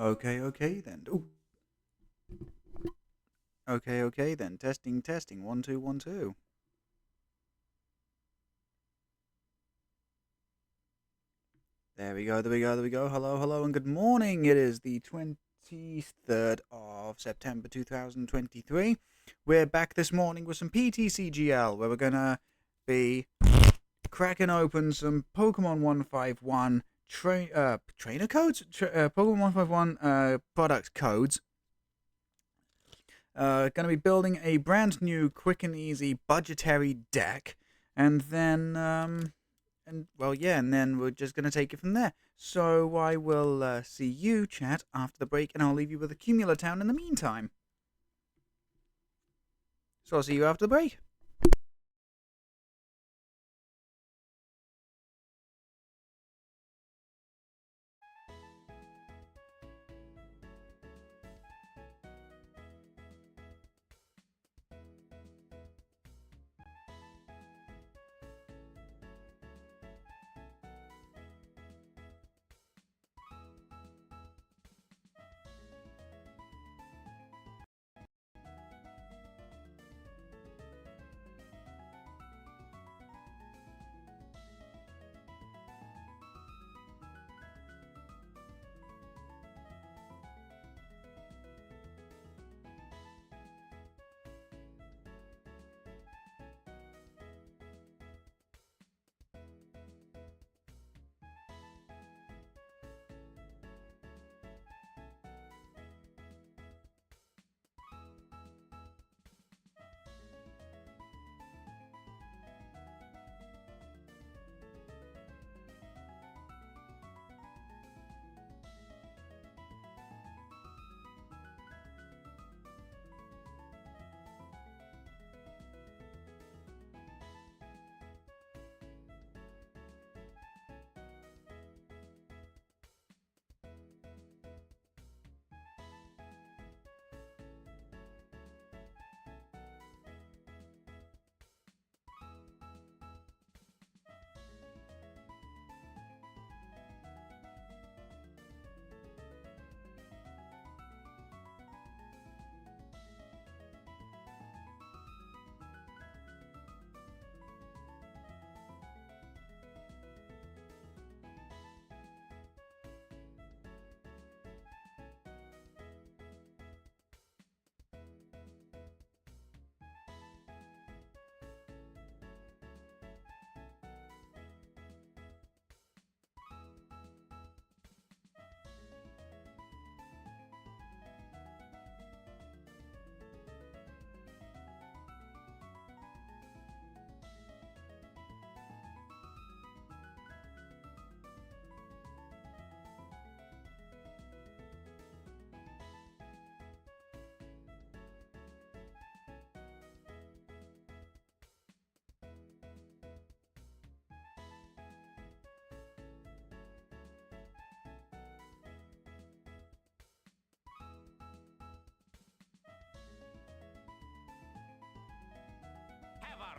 Okay then. Ooh. Okay then. Testing. 1 2 1 2. There we go. Hello, and good morning. It is the 23rd of September 2023. We're back this morning with some PTCGL, where we're gonna be cracking open some Pokemon 151 trainer codes, Pokemon 151 product codes. Going to be building a brand new, quick and easy, budgetary deck, and then and then we're just going to take it from there. So I will see you, chat, after the break, and I'll leave you with a Cumula Town in the meantime. So I'll see you after the break.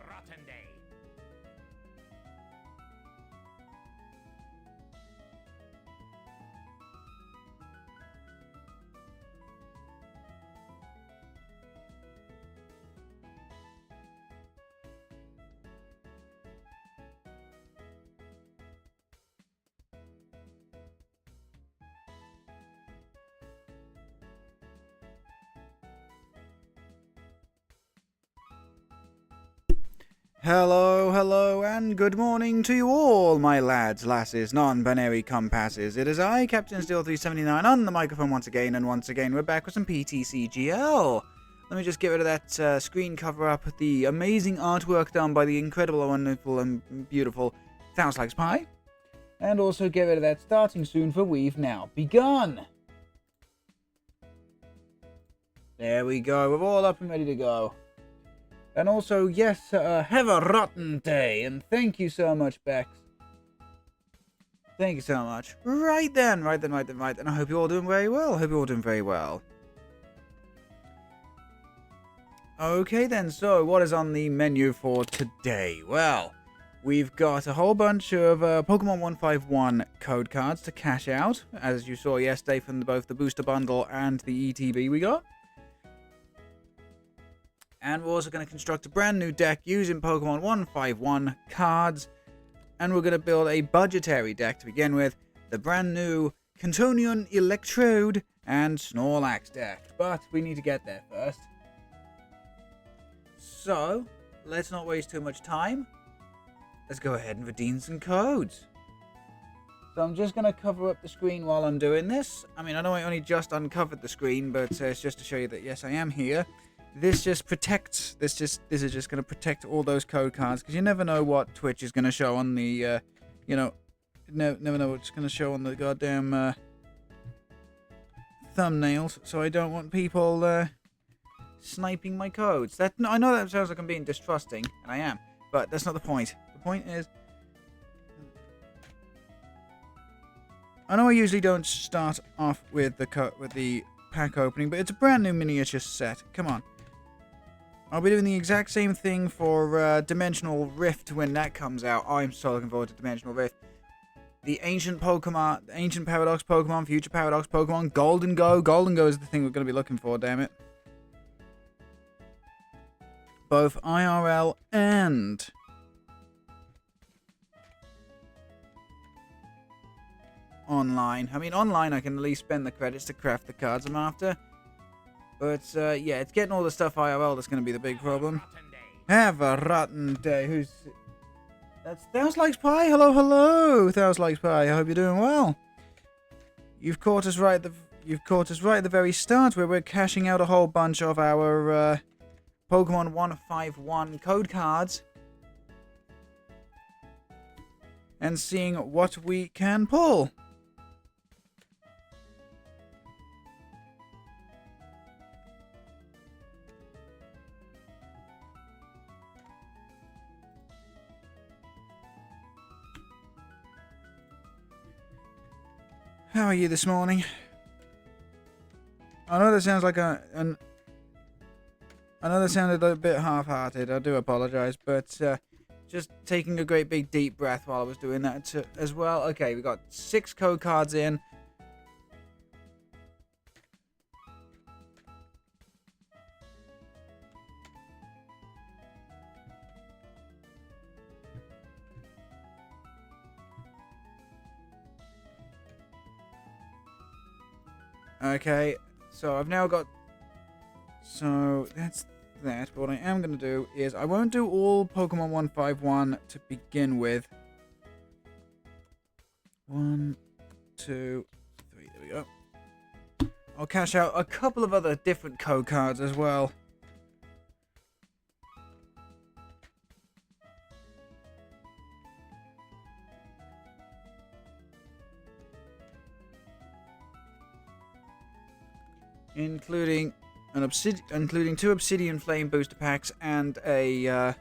Rotten day. Hello, and good morning to you all, my lads, lasses, non-binary compasses. It is I, Captain Steel379, on the microphone once again, and once again we're back with some PTCGL. Let me just get rid of that screen cover up, the amazing artwork done by the incredible, wonderful, and beautiful Snorlax Pie. And also get rid of that starting soon for We've Now Begun. There we go, we're all up and ready to go. And also, yes, have a rotten day, and thank you so much, Bex. Thank you so much. Right then, and I hope you're all doing very well. Okay then, so what is on the menu for today? Well, We've got a whole bunch of Pokemon 151 code cards to cash out, as you saw yesterday from both the booster bundle and the ETB we got. And we're also going to construct a brand new deck using Pokemon 151 cards. And we're going to build a budgetary deck to begin with, the brand new Kantonian Electrode and Snorlax deck. But we need to get there first. So, let's not waste too much time. Let's go ahead and redeem some codes. So I'm just going to cover up the screen while I'm doing this. I mean, I know I only just uncovered the screen, but it's just to show you that, yes, I am here. This just protects, this is just going to protect all those code cards, because you never know what Twitch is going to show on the, you know, never know what's going to show on the goddamn thumbnails, so I don't want people sniping my codes. I know that sounds like I'm being distrusting, and I am, but that's not the point. The point is, I know I usually don't start off with the pack opening, but it's a brand new miniature set. Come on. I'll be doing the exact same thing for Dimensional Rift when that comes out. I'm so looking forward to Dimensional Rift. The Ancient Pokemon, Ancient Paradox Pokemon, Future Paradox Pokemon, Golden Go. Golden Go is the thing we're going to be looking for, damn it. Both IRL and online. I mean, online I can at least spend the credits to craft the cards I'm after. But, yeah, it's getting all the stuff IRL that's going to be the big problem. Have a rotten day. Who's... That's Thouse Likes Pie. Hello, hello, Thouse Likes Pie. I hope you're doing well. You've caught us right at the very start, where we're cashing out a whole bunch of our Pokemon 151 code cards. And seeing what we can pull. How are you this morning? I know that sounds like I know that sounded a bit half-hearted. I do apologize, but just taking a great big deep breath while I was doing that as well. Okay, we got 6 code cards in. Okay, so I've now got... So, that's that. But what I am going to do is... I won't do all Pokemon 151 to begin with. 1, 2, 3. There we go. I'll cash out a couple of other different code cards as well. Including 2 Obsidian Flame booster packs and a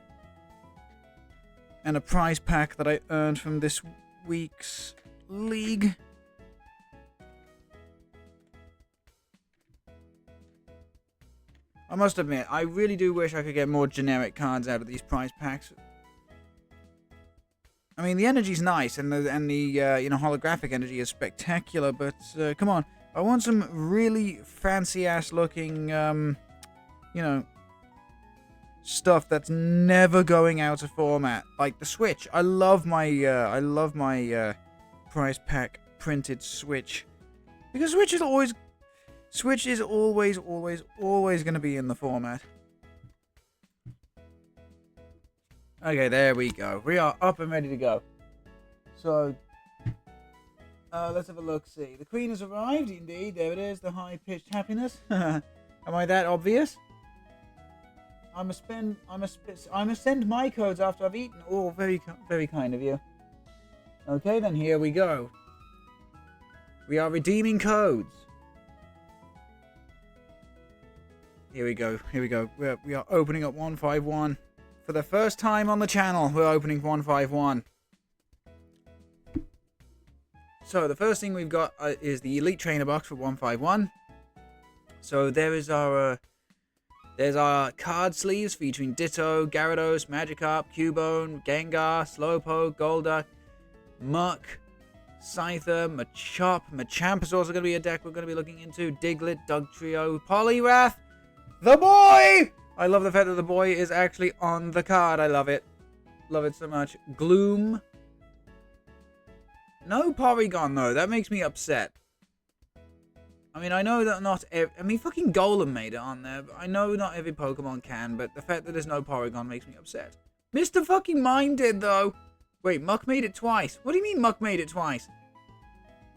prize pack that I earned from this week's league. I must admit, I really do wish I could get more generic cards out of these prize packs. I mean, the energy's nice, and the you know, holographic energy is spectacular, but come on. I want some really fancy-ass looking, you know, stuff that's never going out of format. Like the Switch. I love my prize pack printed Switch. Because Switch is always going to be in the format. Okay, there we go. We are up and ready to go. So... let's have a look-see. The Queen has arrived, indeed. There it is, the high-pitched happiness. Am I that obvious? I must send my codes after I've eaten. Oh, very, very kind of you. Okay, then here we go. We are redeeming codes. Here we go. Here we go. We are opening up 151. For the first time on the channel, we're opening 151. So, the first thing we've got is the Elite Trainer box for 151. So, there is our There's our card sleeves featuring Ditto, Gyarados, Magikarp, Cubone, Gengar, Slowpoke, Golduck, Muck, Scyther, Machamp is also going to be a deck we're going to be looking into. Diglett, Dugtrio, Poliwrath, the boy! I love the fact that the boy is actually on the card. I love it. Love it so much. Gloom. No Porygon, though. That makes me upset. I mean, I know that not every... I mean, fucking Golem made it on there. But I know not every Pokemon can, but the fact that there's no Porygon makes me upset. Mr. fucking Mime did, though. Wait, Muck made it twice. What do you mean Muck made it twice?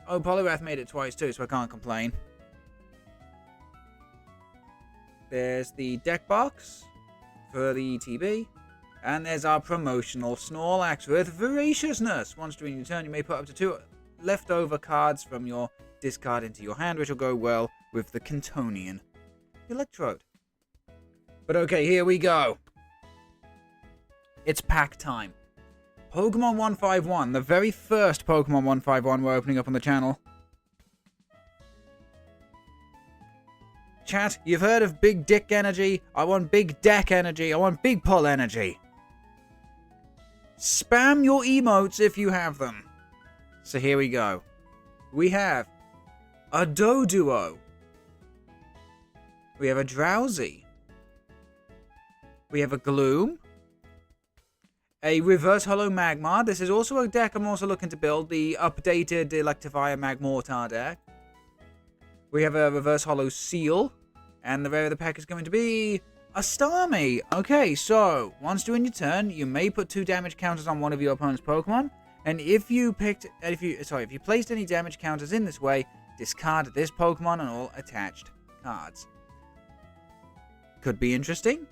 Oh, Poliwrath made it twice, too, so I can't complain. There's the deck box for the ETB. And there's our promotional Snorlax with Voraciousness. Once during your turn, you may put up to 2 leftover cards from your discard into your hand, which will go well with the Kantonian Electrode. But okay, here we go. It's pack time. Pokemon 151, the very first Pokemon 151 we're opening up on the channel. Chat, you've heard of big dick energy. I want big deck energy. I want big pull energy. Spam your emotes if you have them. So here we go. We have a Doduo. We have a Drowsy. We have a Gloom. A Reverse Hollow Magmar. This is also a deck I'm also looking to build. The updated Electivire Magmortar deck. We have a Reverse Hollow Seal. And the rare of the pack is going to be a Starmie. Okay, so once during your turn, you may put 2 damage counters on one of your opponent's Pokemon. And if you placed any damage counters in this way, discard this Pokemon and all attached cards. Could be interesting.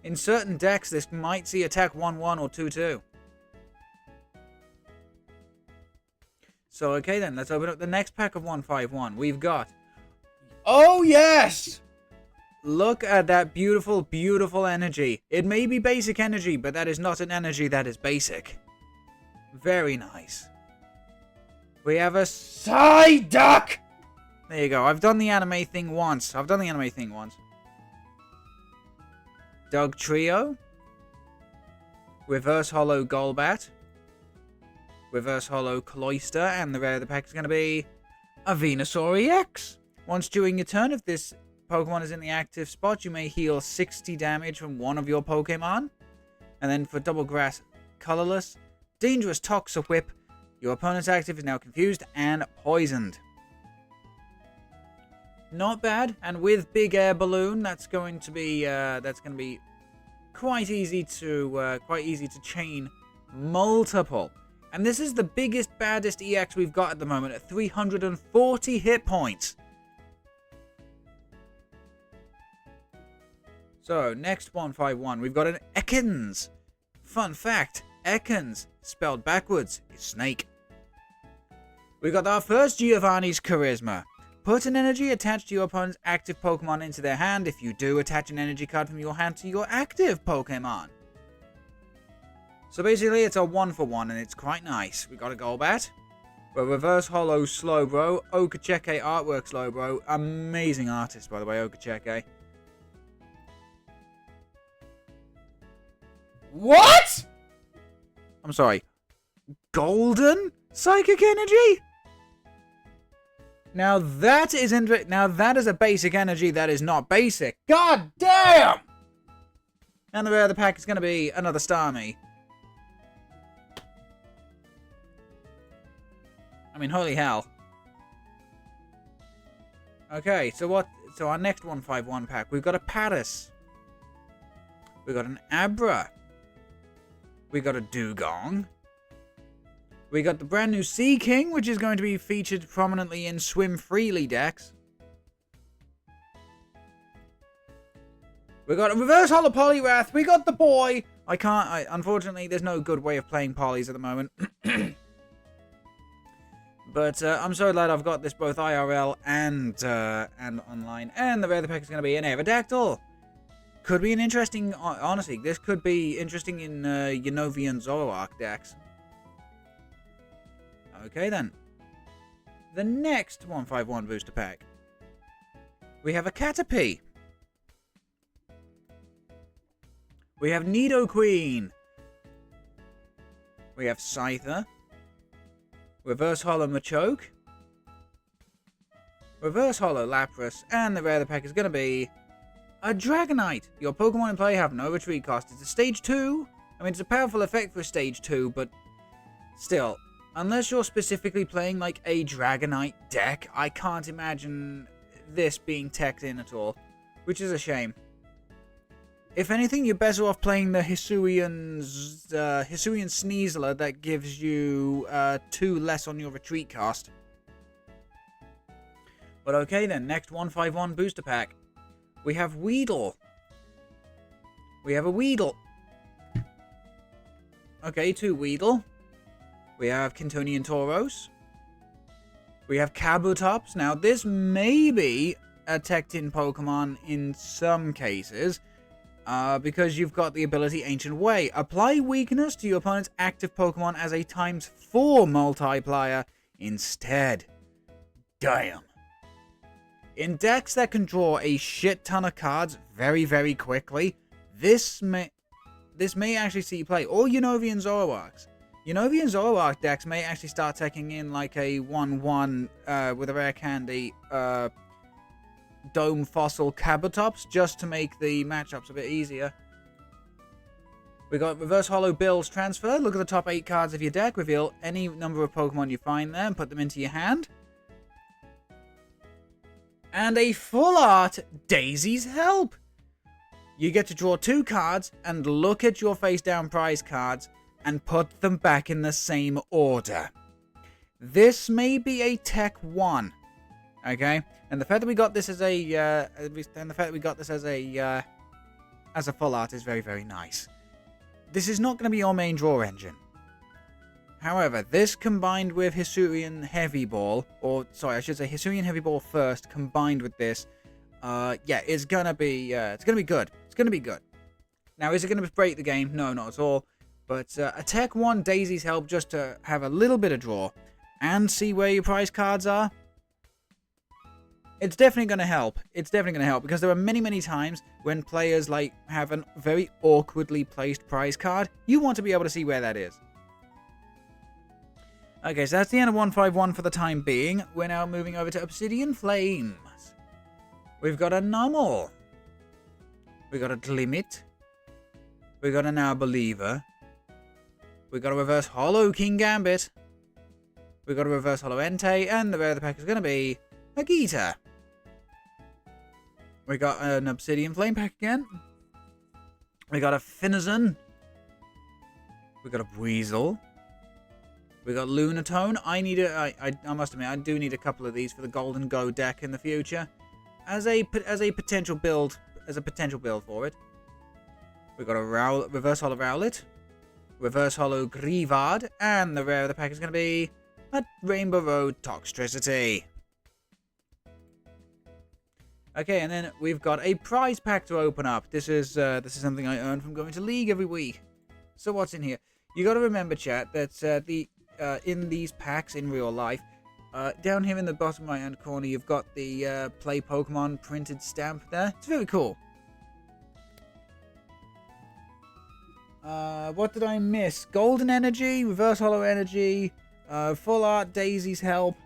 In certain decks, this might see attack 1-1 or 2-2. So, okay then, let's open up the next pack of 151. We've got... Oh, yes! Look at that beautiful, beautiful energy. It may be basic energy, but that is not an energy that is basic. Very nice. We have a Psyduck! There you go. I've done the anime thing once. Dugtrio. Reverse Hollow Golbat. Reverse Hollow Cloyster. And the rare of the pack is going to be a Venusaur EX. Once during your turn, if this Pokemon is in the active spot, you may heal 60 damage from one of your Pokemon. And then for Double Grass Colorless, Dangerous Toxawhip. Your opponent's active is now confused and poisoned. Not bad, and with Big Air Balloon, that's going to be quite easy to chain multiple. And this is the biggest, baddest EX we've got at the moment at 340 hit points. So, next 151, we've got an Ekans. Fun fact, Ekans, spelled backwards, is snake. We got our first Giovanni's Charisma. Put an energy attached to your opponent's active Pokemon into their hand. If you do, attach an energy card from your hand to your active Pokemon. So basically, it's a 1-for-1, and it's quite nice. We got a Golbat. A Reverse Hollow Slowbro. Okacheke Artwork Slowbro. Amazing artist, by the way, Okacheke. What? I'm sorry. Golden Psychic Energy? Now that is a basic energy that is not basic. God damn! And the rare of the pack is going to be another Starmie. I mean, holy hell. Okay, so our next 151 pack, we've got a Paris. We've got an Abra. We got a Dugong. We got the brand new Sea King, which is going to be featured prominently in Swim Freely decks. We got a Reverse Hollow Poliwrath. We got the boy. Unfortunately, there's no good way of playing Polys at the moment. But I'm so glad I've got this both IRL and online. And the rare of the pack is going to be an Aerodactyl. Could be an interesting... Honestly, this could be interesting in Unova and Zoroark decks. Okay, then. The next 151 booster pack. We have a Caterpie. We have Nidoqueen. We have Scyther. Reverse Holo Machoke. Reverse Holo Lapras. And the rare of the pack is going to be a Dragonite. Your Pokemon in play have no retreat cost. It's a stage 2. I mean, it's a powerful effect for a stage 2, but still, unless you're specifically playing like a Dragonite deck, I can't imagine this being teched in at all, which is a shame. If anything, you're better off playing the Hisuian Sneasler that gives you 2 less on your retreat cost. But okay then, next 151 booster pack. We have Weedle. We have a Weedle. Okay, 2 Weedle. We have Kantonian Tauros. We have Kabutops. Now, this may be a teched-in Pokemon in some cases, because you've got the ability Ancient Way. Apply weakness to your opponent's active Pokemon as a ×4 multiplier instead. Damn. In decks that can draw a shit ton of cards very, very quickly, this may actually see you play. Or Unovian Zoroarks. Unovian Zoroark decks may actually start taking in like a 1/1 with a rare candy Dome Fossil Kabutops just to make the matchups a bit easier. We got Reverse Holo Bills Transfer. Look at the top 8 cards of your deck. Reveal any number of Pokemon you find there and put them into your hand. And a full art Daisy's Help. You get to draw 2 cards and look at your face down prize cards and put them back in the same order. This may be a Tech 1. Okay? And the fact that we got this as a full art is very, very nice. This is not going to be your main draw engine. However, this combined with Hisuian Heavy Ball, or sorry, I should say Hisuian Heavy Ball first, combined with this, yeah, it's gonna be good. It's gonna be good. Now, is it gonna break the game? No, not at all. But a Tech 1 Daisy's Help just to have a little bit of draw and see where your prize cards are. It's definitely going to help. It's definitely going to help because there are many, many times when players like have a very awkwardly placed prize card. You want to be able to see where that is. Okay, so that's the end of 151 for the time being. We're now moving over to Obsidian Flames. We've got a Numel. We've got a Glimmet. We've got a Now Believer. We've got a Reverse Holo King Gambit. We've got a Reverse Holo Entei. And the rare of the pack is going to be a Geeta. We got an Obsidian Flame pack again. We got a Finizen. We got a Weasel. We got Lunatone. I must admit, I do need a couple of these for the Golden Go deck in the future, as a potential build for it. We got a Reverse Holo Rowlet, Reverse Holo Greavard, and the rare of the pack is going to be a Rainbow Road Toxtricity. Okay, and then we've got a prize pack to open up. This is something I earned from going to League every week. So what's in here? You got to remember, chat, that in these packs in real life, down here in the bottom right hand corner, you've got the Play Pokemon printed stamp there. It's very cool. What did I miss? Golden Energy, Reverse Holo Energy, Full Art Daisy's Help.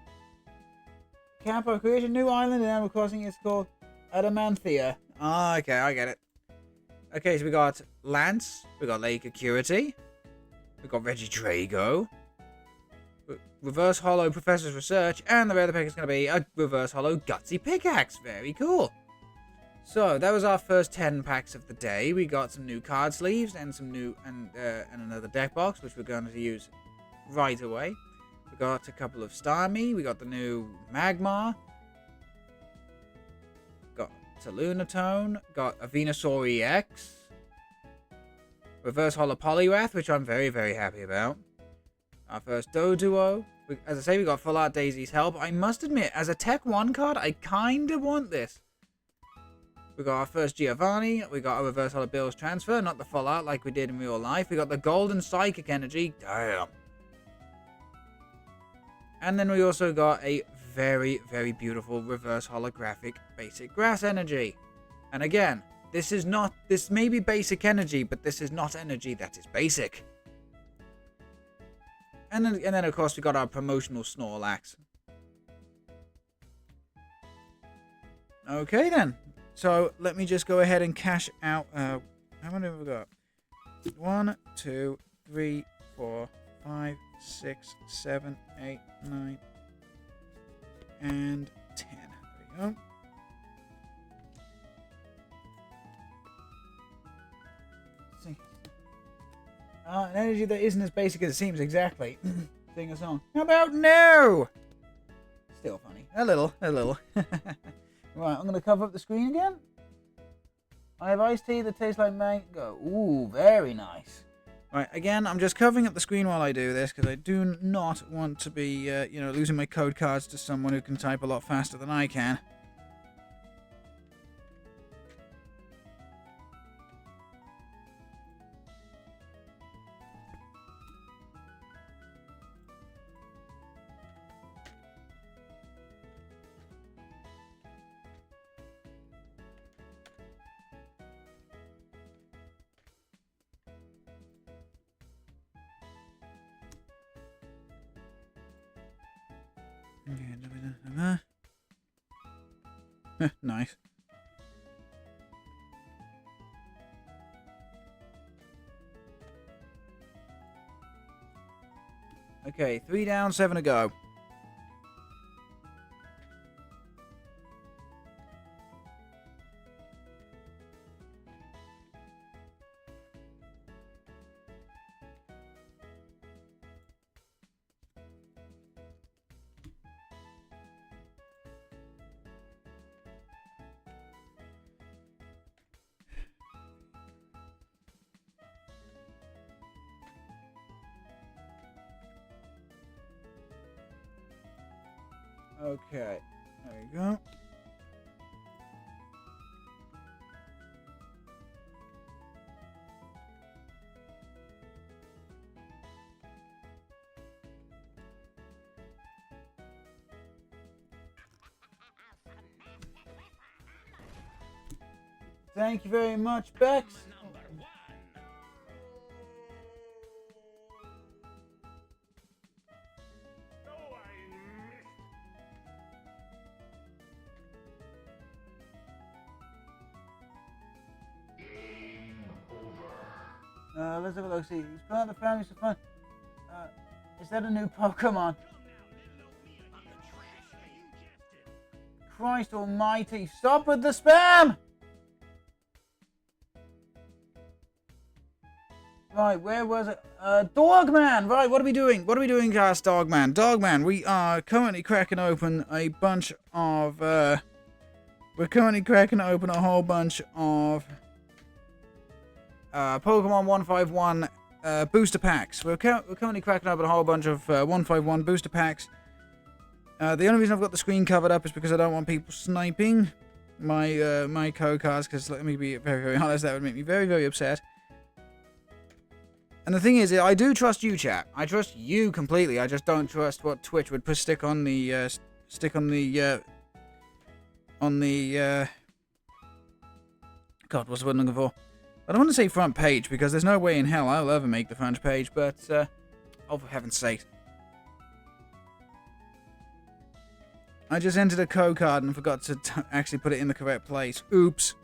Campo creates a new island in Animal Crossing. It's called Adamanthia. Ah, okay, I get it. Okay, so we got Lance, we got Lake Acuity, we got Regidrago, Reverse Holo Professor's Research, and the rare of the pack is going to be a Reverse Holo Gutsy Pickaxe. Very cool. So that was our first 10 packs of the day. We got some new card sleeves and some new and another deck box, which we're going to use right away. We got a couple of Starmie. We got the new Magmar. Got a Lunatone. Got a Venusaur EX. Reverse Holo Poliwrath, which I'm very, very happy about. Our first Doduo. As I say, we got Full Art Daisy's Help. I must admit, as a Tech 1 card, I kind of want this. We got our first Giovanni. We got a Reverse Holo Bills Transfer, not the Full Art like we did in real life. We got the Golden Psychic Energy. Damn. And then we also got a very, very beautiful reverse holographic basic grass energy. And again, This is not, this may be basic energy, but this is not energy that is basic. And then of course, we got our promotional Snorlax. Okay, then. So, let me just go ahead and cash out, how many have we got? 1, 2, 3, 4, 5, 6, 7, 8, 9, and 10. There we go. Let's see. An energy that isn't as basic as it seems, exactly. Sing a song. How about no? Still funny. A little. Right, I'm going to cover up the screen again. I have iced tea that tastes like mango. Ooh, very nice. Right, again, I'm just covering up the screen while I do this, because I do not want to be, losing my code cards to someone who can type a lot faster than I can. Nice. Okay, 3 down, 7 to go. Okay, there we go. Thank you very much, Bex. Let's have a look. See, he's part of the family, so fun. Is that a new Pokemon? Christ almighty, stop with the spam! Right, where was it? Dogman! Right, what are we doing? What are we doing, Dogman? Dogman, we are currently cracking open a bunch of, we're currently cracking open a whole bunch of Pokemon 151 booster packs. We're currently cracking open a whole bunch of 151 booster packs. The only reason I've got the screen covered up is because I don't want people sniping my my code cards, because let me be very, very honest, that would make me very, very upset. And the thing is, I do trust you, chat. I trust you completely. I just don't trust what Twitch would stick on the God, what's the word I'm looking for? I don't want to say front page, because there's no way in hell I'll ever make the front page, but, oh, for heaven's sake. I just entered a code card and forgot to actually put it in the correct place. Oops.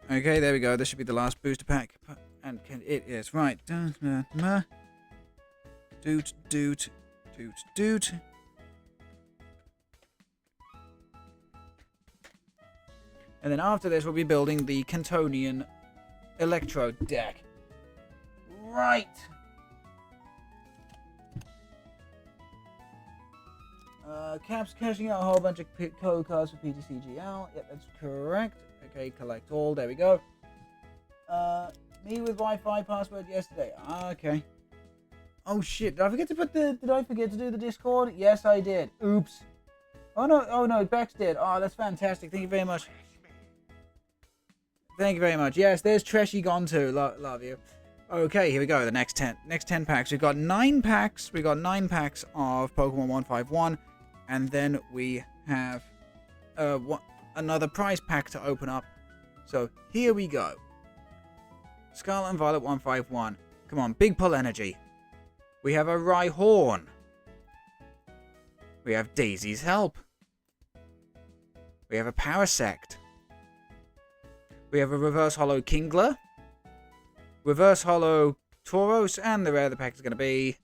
Okay, there we go. This should be the last booster pack. And it is. Right. Doot, doot, doot, doot. And then after this, we'll be building the Kantonian Electrode deck. Right. Cap's cashing out a whole bunch of code cards for PTCGL. Yep, that's correct. Okay, collect all. There we go. Me with Wi-Fi password yesterday. Okay. Oh shit! Did I forget to put the? Did I forget to do the Discord? Yes, I did. Oops. Oh no! Bex did. Oh, that's fantastic. Thank you very much. Thank you very much. Yes, there's Treshy gone too. Love you. Okay, here we go. The next 10 packs. We've got 9 packs. We've got 9 packs of Pokemon 151. And then we have another prize pack to open up. So here we go. Scarlet and Violet 151. Come on, big pull energy. We have a Rhyhorn. We have Daisy's Help. We have a Parasect. We have a Reverse Holo Kingler. Reverse Holo Tauros. And the rare of the pack is going to be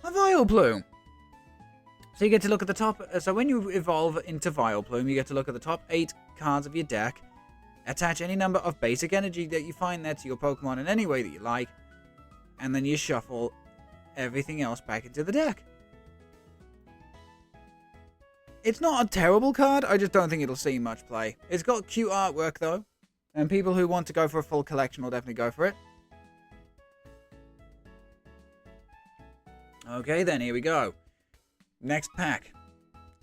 a Vileplume. So you get to look at the top. So when you evolve into Vileplume, you get to look at the top 8 cards of your deck. Attach any number of basic energy that you find there to your Pokemon in any way that you like. And then you shuffle everything else back into the deck. It's not a terrible card, I just don't think it'll see much play. It's got cute artwork though, and people who want to go for a full collection will definitely go for it. Okay then, here we go. Next pack.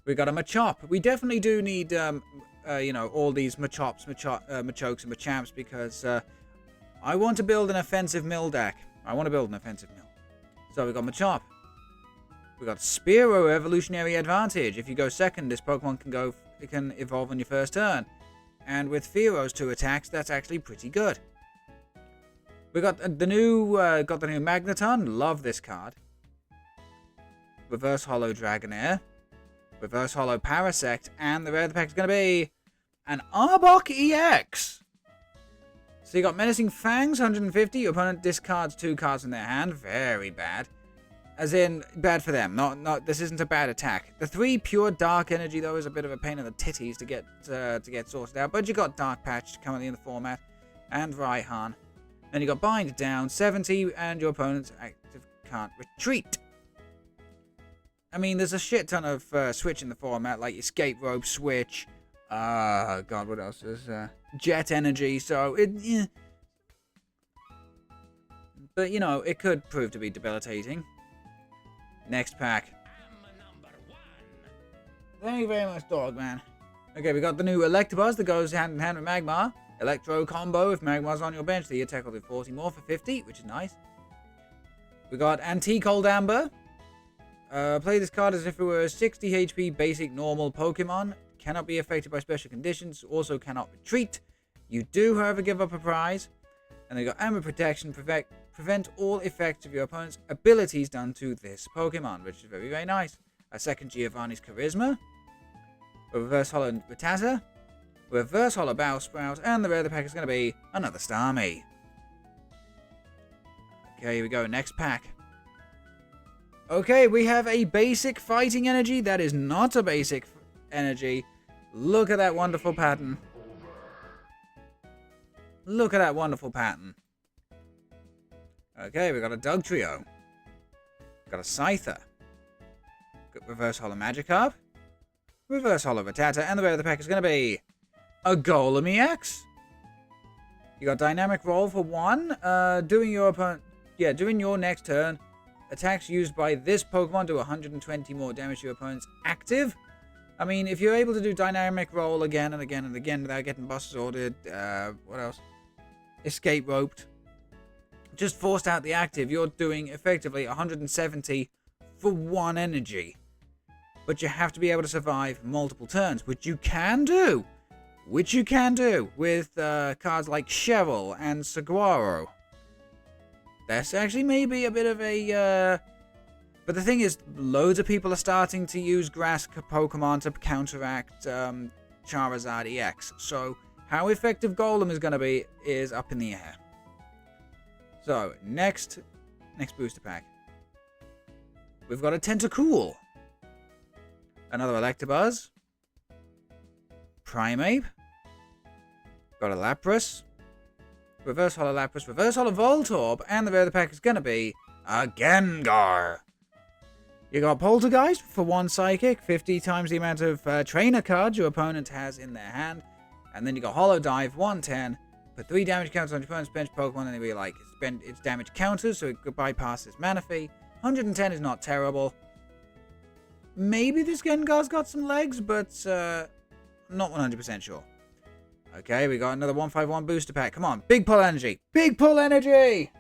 We got a Machop. We definitely do need, all these Machops, Machokes, and Machamps because I want to build an offensive mill deck. So we got Machop. We got Spearow Evolutionary Advantage. If you go second, this Pokemon can evolve on your first turn. And with Fearow's 2 attacks, that's actually pretty good. We got the new Magneton. Love this card. Reverse Holo Dragonair. Reverse Holo Parasect. And the rare of the pack is going to be an Arbok EX. So you got Menacing Fangs, 150. Your opponent discards 2 cards from their hand. Very bad. As in, bad for them. This isn't a bad attack. The 3 pure Dark Energy, though, is a bit of a pain in the titties to get sorted out. But you got Dark Patch currently in the format. And Raihan. Then you got Bind Down, 70. And your opponent's active can't retreat. I mean, there's a shit ton of Switch in the format. Like Escape Rope, Switch. God, what else? There's Jet Energy. So, but, it could prove to be debilitating. Next pack. Thank you very much, dog man. Okay, we got the new Electabuzz that goes hand in hand with Magmar. Electro combo. If Magmar's on your bench, the attack will do 40 more for 50, which is nice. We got Antique Old Amber. Play this card as if it were a 60 HP basic normal Pokemon. Cannot be affected by special conditions. Also cannot retreat. You do, however, give up a prize. And they got Amber Protection. Prevent all effects of your opponent's abilities done to this Pokemon, which is very, very nice. A second Giovanni's Charisma. A Reverse Holo Rattata. Reverse Holo Bowsprout. And the rare of the pack is going to be another Starmie. Okay, here we go. Next pack. Okay, we have a basic Fighting Energy. That is not a basic energy. Look at that wonderful pattern. Look at that wonderful pattern. Okay, we got a Dugtrio. Got a Scyther. Got Reverse Holo Magikarp. Reverse Holo Rattata. And the rare of the pack is going to be a Golem EX. You got Dynamic Roll for 1. During your next turn, attacks used by this Pokemon do 120 more damage to your opponent's active. I mean, if you're able to do Dynamic Roll again and again and again without getting boss sorted, what else? Escape Roped. Just forced out the active, you're doing effectively 170 for 1 energy. But you have to be able to survive multiple turns, which you can do. With cards like Cheryl and Saguaro. That's actually maybe a bit of a... But the thing is, loads of people are starting to use Grass Pokemon to counteract Charizard EX. So, how effective Golem is going to be is up in the air. So, next booster pack. We've got a Tentacool. Another Electabuzz. Primeape. Got a Lapras. Reverse Holo Lapras. Reverse Holo Voltorb. And the rare of the pack is going to be a Gengar. You got Poltergeist for 1 Psychic. 50 times the amount of trainer cards your opponent has in their hand. And then you got Holo Dive. 110. Put 3 damage counters on your opponent's bench Pokemon, and they really like spend its damage counters, so it could bypass its mana fee. 110 is not terrible. Maybe this Gengar's got some legs, but not 100% sure. Okay, we got another 151 booster pack. Come on, big pull energy. Big pull energy!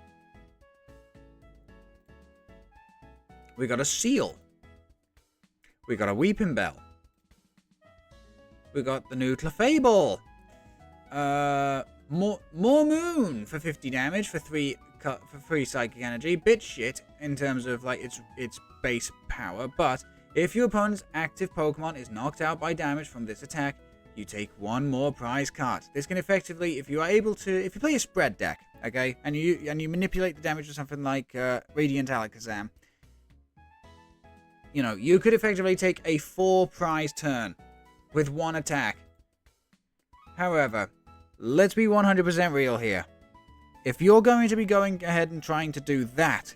We got a Seal. We got a Weeping Bell. We got the new Clefable. More Moon for 50 damage for 3 psychic energy. Bit shit in terms of like its base power, but if your opponent's active Pokemon is knocked out by damage from this attack, you take 1 more prize card. This can effectively, if you play a spread deck, okay, and you manipulate the damage with something like Radiant Alakazam, you know, you could effectively take a 4 prize turn with 1 attack. However, let's be 100% real here. If you're going to be going ahead and trying to do that,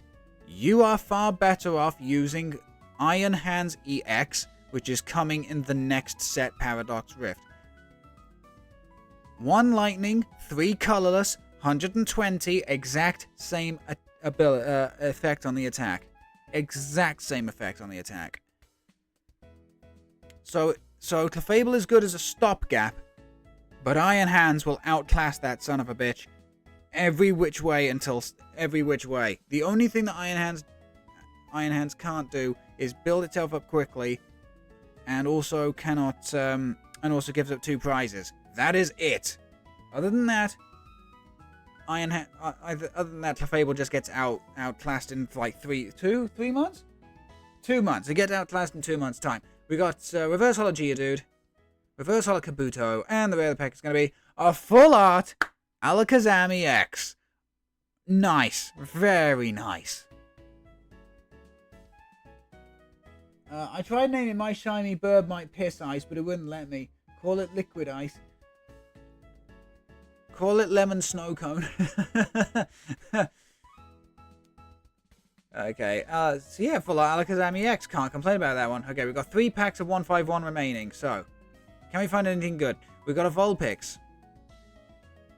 you are far better off using Iron Hands EX, which is coming in the next set Paradox Rift. 1 lightning, 3 colorless, 120, exact same effect on the attack. Exact same effect on the attack. So Clefable is good as a stopgap, but Iron Hands will outclass that son of a bitch every which way. The only thing that Iron Hands can't do is build itself up quickly, and also gives up 2 prizes. That is it. Other than that, Clefable just gets outclassed in like 3 months? 2 months. It gets outclassed in 2 months' time. We got Reverse Holo Geodude, Reverse Holo Kabuto, and the rare pack is going to be a Full Art Alakazam EX. Nice. Very nice. I tried naming my shiny Burbmite Piss Ice, but it wouldn't let me. Call it Liquid Ice. Call it Lemon Snow Cone. Okay, so yeah, Full Art Alakazam EX. Can't complain about that one. Okay, we've got 3 packs of 151 remaining, so can we find anything good? We got a Vulpix.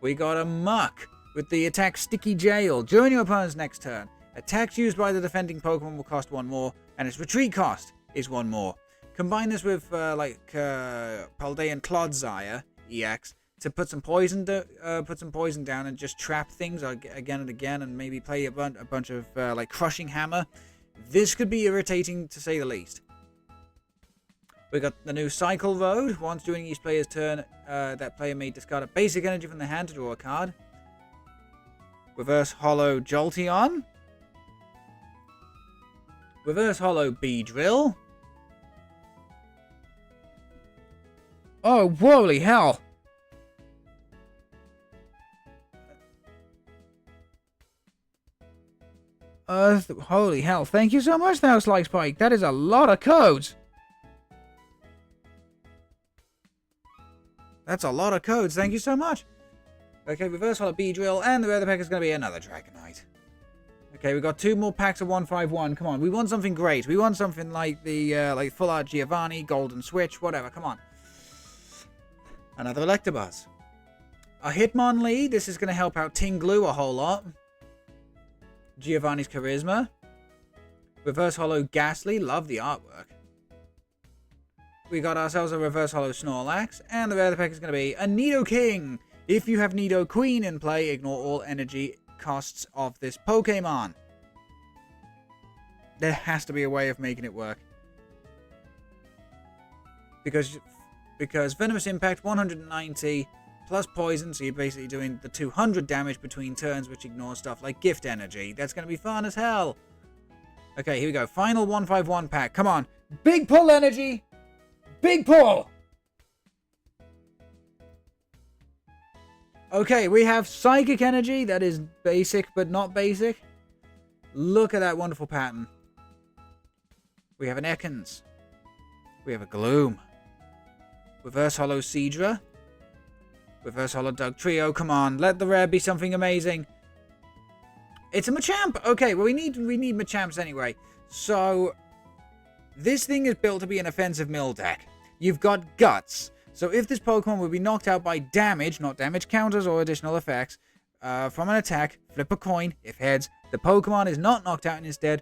We got a Muck with the attack Sticky Jail. During your opponent's next turn, attacks used by the defending Pokemon will cost 1 more, and its retreat cost is 1 more. Combine this with Paldean Clodsire EX to put some poison down and just trap things again and again, and maybe play a bunch of Crushing Hammer. This could be irritating to say the least. We got the new Cycle Road. Once during each player's turn, that player may discard a basic energy from their hand to draw a card. Reverse Holo Jolteon. Reverse Holo Beedrill. Oh, holy hell! Holy hell. Thank you so much, now, Slice Pike. That is a lot of codes. That's a lot of codes. Thank you so much. Okay, Reverse Holo Beedrill, and the rare pack is going to be another Dragonite. Okay, we got 2 more packs of 151. Come on, we want something great. We want something like the Full Art Giovanni, Golden Switch, whatever. Come on. Another Electabuzz. A Hitmonlee. This is going to help out Tinglu a whole lot. Giovanni's Charisma. Reverse Holo Ghastly. Love the artwork. We got ourselves a Reverse Holo Snorlax. And the rare pack is going to be a Nidoking. If you have Nidoqueen in play, ignore all energy costs of this Pokemon. There has to be a way of making it work. Because Venomous Impact 190 plus Poison, so you're basically doing the 200 damage between turns, which ignores stuff like Gift Energy. That's going to be fun as hell. Okay, here we go. Final 151 pack. Come on. Big pull energy. Big pull. Okay, we have Psychic Energy. That is basic, but not basic. Look at that wonderful pattern. We have an Ekans. We have a Gloom. Reverse Holo Seadra. Reverse Holo Dugtrio. Come on, let the rare be something amazing. It's a Machamp. Okay, well we need Machamps anyway. So this thing is built to be an offensive mill deck. You've got Guts. So if this Pokemon would be knocked out by damage, not damage counters or additional effects, from an attack, flip a coin. If heads, the Pokemon is not knocked out and instead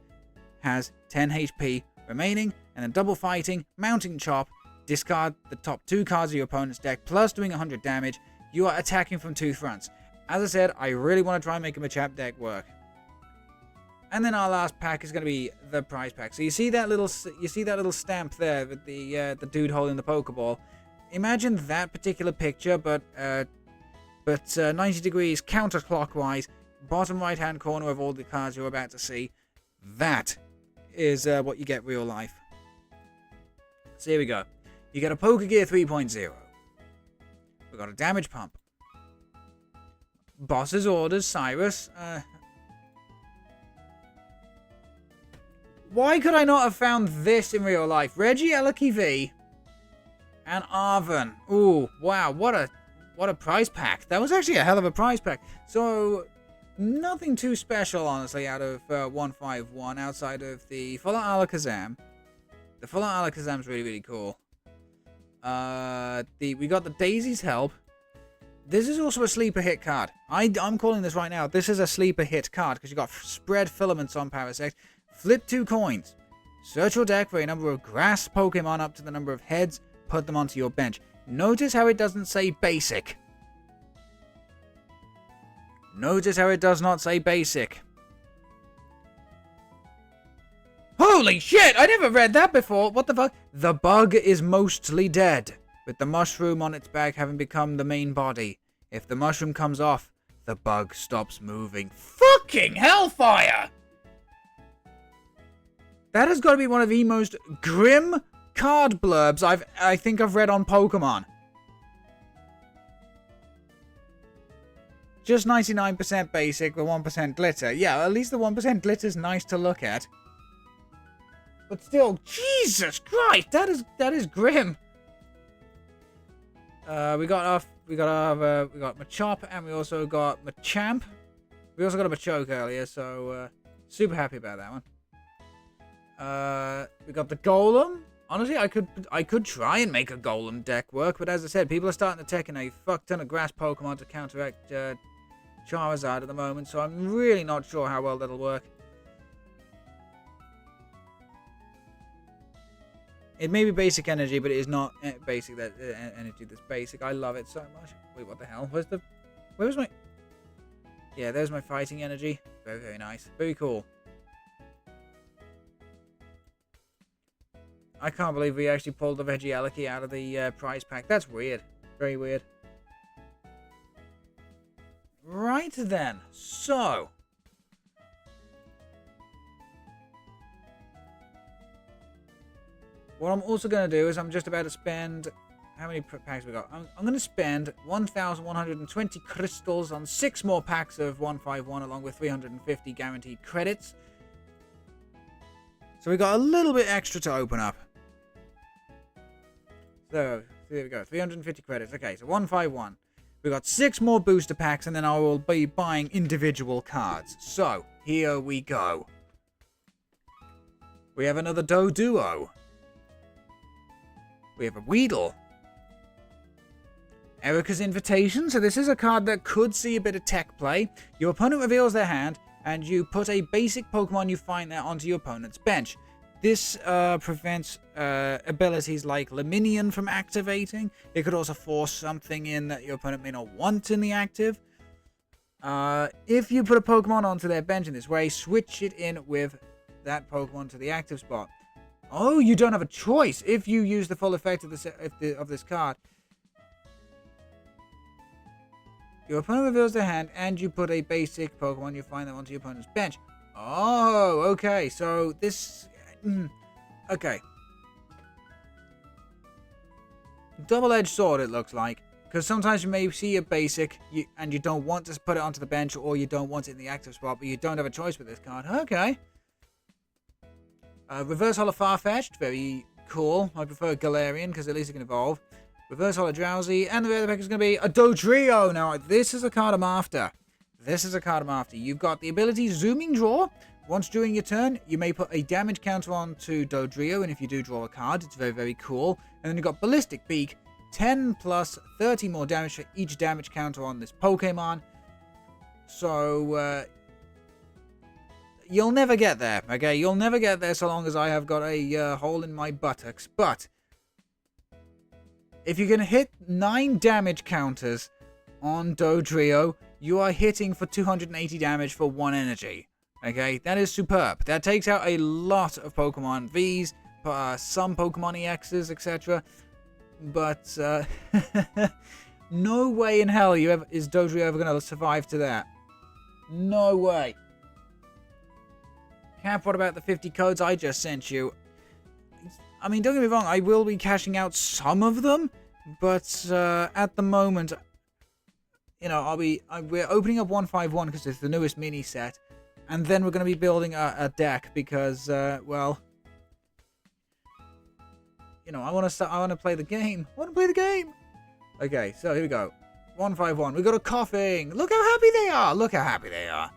has 10 HP remaining, and then double fighting, mounting chop, discard the top 2 cards of your opponent's deck, plus doing 100 damage. You are attacking from 2 fronts. As I said, I really want to try and make a Machamp deck work. And then our last pack is going to be the prize pack. So you see that little stamp there with the dude holding the Pokeball. Imagine that particular picture, but 90 degrees counterclockwise, bottom right-hand corner of all the cards you're about to see. That is what you get real life. So here we go. You get a Pokegear 3.0. We got a Damage Pump. Boss's Orders, Cyrus. Why could I not have found this in real life? Regieleki V and Arven. Ooh, wow, what a prize pack. That was actually a hell of a prize pack. So, nothing too special, honestly, out of 151, outside of the Full Art Alakazam. The Full Art Alakazam's really, really cool. We got the Daisy's Help. This is also a sleeper hit card. I'm calling this right now. This is a sleeper hit card, because you got Spread Filaments on Parasect. Flip 2 coins. Search your deck for a number of grass Pokemon up to the number of heads. Put them onto your bench. Notice how it doesn't say basic. Notice how it does not say basic. Holy shit! I never read that before. What the fuck? The bug is mostly dead, with the mushroom on its back having become the main body. If the mushroom comes off, the bug stops moving. Fucking hellfire! That has got to be one of the most grim card blurbs I think I've read on Pokemon. Just 99% basic with 1% glitter. Yeah, at least the 1% glitter's nice to look at. But still, Jesus Christ, that is grim. We got Machop, and we also got Machamp. We also got a Machoke earlier, so super happy about that one. We got the Golem. Honestly, I could try and make a Golem deck work, but as I said, people are starting to take in a fuck ton of grass Pokemon to counteract Charizard at the moment, so I'm really not sure how well that'll work. It may be basic energy, but it is not basic energy that's basic. I love it so much. Wait, what the hell? Where was my... Yeah, there's my fighting energy. Very, very nice. Very cool. I can't believe we actually pulled the Regieleki out of the prize pack. That's weird. Very weird. Right then. So... what I'm also going to do is I'm just about to spend... how many packs we got? I'm going to spend 1,120 crystals on 6 more packs of 151 along with 350 guaranteed credits. So we got a little bit extra to open up. So, there we go. 350 credits. Okay, so 151. We got 6 more booster packs and then I will be buying individual cards. So, here we go. We have another Doduo. We have a Weedle. Erica's Invitation. So this is a card that could see a bit of tech play. Your opponent reveals their hand, and you put a basic Pokemon you find there onto your opponent's bench. This prevents abilities like Leminion from activating. It could also force something in that your opponent may not want in the active. If you put a Pokemon onto their bench in this way, switch it in with that Pokemon to the active spot. Oh, you don't have a choice if you use the full effect of this card. Your opponent reveals their hand, and you put a basic Pokemon you find them onto your opponent's bench. Oh, okay. So this... okay. Double-edged sword, it looks like. Because sometimes you may see a basic, and you don't want to put it onto the bench, or you don't want it in the active spot, but you don't have a choice with this card. Okay. Reverse Holo Farfetch'd, very cool. I prefer Galarian because at least it can evolve. Reverse Holo Drowsy, and the other pack is going to be a Dodrio. Now, this is a card I'm after. You've got the ability Zooming Draw. Once during your turn, you may put a damage counter onto Dodrio, and if you do draw a card, it's very, very cool. And then you've got Ballistic Beak, 10 plus 30 more damage for each damage counter on this Pokemon. So, you'll never get there, okay? You'll never get there so long as I have got a hole in my buttocks. But if you can hit 9 damage counters on Dodrio, you are hitting for 280 damage for 1 energy. Okay, that is superb. That takes out a lot of Pokemon Vs, some Pokemon EXs, etc. But no way in hell is Dodrio ever going to survive to that. No way. Cap, what about the 50 codes I just sent you? I mean, don't get me wrong, I will be cashing out some of them, but at the moment, you know, we're opening up 151 because it's the newest mini set, and then we're going to be building a deck because, well, you know, I want to play the game. Okay, so here we go. 151. We got a Coughing. Look how happy they are.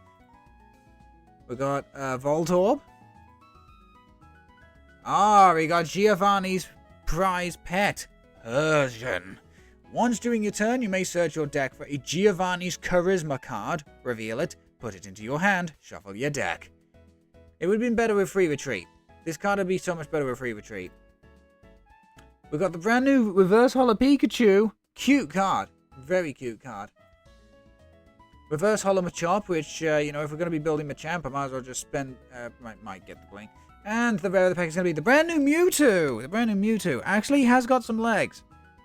We got Voltorb. We got Giovanni's prize pet, Persian. Once during your turn, you may search your deck for a Giovanni's Charisma card, reveal it, put it into your hand, shuffle your deck. It would have been better with Free Retreat. This card would be so much better with Free Retreat. We got the brand new Reverse Holo Pikachu. Cute card. Very cute card. Reverse Holo Machop, which, you know, if we're going to be building Machamp, I might as well just spend, might get the bling. And the rare of the pack is going to be the brand new Mewtwo. The brand new Mewtwo actually has got some legs.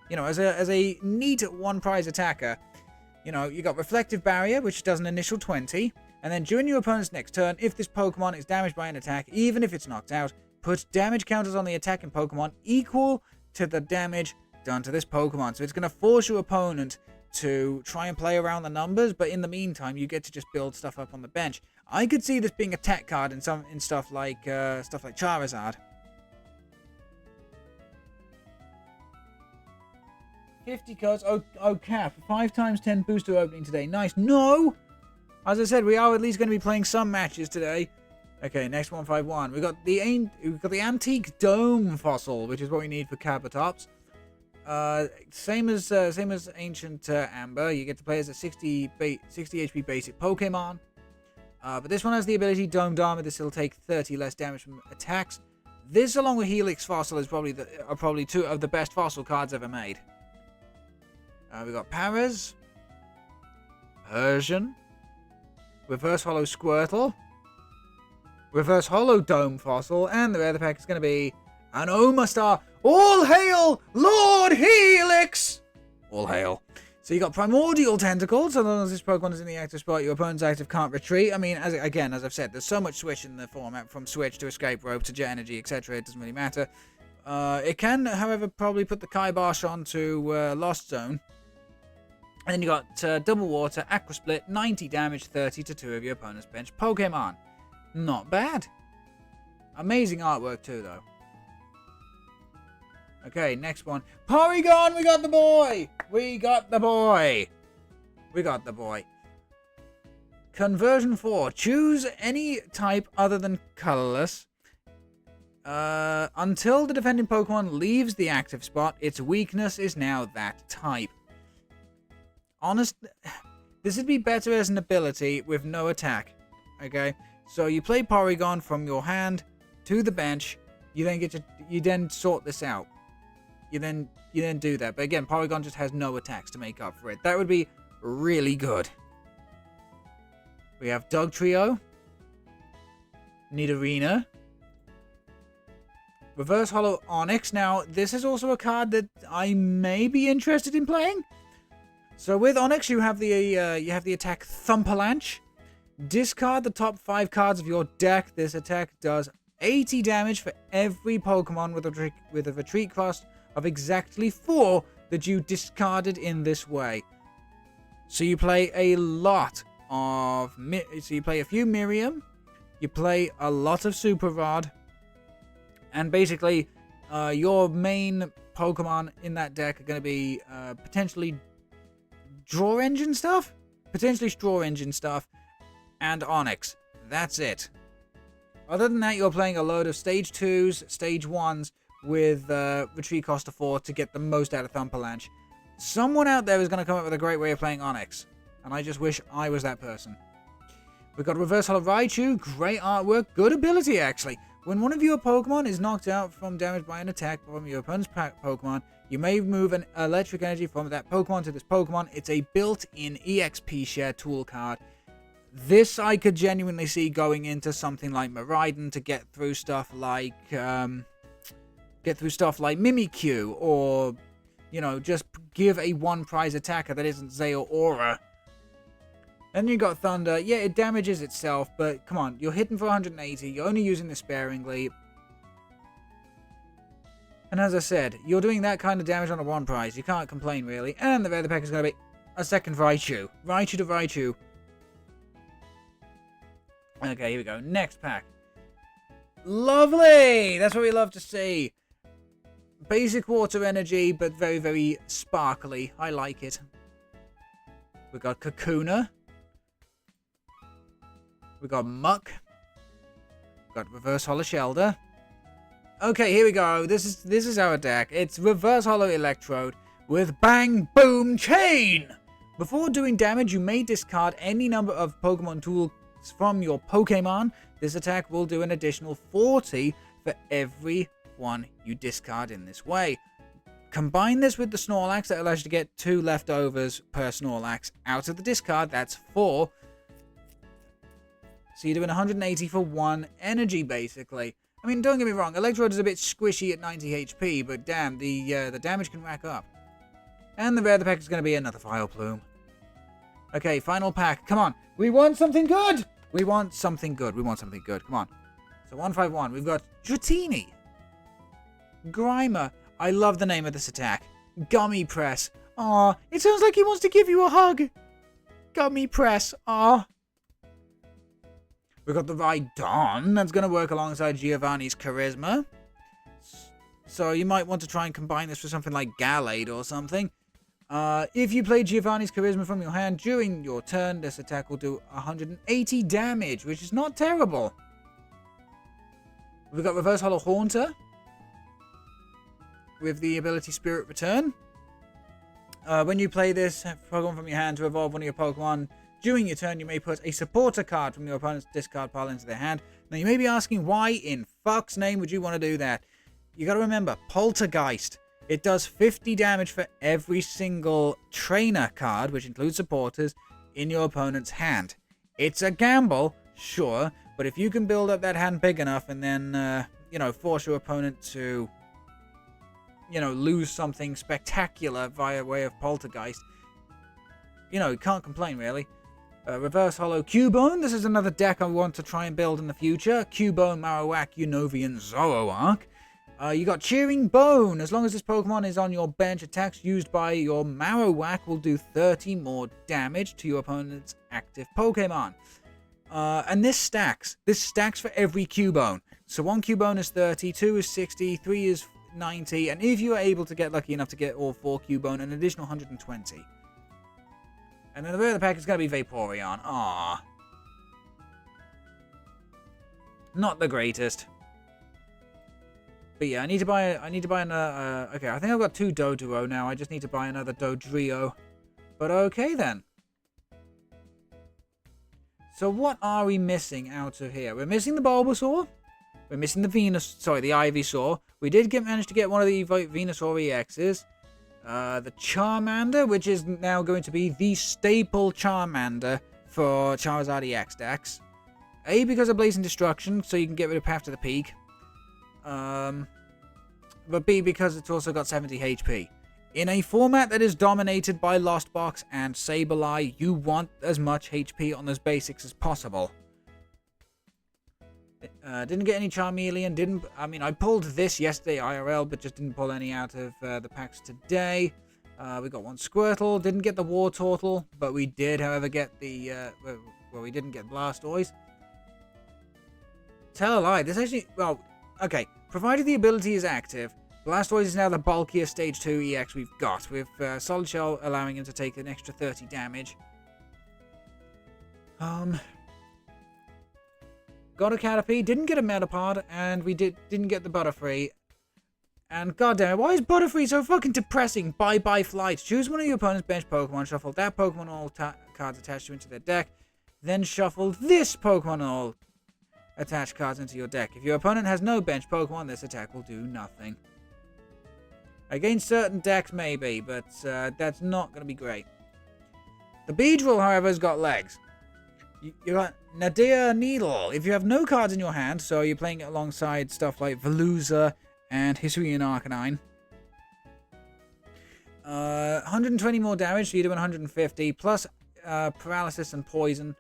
You know, as a neat one prize attacker, you know, you got Reflective Barrier, which does an initial 20. And then during your opponent's next turn, if this Pokemon is damaged by an attack, even if it's knocked out, put damage counters on the attacking Pokemon equal to the damage done to this Pokemon. So it's going to force your opponent to try and play around the numbers, but in the meantime, you get to just build stuff up on the bench. I could see this being a tech card in stuff like Charizard. 50 codes. Oh, Cap. 5 times 10 booster opening today. Nice. No! As I said, we are at least going to be playing some matches today. Okay, next 151. We've got the antique dome fossil, which is what we need for Kabutops. Same as Ancient Amber. You get to play as a 60 HP basic Pokemon. But this one has the ability Domed Armor. This will take 30 less damage from attacks. This, along with Helix Fossil, is probably two of the best fossil cards ever made. We got Paras, Persian, Reverse Holo Squirtle, Reverse Holo Dome Fossil, and the rare of the pack is going to be an Omastar. All hail Lord Helix! All hail. So you got Primordial Tentacles. So long as this Pokemon is in the active spot, your opponent's active can't retreat. I mean, as I've said, there's so much switch in the format, from Switch to Escape Rope to Jet Energy, etc. It doesn't really matter. It can, however, probably put the Kaibash onto Lost Zone. And then you got Double Water, Aqua Split, 90 damage, 30 to 2 of your opponent's bench Pokemon. Not bad. Amazing artwork too, though. Okay, next one. Porygon, we got the boy! We got the boy! We got the boy. Conversion 4. Choose any type other than colorless. Until the defending Pokemon leaves the active spot, its weakness is now that type. This would be better as an ability with no attack. Okay? So you play Porygon from your hand to the bench. You then sort this out. You then do that. But again, Porygon just has no attacks to make up for it. That would be really good. We have Dugtrio, Nidorina, Reverse Holo Onix. Now, this is also a card that I may be interested in playing. So with Onix, you have the attack Thumpalanche. Discard the top 5 cards of your deck. This attack does 80 damage for every Pokemon with a retreat cost of exactly 4 that you discarded in this way. So you play a lot of... So you play a few Miriam, you play a lot of Super Rod, and basically your main Pokemon in that deck are going to be potentially Draw Engine stuff? Potentially Straw Engine stuff, and Onix. That's it. Other than that, you're playing a load of Stage 2s, Stage 1s, with retreat cost of 4 to get the most out of Thumpalanche. Someone out there is going to come up with a great way of playing Onix, and I just wish I was that person. We've got Reverse Holo Raichu, great artwork, good ability actually. When one of your Pokemon is knocked out from damage by an attack from your opponent's Pokemon, you may move an electric energy from that Pokemon to this Pokemon. It's a built-in EXP share tool card. This I could genuinely see going into something like Miraidon to get through stuff like Mimikyu, or, you know, just give a one prize attacker that isn't Zeo Aura. Then you got Thunder. Yeah, it damages itself, but come on, you're hitting for 180. You're only using this sparingly. And as I said, you're doing that kind of damage on a one prize. You can't complain, really. And the other pack is going to be a second Raichu. Raichu to Raichu. Okay, here we go. Next pack. Lovely! That's what we love to see. Basic water energy, but very, very sparkly. I like it. We got Kakuna. We got Muck. We got Reverse Holo Shelder. Okay, here we go. This is our deck. It's Reverse Holo Electrode with Bang Boom Chain. Before doing damage, you may discard any number of Pokemon tools from your Pokemon. This attack will do an additional 40 for every one you discard in this way. Combine this with the Snorlax that allows you to get 2 leftovers per Snorlax out of the discard. That's 4. So you're doing 180 for 1 energy, basically. I mean, don't get me wrong, Electrode is a bit squishy at 90 HP, but damn, the damage can rack up. And the rare of the pack is going to be another Vileplume. Okay, final pack. Come on. We want something good! We want something good. We want something good. Come on. So 151. We've got Dratini. Grimer. I love the name of this attack. Gummy Press. Aw, it sounds like he wants to give you a hug. Gummy Press. Aw. We've got the Rhydon. That's going to work alongside Giovanni's Charisma. So you might want to try and combine this with something like Gallade or something. If you play Giovanni's Charisma from your hand during your turn, this attack will do 180 damage, which is not terrible. We've got Reverse Holo Haunter with the ability Spirit Return. When you play this Pokemon from your hand to evolve one of your Pokemon during your turn, you may put a supporter card from your opponent's discard pile into their hand. Now, you may be asking, why in fuck's name would you want to do that? You got to remember, Poltergeist. It does 50 damage for every single trainer card, which includes supporters, in your opponent's hand. It's a gamble, sure, but if you can build up that hand big enough and then, force your opponent to, lose something spectacular via way of Poltergeist, you can't complain, really. Reverse Holo Cubone. This is another deck I want to try and build in the future. Cubone, Marowak, Unova, and Zoroark. You got Cheering Bone. As long as this Pokemon is on your bench, attacks used by your Marowak will do 30 more damage to your opponent's active Pokemon. And this stacks. This stacks for every Cubone. So 1 Cubone is 30, 2 is 60, 3 is 90, and if you are able to get lucky enough to get all 4 Cubone, an additional 120. And then the rest of the pack is going to be Vaporeon. Aww. Not the greatest. But yeah, I need to buy another, okay, I think I've got 2 Doduo now. I just need to buy another Dodrio. But okay then. So what are we missing out of here? We're missing the Bulbasaur. We're missing the Ivysaur. We did manage to get one of the Venusaur EXs. The Charmander, which is now going to be the staple Charmander for Charizard EX decks. A, because of Blazing Destruction, so you can get rid of Path to the Peak. But B, because it's also got 70 HP. In a format that is dominated by Lost Box and Sableye, you want as much HP on those basics as possible. Didn't get any Charmeleon, I pulled this yesterday IRL, but just didn't pull any out of the packs today. We got 1 Squirtle, didn't get the War Turtle, but we did, however, get the, we didn't get Blastoise. Tell a lie, this actually, okay, provided the ability is active, Blastoise is now the bulkiest Stage 2 EX we've got, with Solid Shell allowing him to take an extra 30 damage. Got a Caterpie, didn't get a Metapod, and we didn't get the Butterfree. And goddamn, why is Butterfree so fucking depressing? Bye-bye Flight. Choose one of your opponent's bench Pokemon, shuffle that Pokemon and all cards attached to into their deck, then shuffle this Pokemon and all attached cards into your deck. If your opponent has no bench Pokemon, this attack will do nothing. Against certain decks, maybe, but that's not going to be great. The Beedrill, however, has got legs. You got Nadia Needle. If you have no cards in your hand, so you're playing it alongside stuff like Veluza and Hisuian Arcanine. 120 more damage, so you're doing 150, plus paralysis and poison.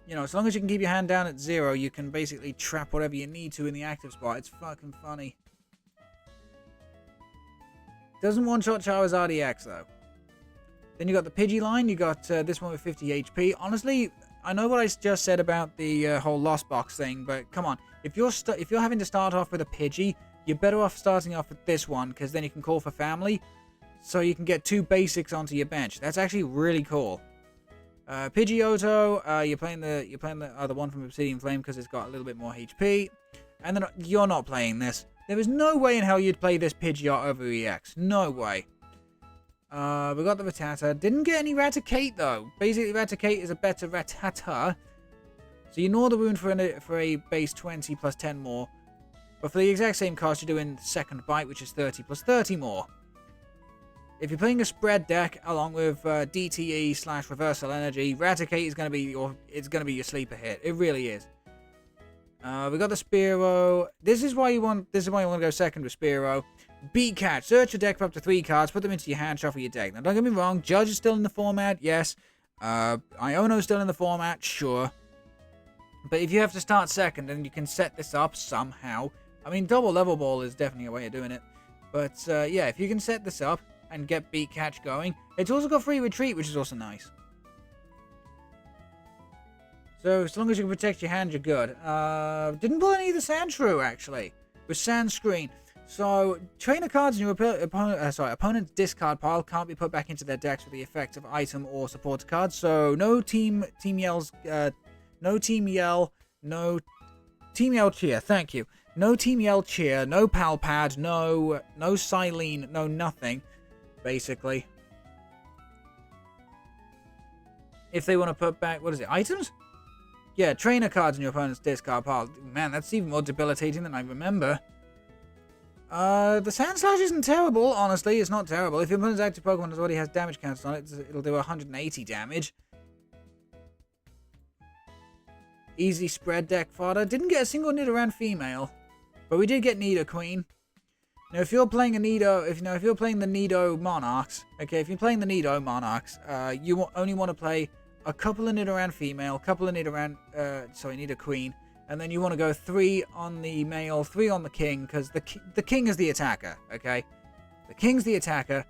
You know, as long as you can keep your hand down at 0, you can basically trap whatever you need to in the active spot. It's fucking funny. Doesn't one-shot Charizard EX, though. Then you got the Pidgey line. You got this one with 50 HP. Honestly, I know what I just said about the whole Lost Box thing, but come on. If you're having to start off with a Pidgey, you're better off starting off with this one, because then you can call for family, so you can get 2 basics onto your bench. That's actually really cool. Pidgeotto, you're playing the other one from Obsidian Flame because it's got a little bit more HP, and then you're not playing this. There is no way in hell you'd play this Pidgeot over EX. No way. We got the Rattata. Didn't get any Raticate, though. Basically, Raticate is a better Rattata. So you ignore the wound for a base 20 plus 10 more. But for the exact same cost, you're doing Second Bite, which is 30 plus 30 more. If you're playing a spread deck along with DTE / Reversal Energy, Raticate is going to be your sleeper hit. It really is. We got the Spearow. This is why you want to go second with Spearow. Beat Catch. Search your deck for up to 3 cards. Put them into your hand. Shuffle your deck. Now, don't get me wrong. Judge is still in the format. Yes. Iono's still in the format. Sure. But if you have to start second, then you can set this up somehow. I mean, double level ball is definitely a way of doing it. But, yeah, if you can set this up and get Beat Catch going. It's also got free retreat, which is also nice. So, as long as you can protect your hand, you're good. Didn't pull any of the Sandshrew, actually. With Sandscreen. So, trainer cards in your opponent's discard pile can't be put back into their decks with the effect of item or support cards. So, no Team Yell Cheer, thank you. No Team Yell Cheer, no Pal Pad, no Silene, no nothing, basically. If they want to put back, what is it, items? Yeah, trainer cards in your opponent's discard pile. Man, that's even more debilitating than I remember. The Sandslash isn't terrible, honestly. It's not terrible. If your opponent's active Pokemon already has damage counters on it, it'll do 180 damage. Easy spread deck fodder. Didn't get a single Nidoran female, but we did get Nidoqueen. Now, if you're playing if you're playing the Nido Monarchs, okay, if you're playing the Nido Monarchs, you only want to play a couple of Nidoran female, couple of Nidoqueen, and then you want to go 3 on the male, 3 on the king, because the king is the attacker, okay? The king's the attacker.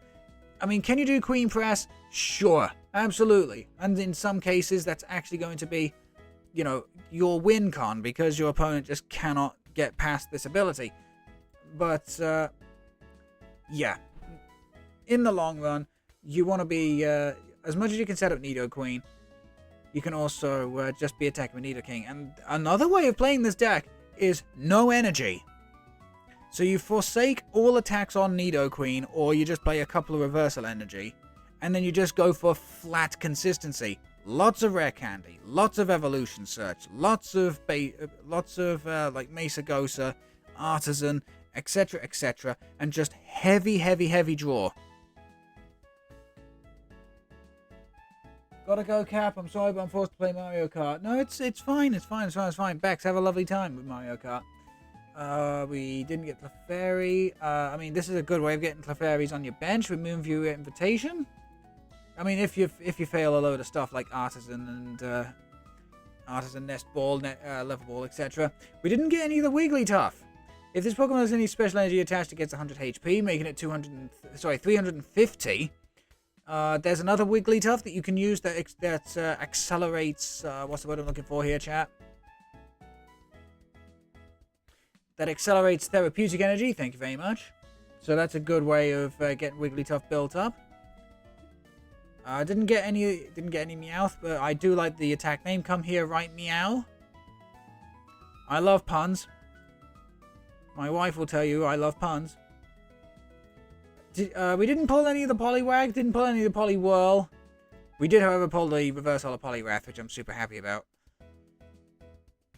I mean, can you do Queen Press? Sure, absolutely. And in some cases, that's actually going to be, you know, your win con, because your opponent just cannot get past this ability. But, yeah. In the long run, you want to be, as much as you can set up Nidoqueen, you can also just be attacking with Nidoking. And another way of playing this deck is no energy. So you forsake all attacks on Nidoqueen, or you just play a couple of Reversal Energy, and then you just go for flat consistency. Lots of Rare Candy, lots of Evolution Search, lots of like Mesagosa, Artisan, etc., and just heavy draw. Gotta go, Cap. I'm sorry, but I'm forced to play Mario Kart. No, it's fine. It's fine. Bex, have a lovely time with Mario Kart. We didn't get Clefairy. I mean, this is a good way of getting Clefairies on your bench with Moonview Invitation. I mean, if you fail a load of stuff like Artisan and Artisan Nest Ball, Level Ball, etc. We didn't get any of the Wigglytuff. If this Pokemon has any special energy attached, it gets 100 HP, making it 350. There's another Wigglytuff that you can use that accelerates. What's the word I'm looking for here, chat? That accelerates therapeutic energy. Thank you very much. So that's a good way of getting Wigglytuff built up. Didn't get any Meowth, but I do like the attack name. Come here, right, Meow. I love puns. My wife will tell you I love puns. We didn't pull any of the Poliwag, didn't pull any of the Poliwhirl. We did, however, pull the Reverse Holo Poliwrath, which I'm super happy about.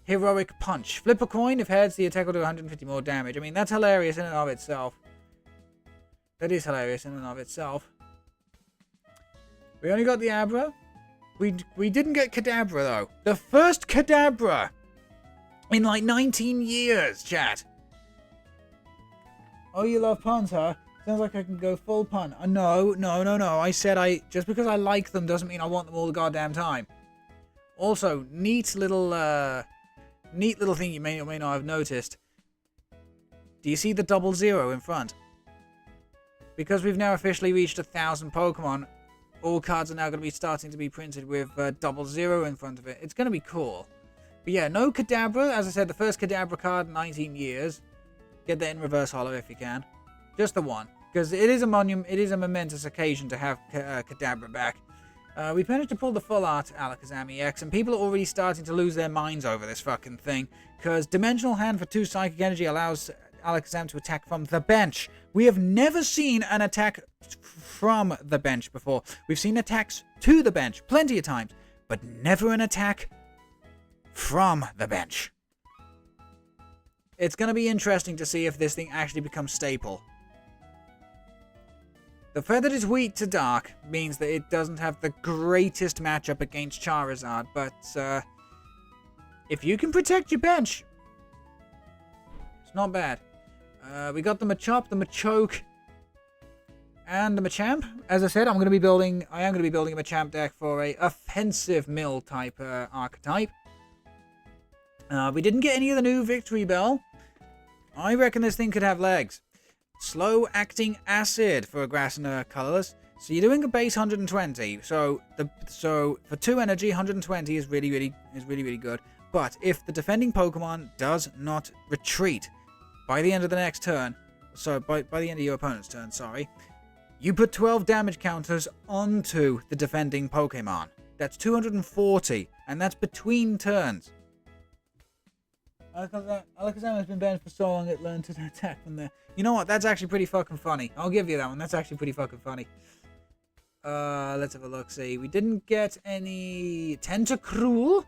Heroic Punch. Flip a coin. If heads, the attack will do 150 more damage. I mean, that's hilarious in and of itself. That is hilarious in and of itself. We only got the Abra. We didn't get Kadabra, though. The first Kadabra in like 19 years, chat. Oh, you love puns, huh? Sounds like I can go full pun. No. I said just because I like them doesn't mean I want them all the goddamn time. Also, neat little thing you may or may not have noticed. Do you see the 00 in front? Because we've now officially reached 1,000 Pokemon, all cards are now going to be starting to be printed with 00 in front of it. It's going to be cool. But yeah, no Kadabra. As I said, the first Kadabra card in 19 years. Get that in reverse holo if you can. Just the one. Because it is a momentous occasion to have Kadabra back. We've managed to pull the full art Alakazam EX, and people are already starting to lose their minds over this fucking thing. Because Dimensional Hand for 2 Psychic Energy allows Alakazam to attack from the bench. We have never seen an attack from the bench before. We've seen attacks to the bench plenty of times, but never an attack from the bench. It's going to be interesting to see if this thing actually becomes staple. The fact that it's weak to dark means that it doesn't have the greatest matchup against Charizard, but if you can protect your bench, it's not bad. We got the Machop, the Machoke, and the Machamp. As I said, I am going to be building a Machamp deck for a offensive mill type archetype. We didn't get any of the new Victory Bell. I reckon this thing could have legs. Slow acting acid for a grass and a colorless. So you're doing a base 120. So for 2 energy, 120 is really good. But if the defending Pokemon does not retreat by the end of the next turn, so by the end of your opponent's turn, sorry, you put 12 damage counters onto the defending Pokemon. That's 240, and that's between turns. Alakazam has been banned for so long it learned to attack from there. You know what? That's actually pretty fucking funny. I'll give you that one. That's actually pretty fucking funny. Let's have a look. See, we didn't get any Tentacruel.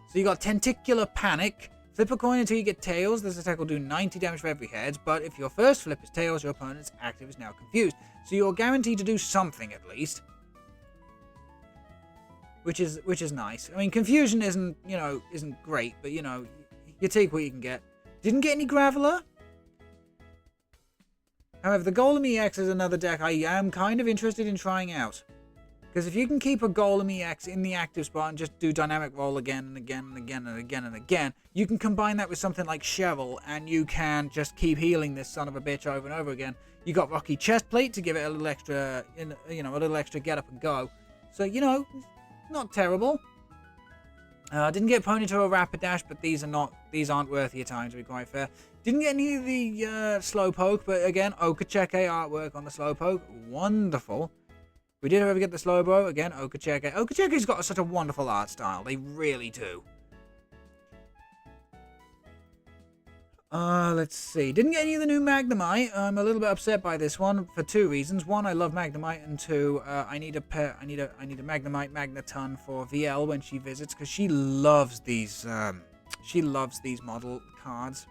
So you got Tenticular Panic. Flip a coin until you get Tails. This attack will do 90 damage for every head. But if your first flip is Tails, your opponent's active is now confused. So you're guaranteed to do something at least. Which is nice. I mean, confusion isn't great, but you take what you can get. Didn't get any Graveler. However, the Golem EX is another deck I am kind of interested in trying out. Because if you can keep a Golem EX in the active spot and just do dynamic roll again and again and again and again and again, you can combine that with something like Cheryl, and you can just keep healing this son of a bitch over and over again. You got Rocky Chestplate to give it a little extra, get up and go. So, not terrible. Didn't get Ponyta or Rapidash, but these aren't worth your time, to be quite fair. Didn't get any of the Slowpoke, but again, Okacheke artwork on the Slowpoke, wonderful. We did, however, get the Slowbro, again, Okacheke. Okacheke's got such a wonderful art style, they really do. Let's see. Didn't get any of the new Magnemite. I'm a little bit upset by this one for 2 reasons. 1, I love Magnemite, and 2, I need a Magnemite Magneton for VL when she visits, because she loves these model cards.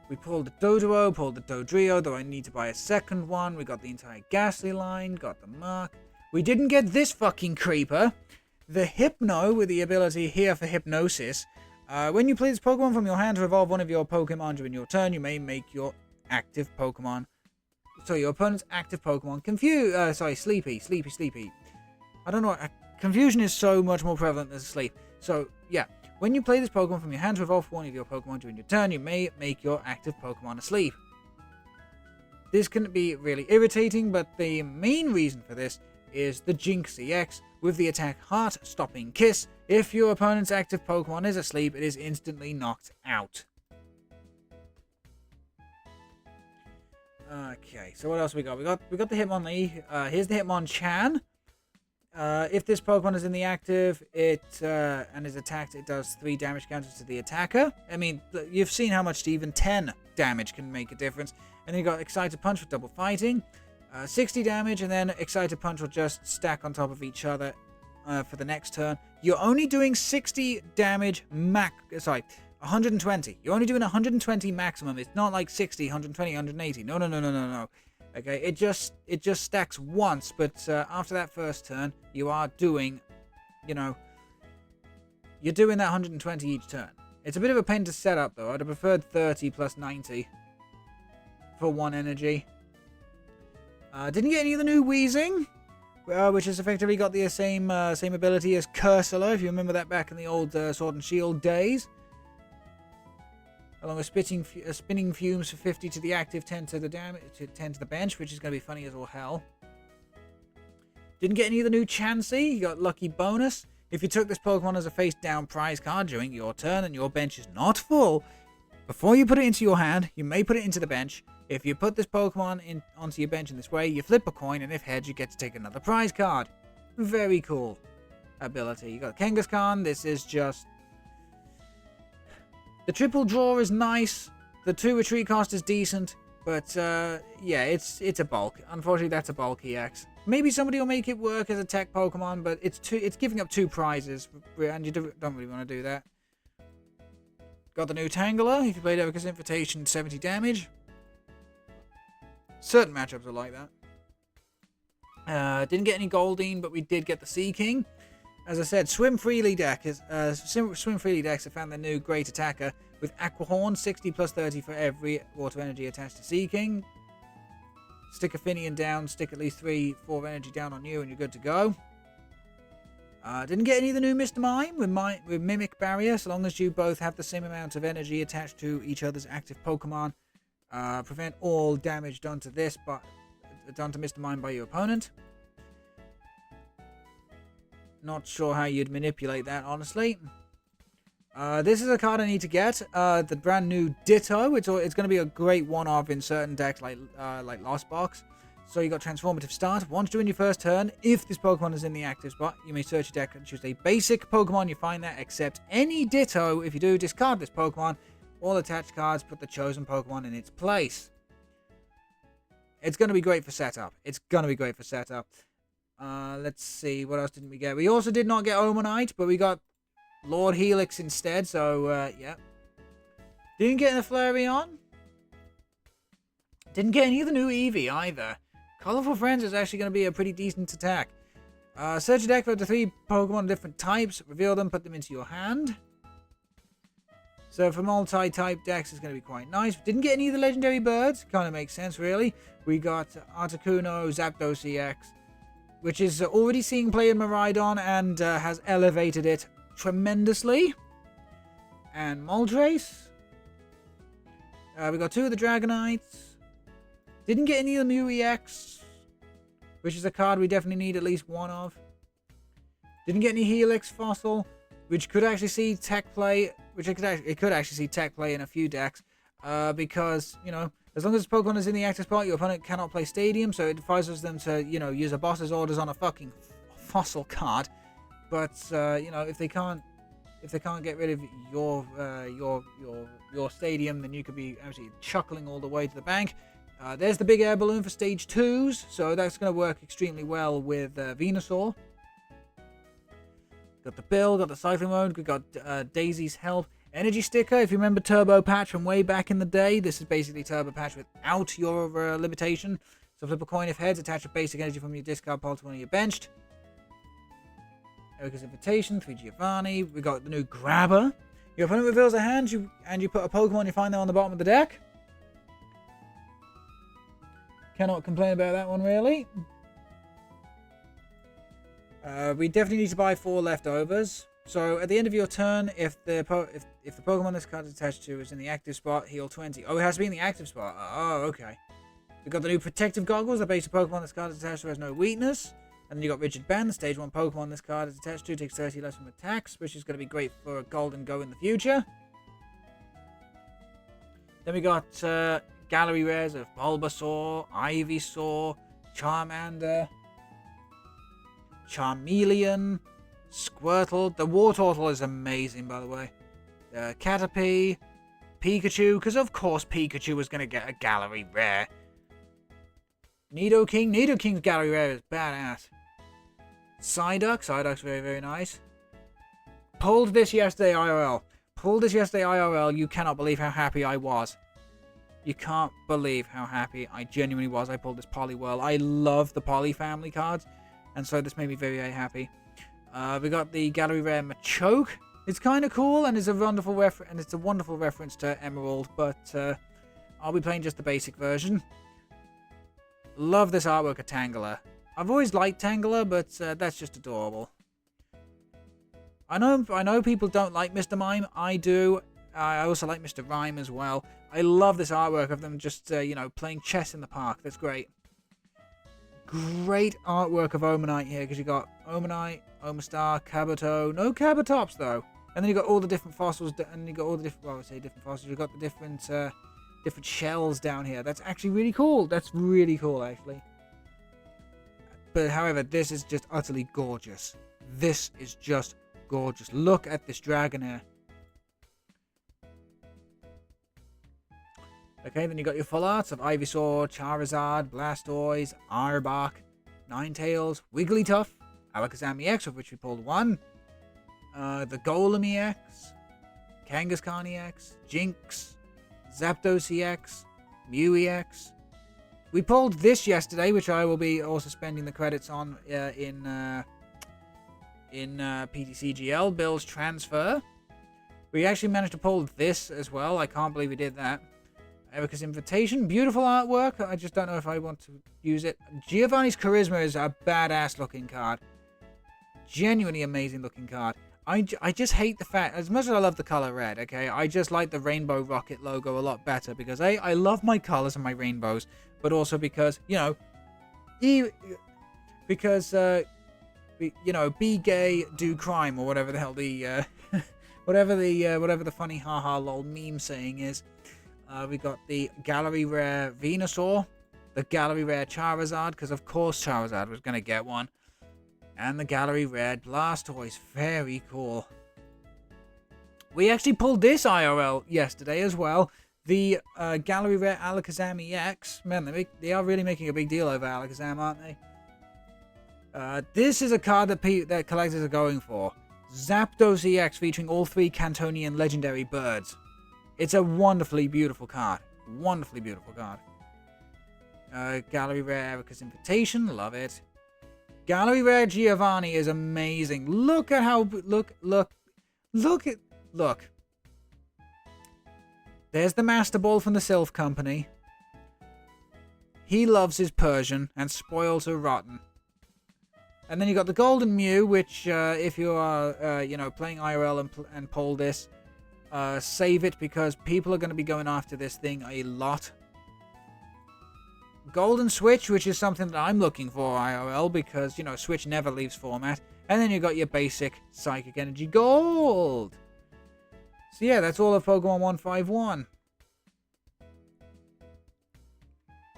We pulled the Doduo, pulled the Dodrio, though I need to buy a second one. We got the entire Ghastly line, got the Mark. We didn't get this fucking creeper. The Hypno with the ability here for Hypnosis. When you play this Pokemon from your hand to evolve one of your Pokemon during your turn, you may make your active Pokemon. So your opponent's active Pokemon sleepy. I don't know. Confusion is so much more prevalent than sleep. So, yeah. When you play this Pokemon from your hand to evolve one of your Pokemon during your turn, you may make your active Pokemon asleep. This can be really irritating, but the main reason for this is the Jinx EX with the attack Heart-Stopping Kiss. If your opponent's active Pokemon is asleep, it is instantly knocked out. Okay, so what else we got? We got the Hitmonlee. Here's the Hitmonchan. If this Pokemon is in the active, and is attacked, it does 3 damage counters to the attacker. I mean, you've seen how much even 10 damage can make a difference. And then you got Excited Punch for double fighting, 60 damage, and then Excited Punch will just stack on top of each other for the next turn. You're only doing 60 damage 120. You're only doing 120 maximum. It's not like 60, 120, 180. No. Okay, it just stacks once, but after that first turn, you are doing, you know, you're doing that 120 each turn. It's a bit of a pain to set up, though. I'd have preferred 30 plus 90 for 1 energy. Didn't get any of the new Wheezing, which has effectively got the same ability as Cursula, if you remember that back in the old Sword and Shield days. Along with spinning fumes for 50 to the active, 10 to the damage, 10 to the bench, which is going to be funny as all hell. Didn't get any of the new Chansey. You got Lucky Bonus. If you took this Pokemon as a face-down prize card during your turn and your bench is not full, before you put it into your hand, you may put it into the bench. If you put this Pokemon onto your bench in this way, you flip a coin, and if heads, you get to take another prize card. Very cool ability. You got Kangaskhan. This is just... The triple draw is nice. The 2 retreat cost is decent. But, yeah, it's a bulk. Unfortunately, that's a bulk EX. Maybe somebody will make it work as a tech Pokemon, but it's giving up 2 prizes, and you don't really want to do that. Got the new Tangela. If you played Evercus Invitation, 70 damage. Certain matchups are like that. Didn't get any Goldeen, but we did get the Sea King. As I said, Swim Freely decks have found their new Great Attacker with Aqua Horn, 60 plus 30 for every water energy attached to Sea King. Stick a Finian down, stick at least 3-4 energy down on you, and you're good to go. Didn't get any of the new Mr. Mime with Mimic Barrier, so long as you both have the same amount of energy attached to each other's active Pokemon. Prevent all damage done to Mr. Mime by your opponent. Not sure how you'd manipulate that, honestly. This is a card I need to get. The brand new Ditto. It's going to be a great one-off in certain decks like Lost Box. So you got Transformative Start. Once during your first turn, if this Pokemon is in the active spot, you may search your deck and choose a basic Pokemon. You find that, accept any Ditto. If you do, discard this Pokemon. All attached cards, put the chosen Pokemon in its place. It's going to be great for setup. Let's see, what else didn't we get? We also did not get Omanite, but we got Lord Helix instead, so, yeah. Didn't get a Flareon. Didn't get any of the new Eevee either. Colorful Friends is actually going to be a pretty decent attack. Search your deck for up to 3 Pokemon of different types, reveal them, put them into your hand. So for multi-type decks, it's going to be quite nice. Didn't get any of the legendary birds. Kind of makes sense, really. We got Articuno, Zapdos EX, which is already seeing play in Miraidon and has elevated it tremendously. And Moltres. We got 2 of the Dragonites. Didn't get any of the new EX, which is a card we definitely need at least 1 of. Didn't get any Helix Fossil, which could actually see tech play, it could actually see tech play in a few decks, because, you know, as long as Pokemon is in the active spot, your opponent cannot play Stadium, so it forces them to, you know, use a boss's orders on a fucking fossil card. But, you know, if they can't get rid of your Stadium, then you could be absolutely chuckling all the way to the bank. There's the big air balloon for stage 2s, so that's going to work extremely well with Venusaur. Got the Bill, got the Cycling Mode, we got Daisy's Help. Energy Sticker, if you remember Turbo Patch from way back in the day, this is basically Turbo Patch without your limitation. So flip a coin if heads, attach a basic energy from your discard pile to one of your benched. Erica's Invitation, 3 Giovanni. We got the new Grabber. Your opponent reveals a hand, and you put a Pokemon you find there on the bottom of the deck. Cannot complain about that one, really. We definitely need to buy 4 leftovers. So at the end of your turn, if the Pokemon this card is attached to is in the active spot, heal 20. Oh, it has to be in the active spot. Oh, okay. We've got the new Protective Goggles. The basic Pokemon this card is attached to has no weakness. And then you got Rigid Band. The stage 1 Pokemon this card is attached to takes 30 less from attacks, which is going to be great for Gold and Go in the future. Then we got Gallery Rares of Bulbasaur, Ivysaur, Charmander, Charmeleon, Squirtle. The Wartortle is amazing, by the way. Caterpie, Pikachu, because of course Pikachu was going to get a Gallery Rare. Nidoking. Nidoking's Gallery Rare is badass. Psyduck's very, very nice. Pulled this yesterday IRL. You cannot believe how happy I was. You can't believe how happy I genuinely was I pulled this Poliwhirl. I love the Poly family cards, and so this made me very, very happy. We got the Gallery Rare Machoke. It's kind of cool, and it's a wonderful reference to Emerald, but I'll be playing just the basic version. Love this artwork of Tangela. I've always liked Tangela, but that's just adorable. I know people don't like Mr. Mime. I do. I also like Mr. Rhyme as well. I love this artwork of them just, playing chess in the park. That's great. Great artwork of Omanite here, because you got Omanite, Omastar, Kabuto. No Kabutops, though. And then you got all the different fossils, and you got all the different, well, I say different fossils. You got the different shells down here. That's actually really cool. That's really cool, actually. But, however, this is just utterly gorgeous. This is just gorgeous. Look at this dragon here. Okay, then you got your full arts of Ivysaur, Charizard, Blastoise, Arbok, Ninetales, Wigglytuff, Alakazam EX, of which we pulled one, the Golem EX, Kangaskhan EX, Jinx, Zapdos EX, Mew EX. We pulled this yesterday, which I will be also spending the credits on in PTCGL, Bill's Transfer. We actually managed to pull this as well. I can't believe we did that. Erica's Invitation, beautiful artwork. I just don't know if I want to use it. Giovanni's Charisma is a badass looking card. Genuinely amazing looking card. I just hate the fact, as much as I love the color red, okay, I just like the Rainbow Rocket logo a lot better because I love my colors and my rainbows, but also because, be gay, do crime, or whatever the hell the, whatever the funny haha lol meme saying is. We got the Gallery Rare Venusaur, the Gallery Rare Charizard, because of course Charizard was going to get one, and the Gallery Rare Blastoise. Very cool. We actually pulled this IRL yesterday as well. The Gallery Rare Alakazam EX. Man, they are really making a big deal over Alakazam, aren't they? This is a card that collectors are going for. Zapdos EX featuring all three Kantonian legendary birds. It's a wonderfully beautiful card. Wonderfully beautiful card. Gallery Rare Erica's Invitation. Love it. Gallery Rare Giovanni is amazing. Look at how... Look. There's the Master Ball from the Sylph Company. He loves his Persian and spoils her rotten. And then you got the Golden Mew, which if you are, playing IRL and pull this, save it because people are going to be going after this thing a lot. Golden Switch, which is something that I'm looking for IRL because, Switch never leaves format. And then you got your basic Psychic Energy Gold. So yeah, that's all of Pokemon 151.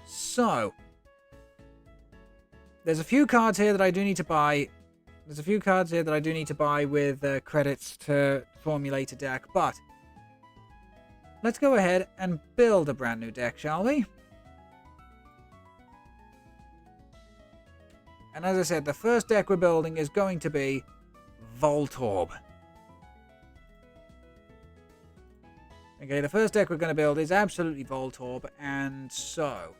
So, there's a few cards here that I do need to buy. There's a few cards here that I do need to buy with credits to formulate a deck, but let's go ahead and build a brand new deck, shall we? And as I said, the first deck we're building is going to be Voltorb. Okay, the first deck we're going to build is absolutely Voltorb, and so,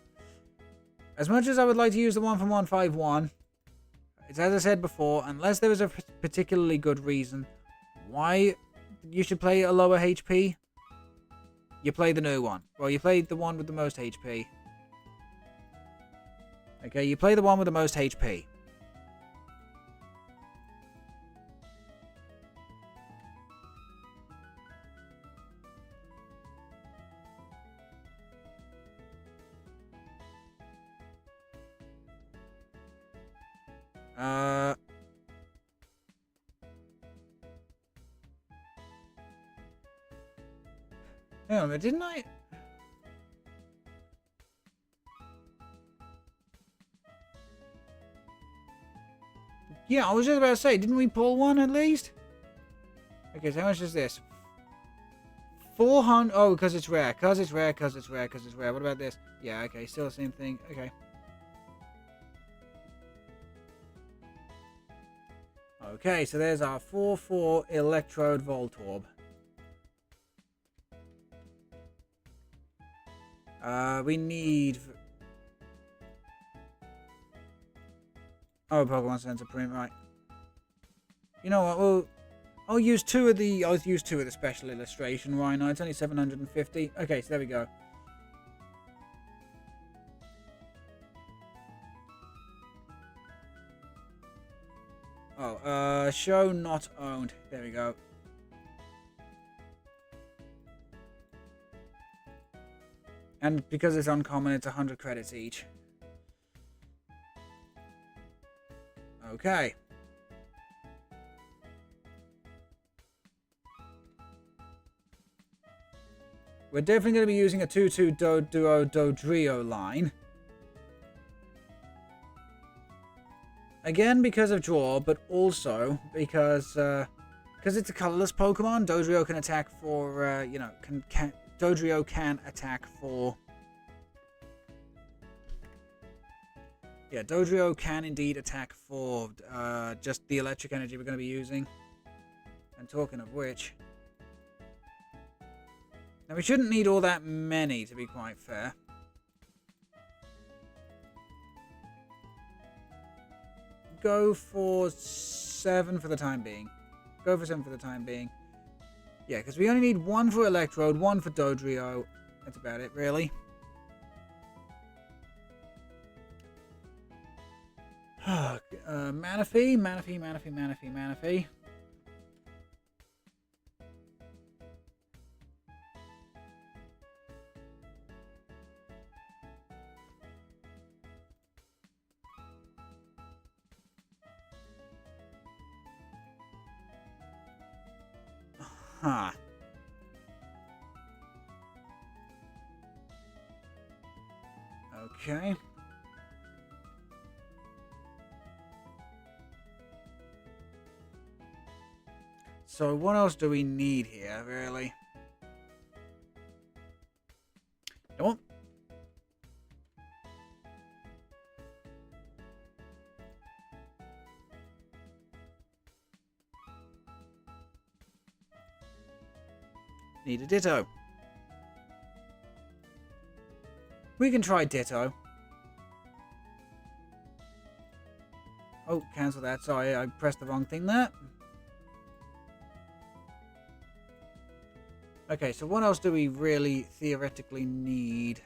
as much as I would like to use the one from 151, it's as I said before, unless there is a particularly good reason why you should play a lower HP, you play the new one. Well, you play the one with the most HP. Okay, you play the one with the most HP. Hang on a minute, didn't I? Yeah, I was just about to say, didn't we pull one at least? Okay, so how much is this? 400. Oh, because it's rare. Because it's rare. What about this? Yeah, okay, still the same thing. Okay. Okay, so there's our 4/4 Electrode Voltorb. We need... Oh, Pokemon Center print, right. You know what, I'll use two of the special illustration, why not? It's only 750. Okay, so there we go. Oh, show not owned. There we go. And because it's uncommon, it's 100 credits each. Okay. We're definitely going to be using a 2-2 Duo Dodrio line. Again, because of draw, but also because it's a colorless Pokemon, Dodrio can attack for, you know, Dodrio can attack for... Yeah, Dodrio can indeed attack for just the electric energy we're going to be using. And talking of which... Now, we shouldn't need all that many, to be quite fair. Go for 7 for the time being. Go for 7 for the time being. Yeah, because we only need 1 for Electrode, 1 for Dodrio. That's about it, really. Manaphy. Huh. Okay. So what else do we need here, really? Come on. Need a Ditto. We can try Ditto. Oh, cancel that. Sorry, I pressed the wrong thing there. Okay, so what else do we really theoretically need?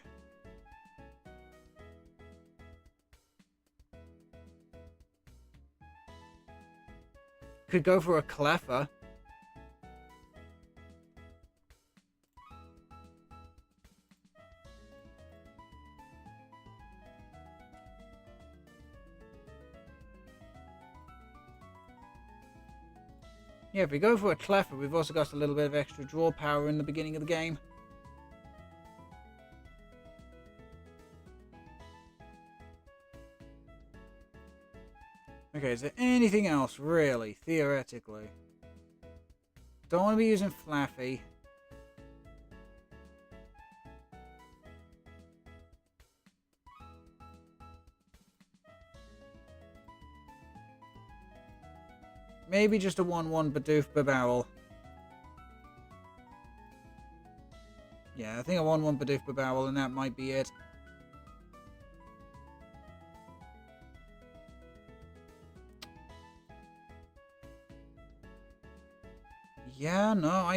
Could go for a Cleffa. Yeah, if we go for a Cleffa, we've also got a little bit of extra draw power in the beginning of the game. Okay, is there anything else, really, theoretically? Don't want to be using Flaffy. Maybe just a 1-1 Bidoof Barrel. Yeah, I think a 1-1 Bidoof Barrel, and that might be it. Yeah, no,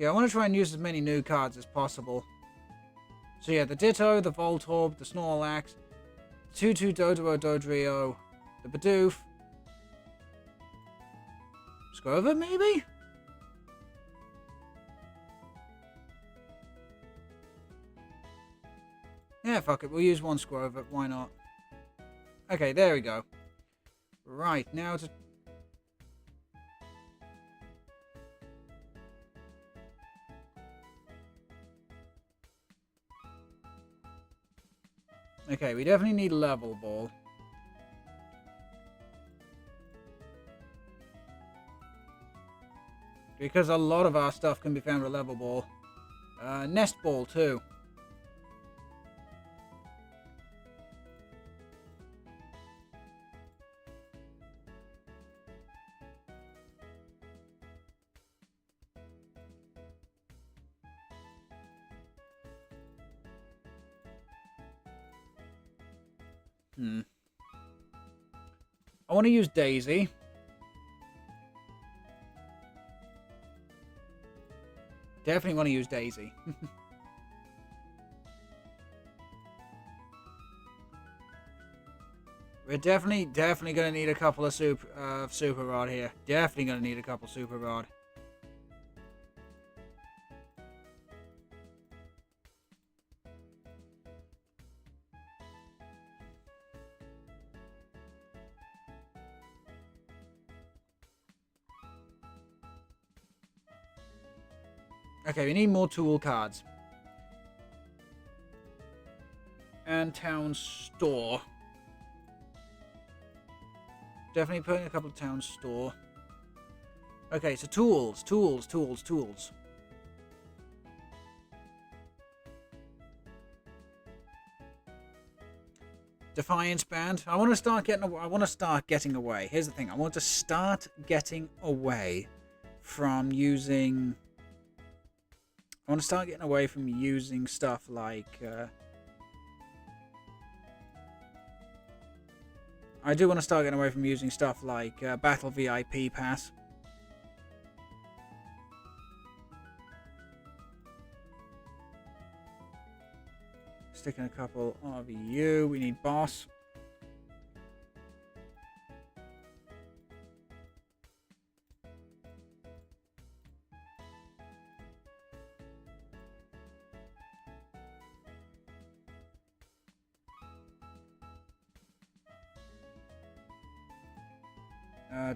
Yeah, I want to try and use as many new cards as possible. So yeah, the Ditto, the Voltorb, the Snorlax, 2-2 Dodrio, the Bidoof. Squirtle, maybe? Yeah, fuck it, we'll use one Squirtle, why not? Okay, there we go. Right, now to... Okay, we definitely need Level Ball. Because a lot of our stuff can be found with Level Ball. Nest Ball, too. I want to use Daisy. Definitely want to use Daisy. We're definitely going to need a couple of Super Rod here. Definitely going to need a couple Super Rod. Okay, we need more tool cards. And town store. Definitely putting a couple of town store. Okay, so tools. Defiance band. I want to start getting away. Here's the thing. I want to start getting away from using... I want to start getting away from using stuff like... I do want to start getting away from using stuff like Battle VIP Pass. Sticking a couple of you. We need boss.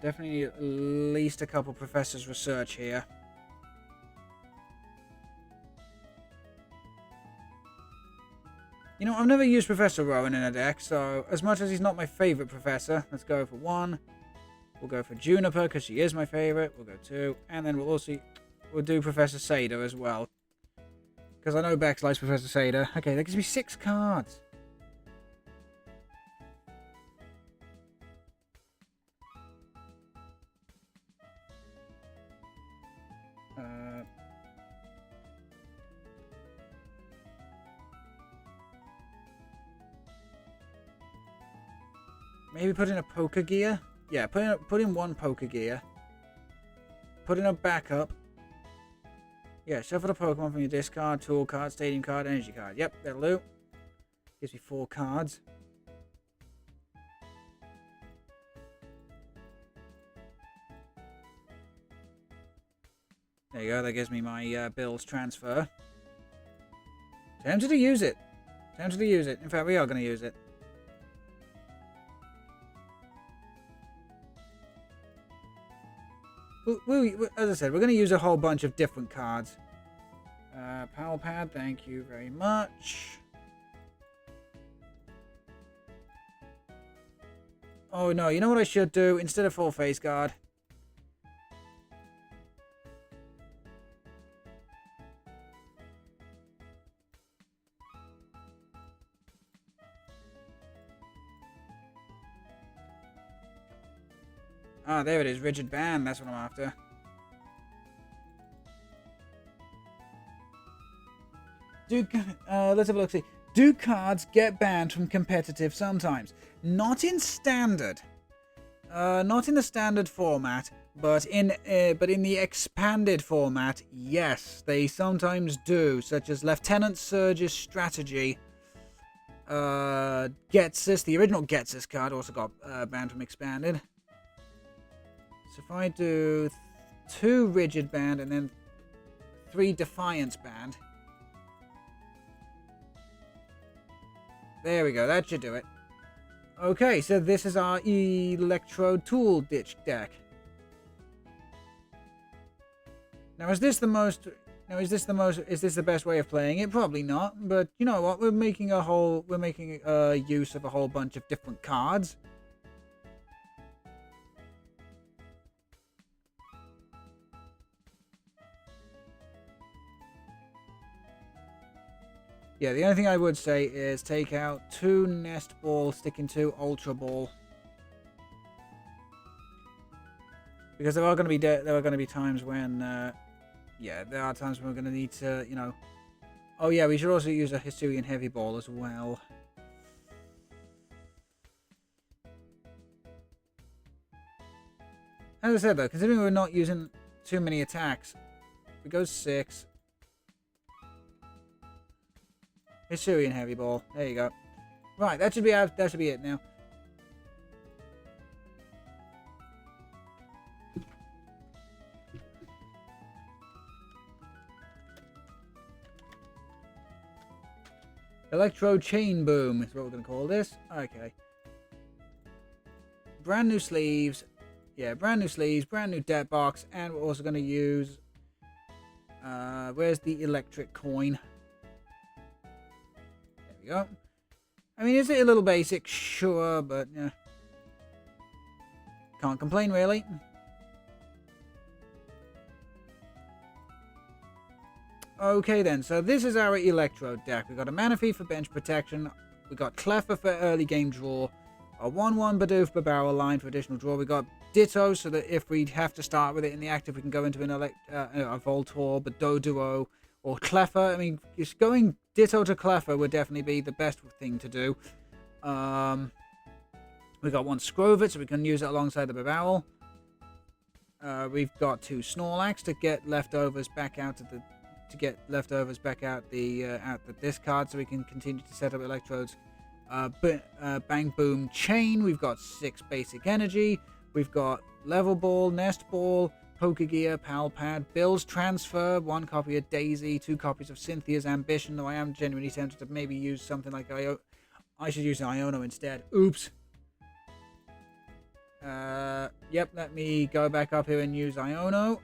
Definitely need at least a couple professors' research here. You know, I've never used Professor Rowan in a deck, so as much as he's not my favourite professor, let's go for 1. We'll go for Juniper, because she is my favourite. We'll go 2. And then we'll do Professor Sada as well. Because I know Bex likes Professor Sada. Okay, that gives me 6 cards. Maybe put in a poker gear. Yeah, put in 1 poker gear. Put in a backup. Yeah, shuffle a Pokemon from your discard, tool card, stadium card, energy card. Yep, that'll do. Gives me 4 cards. There you go, that gives me my bills transfer. Tempted to use it. Tempted to use it. In fact, we are going to use it. As I said, we're going to use a whole bunch of different cards. Power Pad, thank you very much. Oh no, you know what I should do? Instead of full face guard. Ah, there it is. Rigid band. That's what I'm after. Let's have a look. See, do cards get banned from competitive sometimes? Not in standard. Not in the standard format, but in the expanded format, yes, they sometimes do. Such as Lieutenant Surge's strategy. Getsus, the original Getsus card, also got banned from expanded. So if I do 2 rigid band and then 3 defiance band. There we go, that should do it. Okay, so this is our Electrode tool ditch deck. Now is this the best way of playing it? Probably not, but you know what, we're making use of a whole bunch of different cards. Yeah, the only thing I would say is take out 2 Nest Ball, stick in 2 Ultra Ball. Because there are going to be times when, yeah, there are times when we're going to need to, you know. Oh yeah, we should also use a Hisuian Heavy Ball as well. As I said though, considering we're not using too many attacks, we go 6. Hisuian Heavy Ball. There you go. Right, that should be out. That should be it now. Electrode Chain Boom is what we're going to call this. Okay. Brand new sleeves. Yeah, brand new sleeves, brand new debt box, and we're also going to use... where's the electric coin? There we go. I mean, is it a little basic? Sure, but... can't complain, really. Okay then, so this is our Electrode deck. We've got a Manaphy for bench protection. We've got Cleffer for early game draw. A 1-1 Bidoof per barrel line for additional draw. We've got Ditto, so that if we have to start with it in the active, we can go into an a Voltorb, a Doduo, or Cleffer. I mean, just going Ditto to Cleffer would definitely be the best thing to do. We've got one Scrovit, so we can use it alongside the Barrel. We've got 2 Snorlax to get leftovers back out of the... out the discard, so we can continue to set up electrodes. Bang Boom Chain. We've got 6 basic energy. We've got Level Ball, Nest Ball, Pokegear, Pal Pad, Bill's Transfer, 1 copy of Daisy, 2 copies of Cynthia's Ambition, though I am genuinely tempted to maybe use something like I should use Iono instead. Oops. Yep, let me go back up here and use Iono.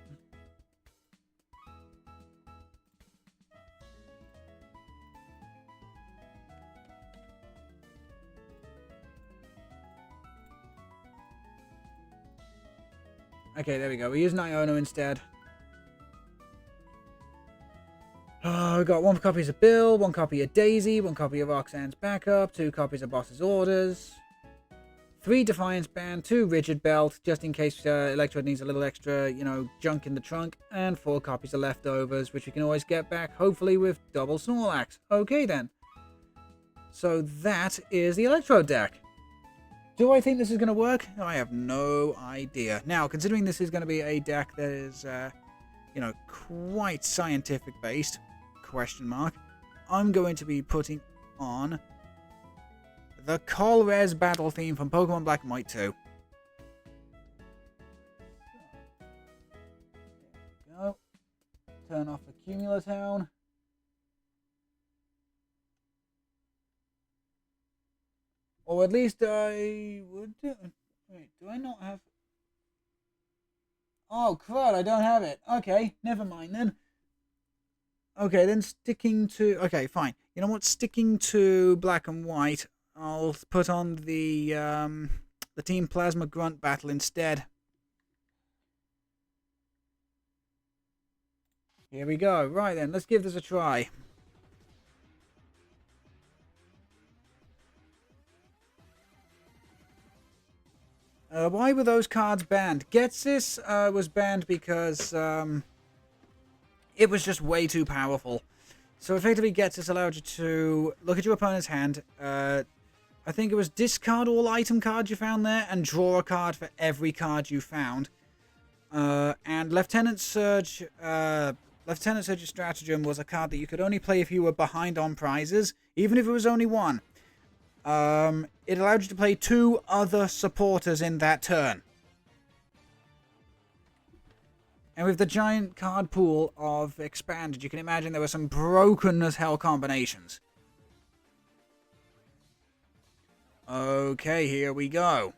Okay, there we go. We're using Iono instead. We've got 1 copy of Bill, 1 copy of Daisy, 1 copy of Roxanne's Backup, 2 copies of Boss's Orders, 3 Defiance Band, 2 Rigid Belt, just in case Electrode needs a little extra, junk in the trunk, and 4 copies of Leftovers, which we can always get back, hopefully with double Snorlax. Okay, then. So that is the Electrode deck. Do I think this is going to work? I have no idea. Now, considering this is going to be a deck that is, quite scientific based, question mark, I'm going to be putting on the Colress battle theme from Pokemon Black and White 2. There we go. Turn off Accumulatown. Or at least I would do... Wait, do I not have... Oh, crud, I don't have it. Okay, never mind then. Okay, then sticking to... Okay, fine. You know what? Sticking to black and white, I'll put on the Team Plasma Grunt battle instead. Here we go. Right then, let's give this a try. Why were those cards banned? Getsis was banned because it was just way too powerful. So effectively Getsis allowed you to look at your opponent's hand. I think it was discard all item cards you found there and draw a card for every card you found. And Lieutenant Surge's Stratagem was a card that you could only play if you were behind on prizes, even if it was only 1. It allowed you to play 2 other supporters in that turn. And with the giant card pool of Expanded, you can imagine there were some broken as hell combinations. Okay, here we go.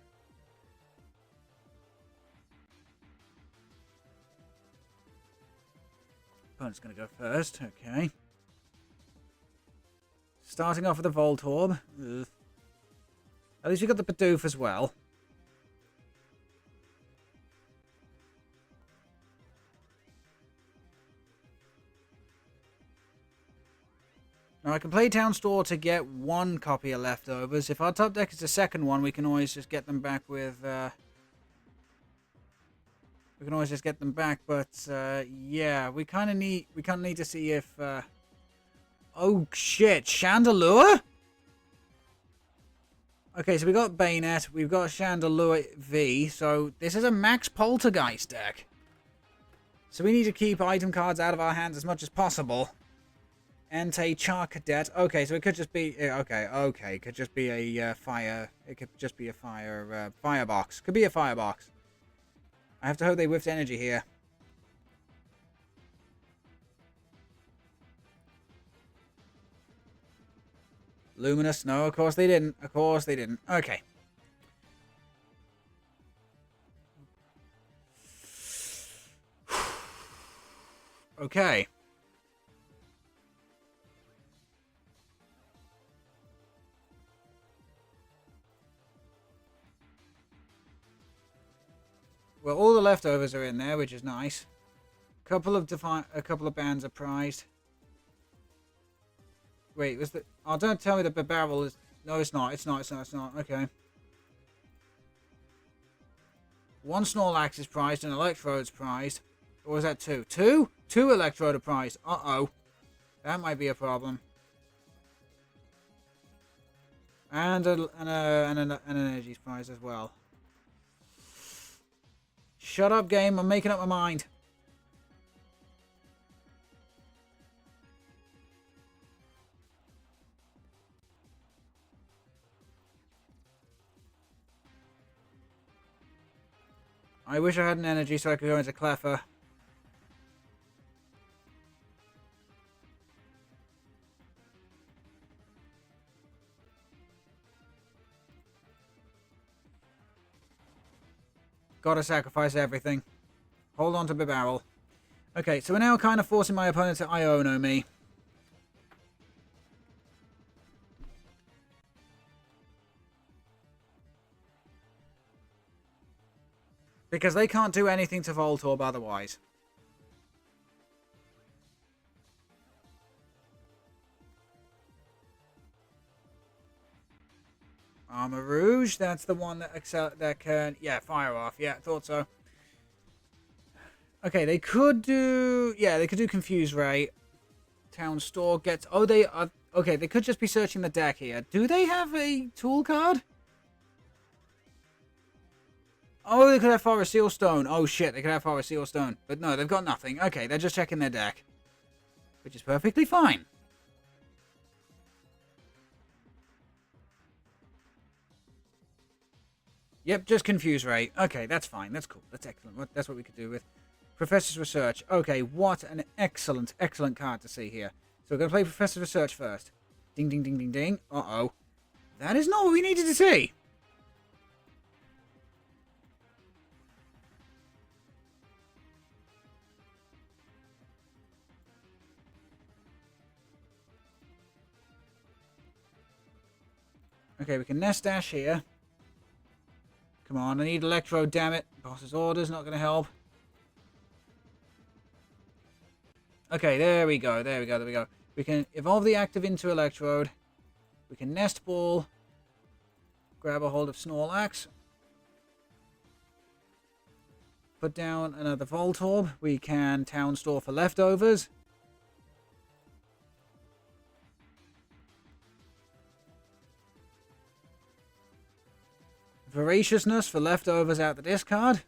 Opponent's going to go first, okay. Starting off with the Voltorb. Ugh. At least we got the Bidoof as well. Now I can play Town Store to get 1 copy of Leftovers. If our top deck is the second one, we can always just get them back with... we can always just get them back, but yeah, we kind of need to see if... Oh shit, Chandelure? Okay, so we got Bayonet, we've got Chandelure V, so this is a max Poltergeist deck. So we need to keep item cards out of our hands as much as possible. Entei Char Cadet. Okay, so it could just be... Okay. It could just be a fire... It could just be a firebox. Could be a firebox. I have to hope they whiffed energy here. Luminous. No, of course they didn't. Of course they didn't. Okay. Okay. Well, all the leftovers are in there, which is nice. A couple of bands are prized. Wait, was the... Oh, don't tell me the barrel is... No, it's not. It's not. Okay. One Snorlax is prized and Electrode's prized. Or was that two? Two? Two Electrode are prized. Uh-oh. That might be a problem. And an energy prize as well. Shut up, game. I'm making up my mind. I wish I had an energy so I could go into Cleffer. Gotta sacrifice everything. Hold on to the barrel. Okay, so we're now kind of forcing my opponent to Iono me. Because they can't do anything to Voltorb otherwise. Armor Rouge, that's the one that can... Yeah, fire off. Yeah, thought so. Okay, they could do... Yeah, they could do Confuse Ray. Town Store gets... Oh, they are... Okay, they could just be searching the deck here. Do they have a tool card? Oh, they could have Forest Seal Stone. Oh, shit, they could have Forest Seal Stone. But no, they've got nothing. Okay, they're just checking their deck. Which is perfectly fine. Yep, just Confuse Ray. Okay, that's fine. That's cool. That's excellent. That's what we could do with Professor's Research. Okay, what an excellent, excellent card to see here. So we're going to play Professor's Research first. Ding, ding, ding, ding, ding. Uh-oh. That is not what we needed to see. Okay, we can Nest Dash here. Come on, I need Electrode, damn it. Boss's Order's not going to help. Okay, there we go. We can evolve the active into Electrode. We can Nest Ball. Grab a hold of Snorlax. Put down another Voltorb. We can Town Store for Leftovers. Voraciousness for Leftovers out the discard.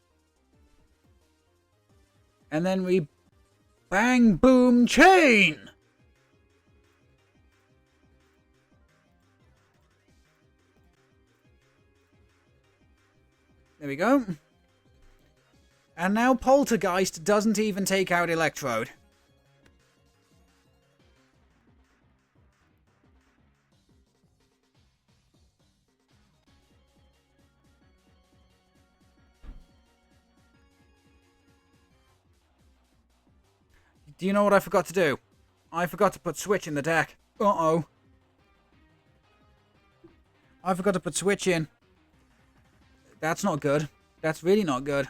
And then we bang, boom, chain! There we go. And now Poltergeist doesn't even take out Electrode. Do you know what I forgot to do? I forgot to put Switch in the deck. Uh-oh. I forgot to put Switch in. That's not good. That's really not good.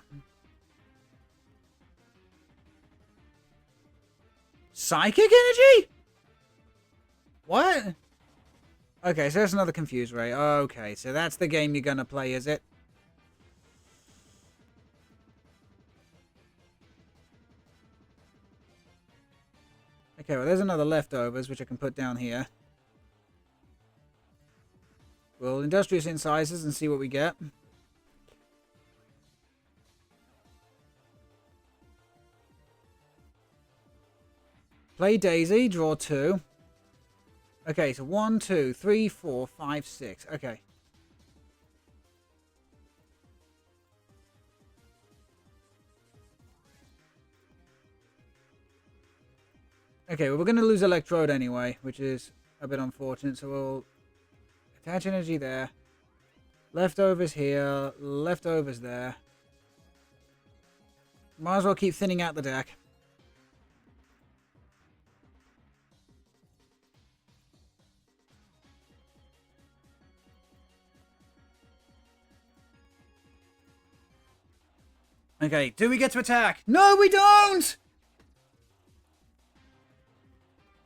Psychic energy? What? Okay, so there's another Confuse Ray. Okay, so that's the game you're gonna play, is it? Okay, well, there's another Leftovers, which I can put down here. We'll industrious incisors and see what we get. Play Daisy, draw 2. Okay, so 1, 2, 3, 4, 5, 6. Okay. Okay, well, we're going to lose Electrode anyway, which is a bit unfortunate. So we'll attach energy there. Leftovers here. Leftovers there. Might as well keep thinning out the deck. Okay, do we get to attack? No, we don't!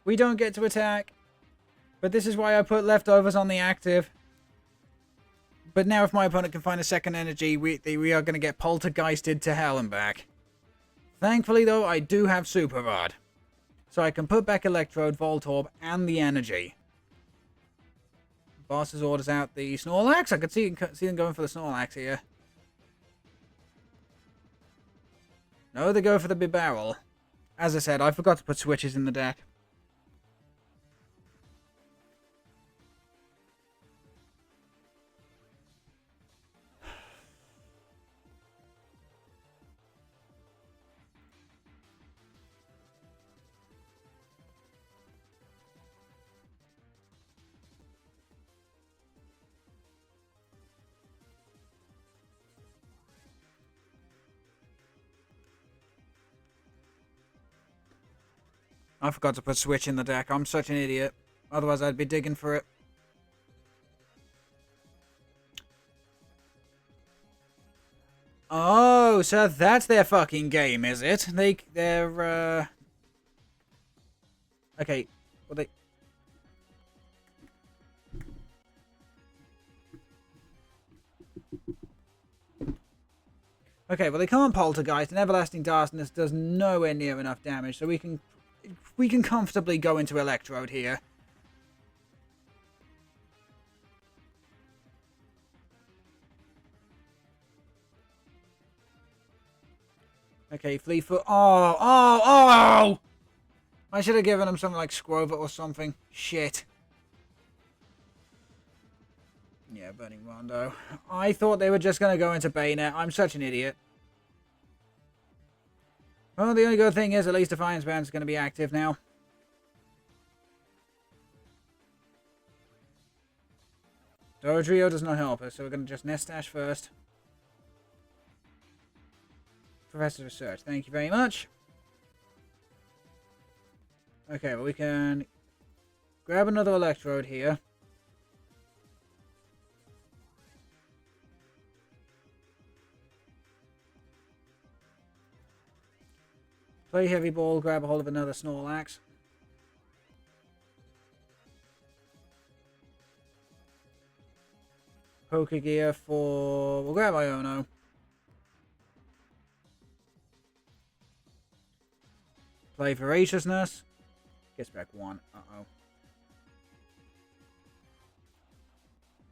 We don't get to attack. But this is why I put Leftovers on the active. But now if my opponent can find a second energy, we are going to get poltergeisted to hell and back. Thankfully, though, I do have Super Rod. So I can put back Electrode, Voltorb, and the energy. Boss's orders out the Snorlax. I could see them going for the Snorlax here. No, they go for the big barrel. As I said, I forgot to put switches in the deck. I forgot to put switch in the deck. I'm such an idiot. Otherwise, I'd be digging for it. Oh, so that's their fucking game, is it? They're, Okay, well, they... Okay, well, they can't poltergeist, and Everlasting Darkness does nowhere near enough damage, so we can comfortably go into Electrode here. Okay, Fleetfoot. Oh! I should have given him something like Scrover or something. Shit. Yeah, Burning Rondo. I thought they were just going to go into Bayonet. I'm such an idiot. Well, the only good thing is at least Defiance Band is going to be active now. Dodrio does not help us, so we're going to just Nestash first. Professor Research, thank you very much. Okay, well we can grab another Electrode here. Play Heavy Ball, grab a hold of another Snorlax. Pokegear for... We'll grab Iono. Play Voraciousness. Gets back 1. Uh-oh.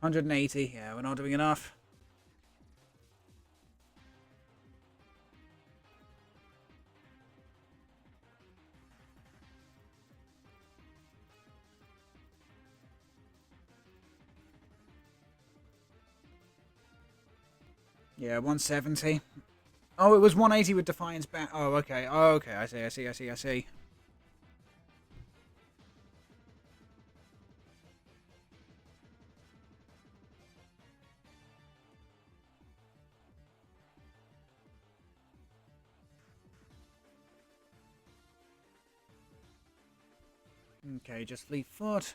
180. Yeah, we're not doing enough. Yeah, 170. Oh, it was 180 with Defiance back. Oh, okay. Oh, okay. I see. Okay, just Fleetfoot.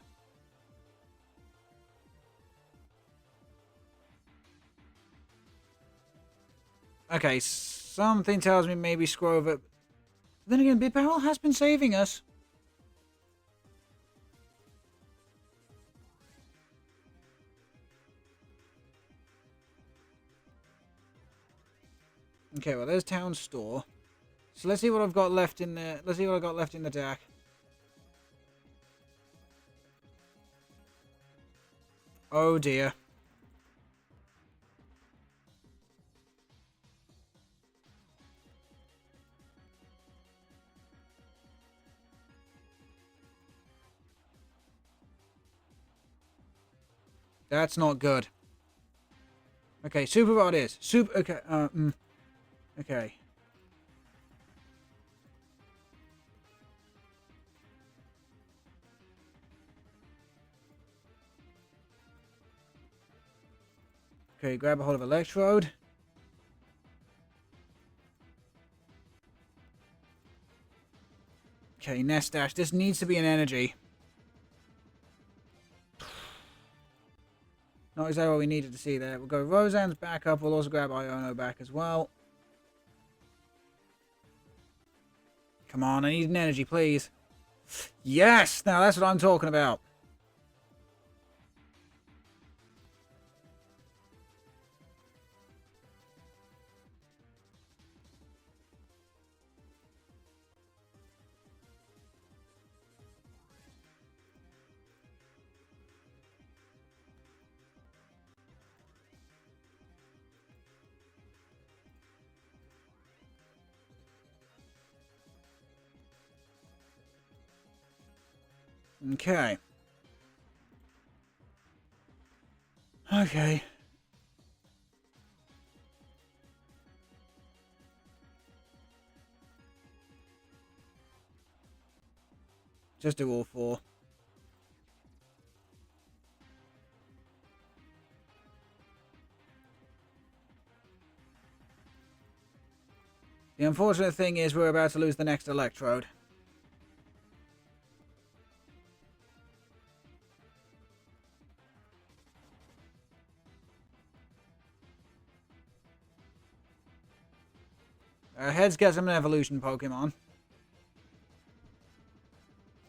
Okay, something tells me maybe Scrover. Then again, Big Barrel has been saving us. Okay, well, there's Town Store. So let's see what I've got left in the... Let's see what I've got left in the deck. Oh, dear. That's not good. Okay, Super Rod is. Okay, okay. Okay, grab a hold of Electrode. Okay, Nest Dash. This needs to be an energy. Not exactly what we needed to see there. We'll go Roseanne's back up. We'll also grab Iono back as well. Come on, I need an energy, please. Yes! Now that's what I'm talking about. Okay. Okay. Just do all four. The unfortunate thing is we're about to lose the next Electrode. Heads gets him an evolution Pokemon.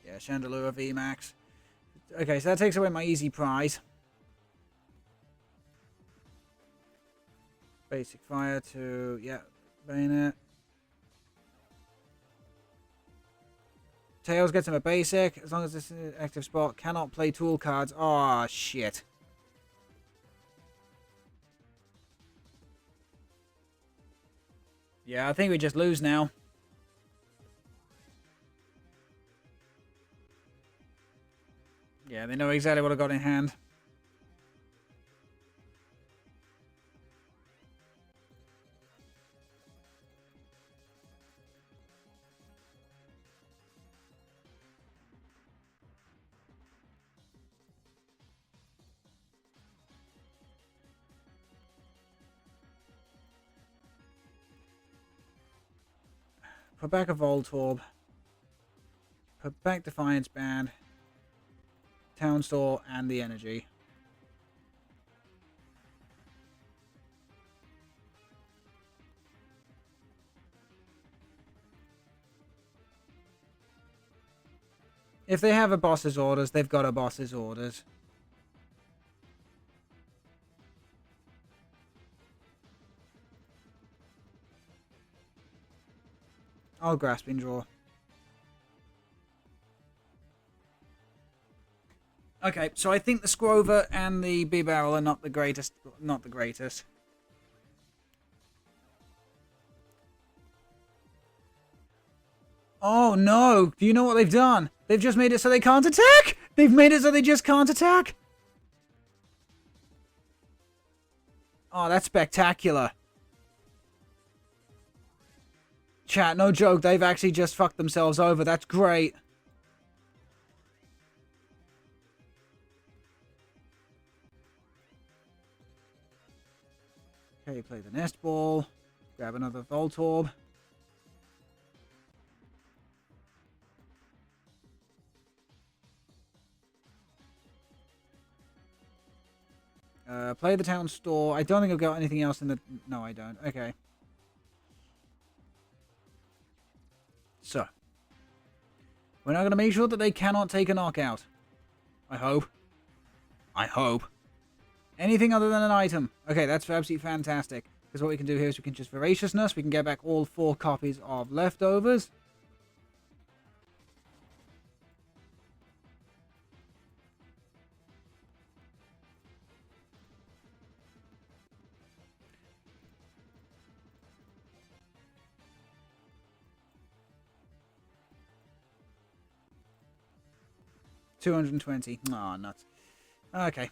Yeah, Chandelure VMAX. Okay, so that takes away my easy prize. Basic Fire to, yeah, Bayonet. Tails gets him a basic, as long as this is an active spot. Cannot play tool cards. Aw, shit. Yeah, I think we just lose now. Yeah, they know exactly what I got in hand. Put back a Voltorb. Put back Defiance Band. Town Store and the energy. If they have a boss's orders, they've got a boss's orders. I'll Grasping Draw. Okay, so I think the Squover and the B-Barrel are not the greatest. Not the greatest. Oh no! Do you know what they've done? They've just made it so they can't attack! They've made it so they just can't attack! Oh, that's spectacular. Chat, no joke, they've actually just fucked themselves over. That's great. Okay, play the Nest Ball. Grab another Voltorb. Play the Town Store. I don't think I've got anything else in the... No, I don't. Okay. So. We're now going to make sure that they cannot take a knockout. I hope. I hope. Anything other than an item. Okay, that's absolutely fantastic. Because what we can do here is we can just Voraciousness. We can get back all 4 copies of Leftovers. $220. Aw, nuts. Okay.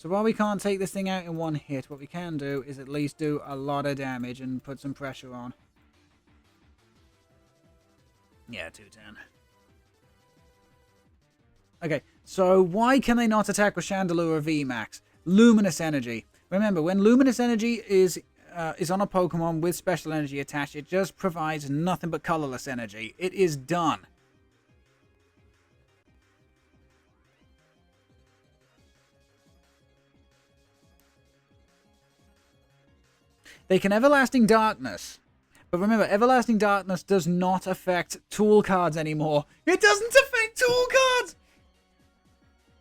So while we can't take this thing out in one hit, what we can do is at least do a lot of damage and put some pressure on. Yeah, 210. Okay, so why can they not attack with Chandelure VMAX? Luminous Energy. Remember, when Luminous Energy is on a Pokemon with special energy attached, it just provides nothing but colorless energy. It is done. They can Everlasting Darkness. But remember, Everlasting Darkness does not affect tool cards anymore. It doesn't affect tool cards!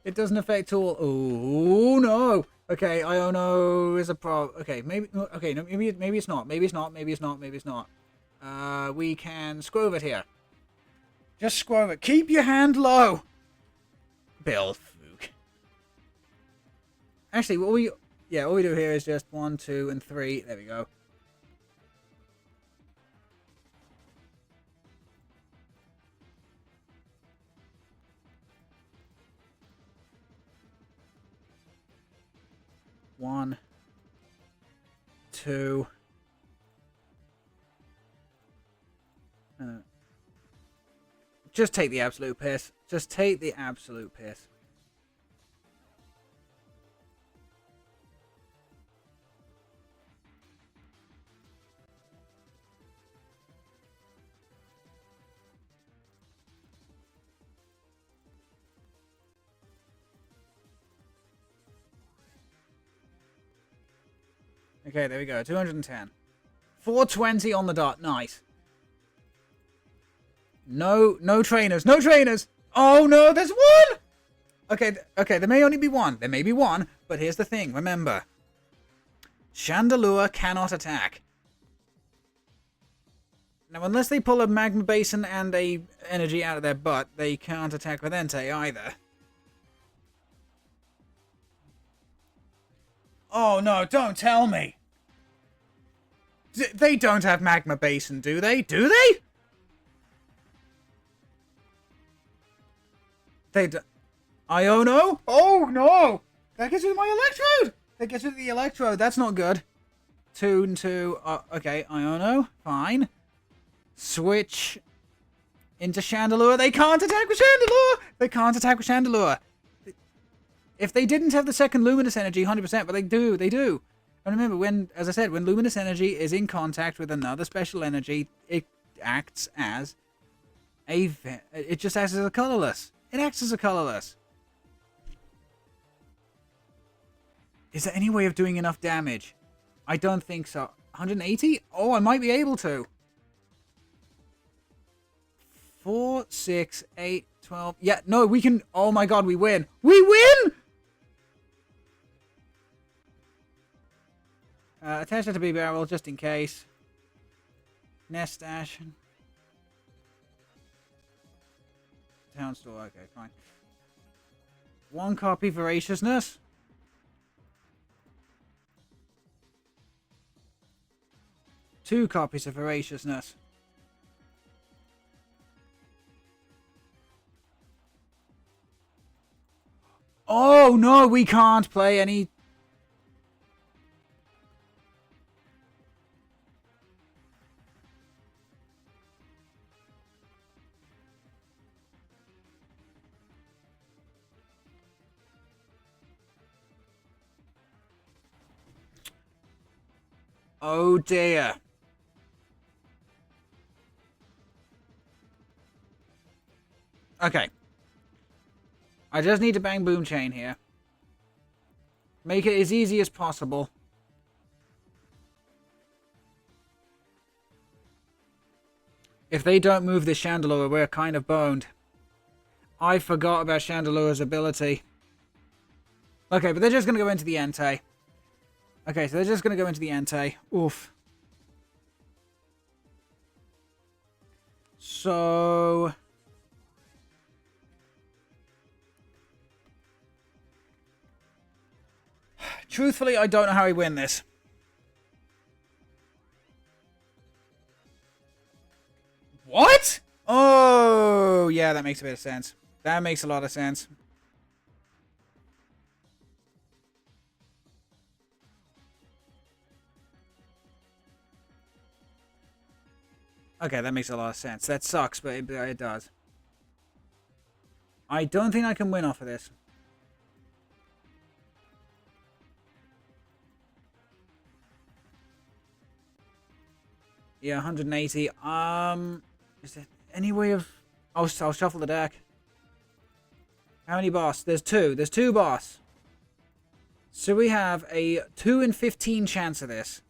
It doesn't affect tool... Oh, no! Okay, Iono is a pro... Okay, maybe... Okay, no, maybe it's not. Maybe it's not. Maybe it's not. Maybe it's not. We can Scrove it here. Just Scrove it. Keep your hand low! Bill Fook. Actually, what we... Yeah, all we do here is just 1, 2, and 3. There we go. One, 2. Just take the absolute piss. Just take the absolute piss. Okay, there we go. 210. 420 on the dot. Nice. No trainers. No trainers! Oh, no, there's one! Okay, there may only be one. There may be one, but here's the thing. Remember. Chandelure cannot attack. Now, unless they pull a Magma Basin and a energy out of their butt, they can't attack with Entei either. Oh, no, don't tell me. They don't have Magma Basin, do they? Do they? They do. Iono? Oh, no! That gets rid of my Electrode! That gets rid of the Electrode. That's not good. 2 and 2. Okay, Iono. Fine. Switch into Chandelure. They can't attack with Chandelure! They can't attack with Chandelure. If they didn't have the second Luminous Energy, 100%, but they do. They do. And remember, when, as I said, when Luminous Energy is in contact with another special energy, it acts as a... It just acts as a colorless. It acts as a colorless. Is there any way of doing enough damage? I don't think so. 180? Oh, I might be able to. 4, 6, 8, 12. Yeah, no, we can... Oh my god, we win. We win! Attach that to B-Barrel, just in case. Nest Stash. Town Store, okay, fine. 1 copy Voraciousness. 2 copies of Voraciousness. Oh, no, we can't play any... Oh dear. Okay. I just need to bang Boom Chain here. Make it as easy as possible. If they don't move this Chandelure, we're kind of boned. I forgot about Chandelure's ability. Okay, but they're just going to go into the Entei. Okay, so they're just going to go into the Entei. Oof. So... Truthfully, I don't know how we win this. What? Oh, yeah, that makes a bit of sense. That makes a lot of sense. Okay, that makes a lot of sense. That sucks, but it does. I don't think I can win off of this. Yeah, 180. Is there any way of... I'll shuffle the deck. How many boss? There's two. There's two boss. So we have a 2 in 15 chance of this.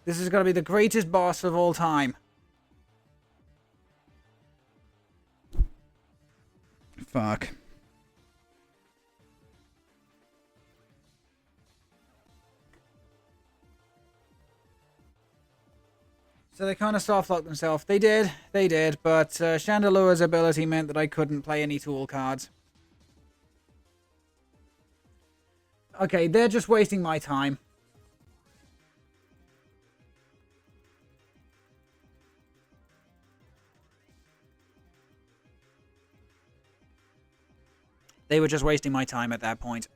This is going to be the greatest boss of all time. Fuck. So they kind of soft-locked themselves. They did, but Chandelure's ability meant that I couldn't play any tool cards. Okay, they're just wasting my time. They were just wasting my time at that point.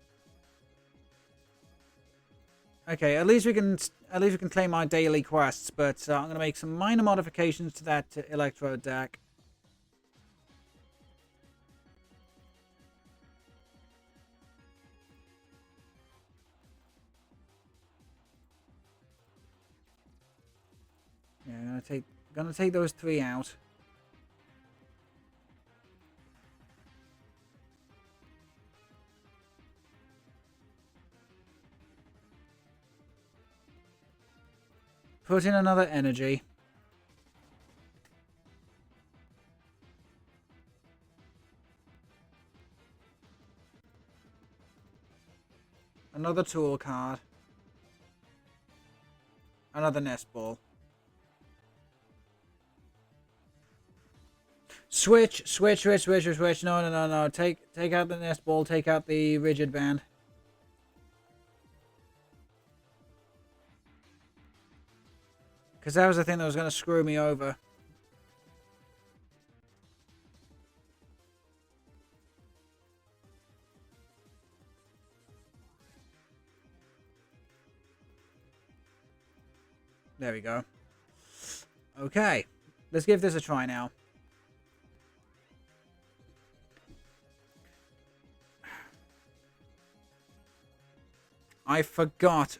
Okay, at least we can claim our daily quests, but I'm going to make some minor modifications to that Electrode deck. Yeah, I'm gonna take those 3 out. Put in another energy. Another tool card. Another nest ball. Switch. No. Take out the nest ball. Take out the rigid band. Because that was the thing that was going to screw me over. There we go. Okay. Let's give this a try now. I forgot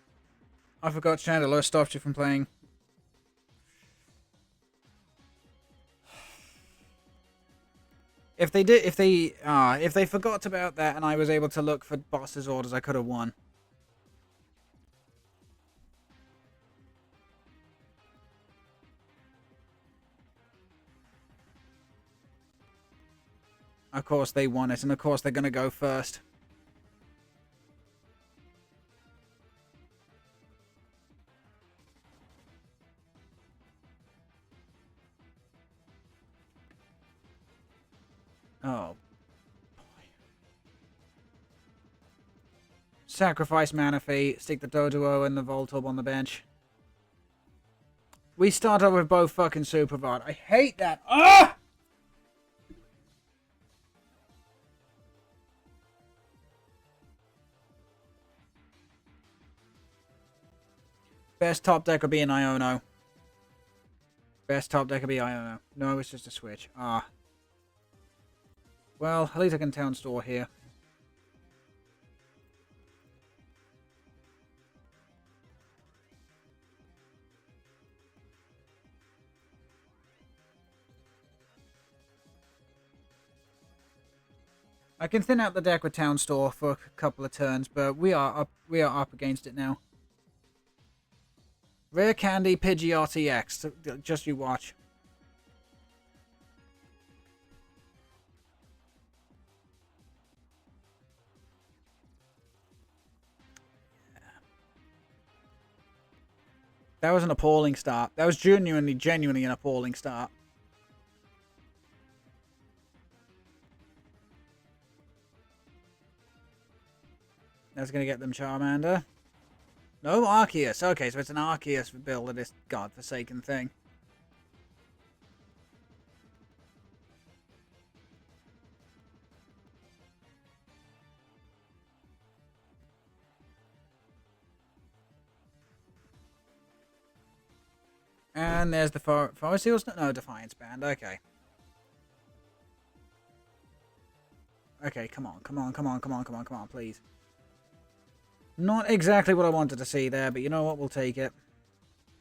Chandelure stopped you from playing. If they forgot about that and I was able to look for boss's orders, I could have won. Of course they won it, and of course they're going to go first. Oh. Boy. Sacrifice Manaphy, stick the Doduo and the Voltorb on the bench. We start off with both fucking Super Vod. I hate that. Ah! Best top deck would be an Iono. Best top deck would be Iono. No, it's just a switch. Ah. Well, at least I can town store here. I can thin out the deck with town store for a couple of turns, but we are up against it now. Rare Candy Pidgeotto X. Just you watch. That was an appalling start. That was genuinely an appalling start. That's going to get them Charmander. No, Arceus. Okay, so it's an Arceus build of this godforsaken thing. And there's the Forest Seals. No, Defiance Band. Okay. Okay, come on, please. Not exactly what I wanted to see there, but you know what? We'll take it.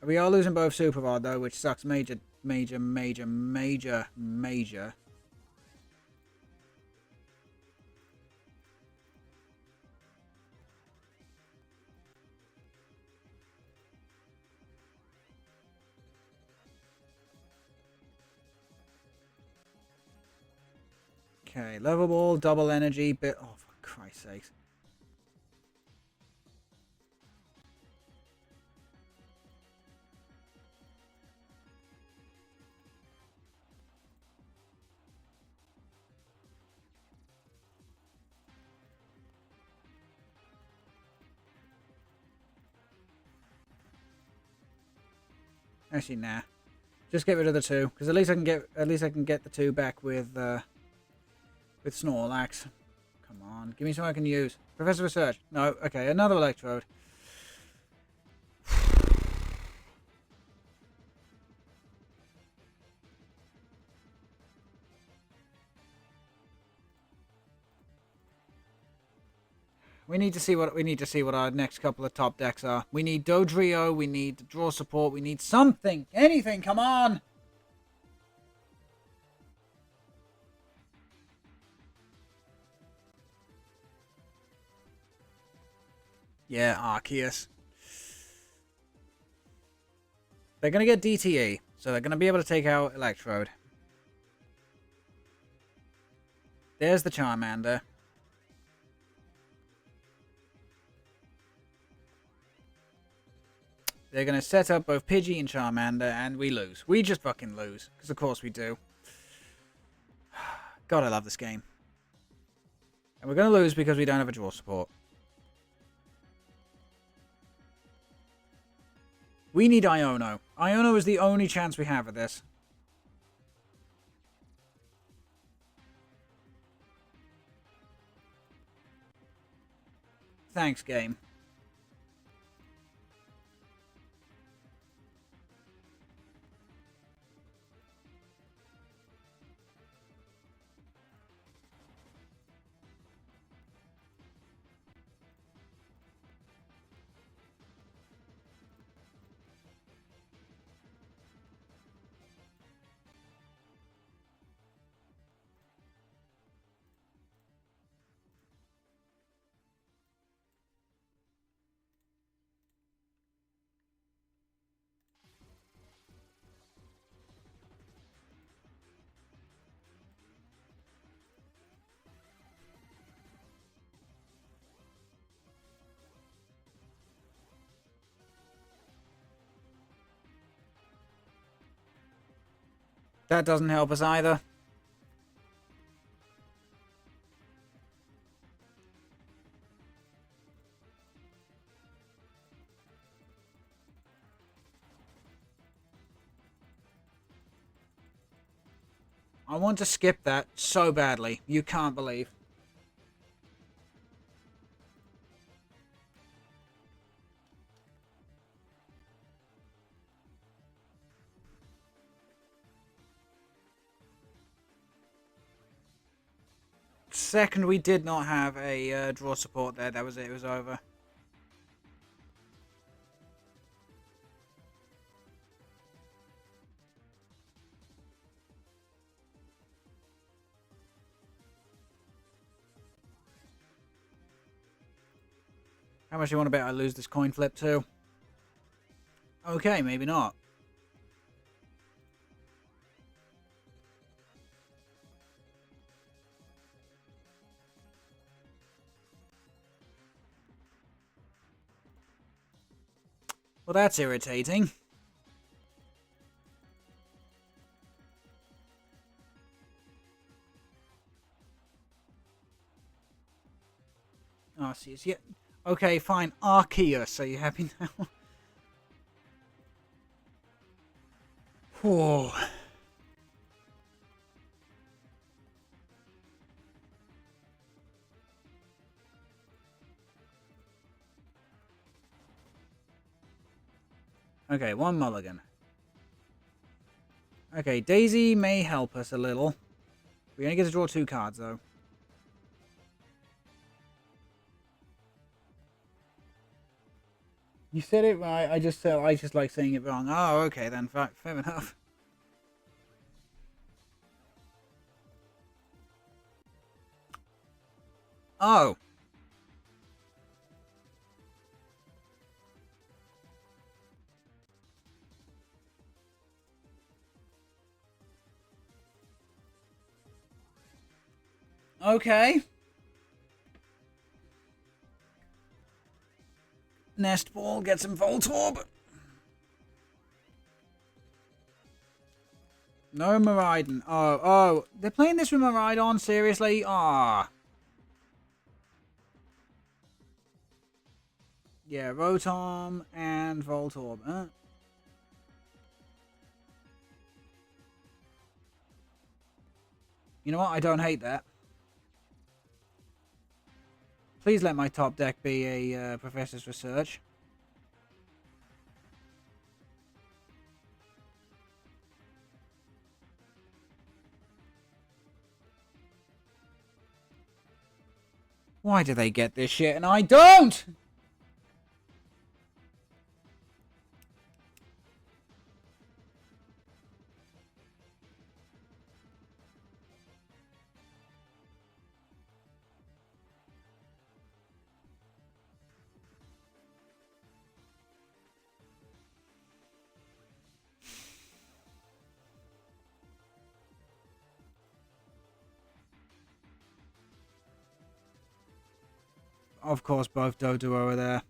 We are losing both Super Rod, though, which sucks major. Okay, level ball, double energy, bit. Oh, for Christ's sakes. Actually, nah. Just get rid of the 2, because at least I can get the 2 back with Snorlax. Come on, give me something I can use. Professor Research. No, okay, another Electrode. We need to see what our next couple of top decks are. We need Dodrio, we need draw support, we need something, anything. Come on. Yeah, Arceus. They're going to get DTE, so they're going to be able to take out Electrode. There's the Charmander. They're going to set up both Pidgey and Charmander, and we lose. We just fucking lose, because of course we do. God, I love this game. And we're going to lose because we don't have a draw support. We need Iono. Iono is the only chance we have at this. Thanks, game. That doesn't help us either. I want to skip that so badly. You can't believe. Second, we did not have a draw support there. That was it. It was over. How much do you want to bet I lose this coin flip too? Okay, maybe not. Well, that's irritating. Arceus, yeah. Okay, fine. Arceus, are you happy now? Whoa. Okay, one mulligan. Okay, Daisy may help us a little. We only get to draw 2 cards, though. You said it right. I just like saying it wrong. Oh, okay then. Fair enough. Oh. Okay. Nest Ball, get some Voltorb. No Miraidon. Oh. They're playing this with Miraidon? Seriously? Ah. Yeah, Rotom and Voltorb. Huh? You know what? I don't hate that. Please let my top deck be a Professor's Research. Why do they get this shit and I don't? Of course, both Doduo are there.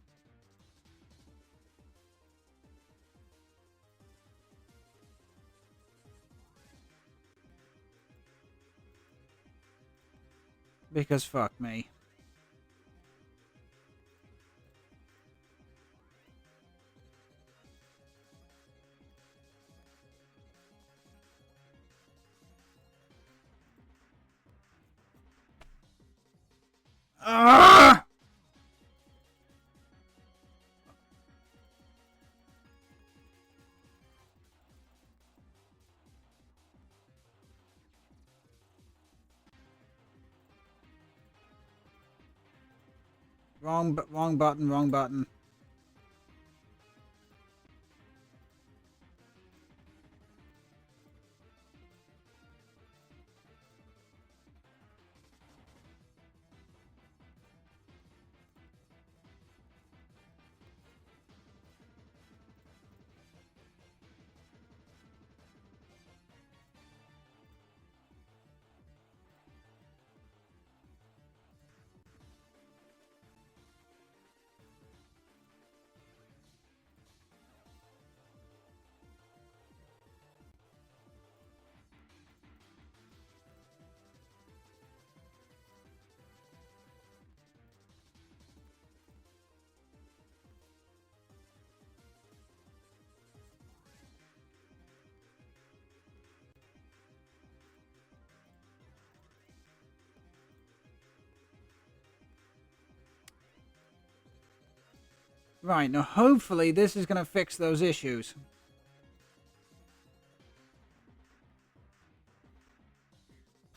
Because fuck me. Ah! Wrong button, wrong button. Right, now hopefully this is going to fix those issues.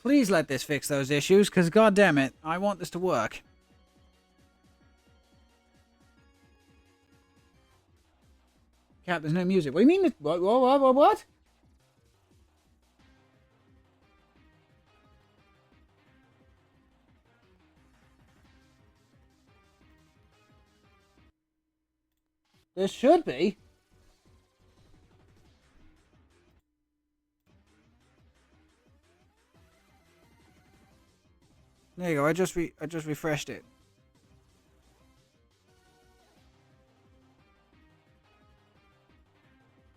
Please let this fix those issues, because goddammit, I want this to work. Cap, there's no music. What do you mean? What? There should be. There you go. I just refreshed it.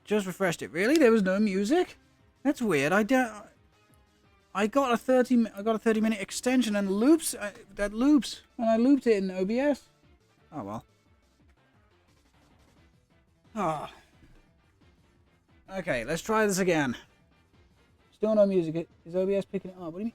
Just refreshed it. Really? There was no music? That's weird. I got a 30-minute extension and loops. That loops when I looped it in OBS. Oh well. Ah. Okay, let's try this again. Still no music. Is OBS picking it up? What do you mean?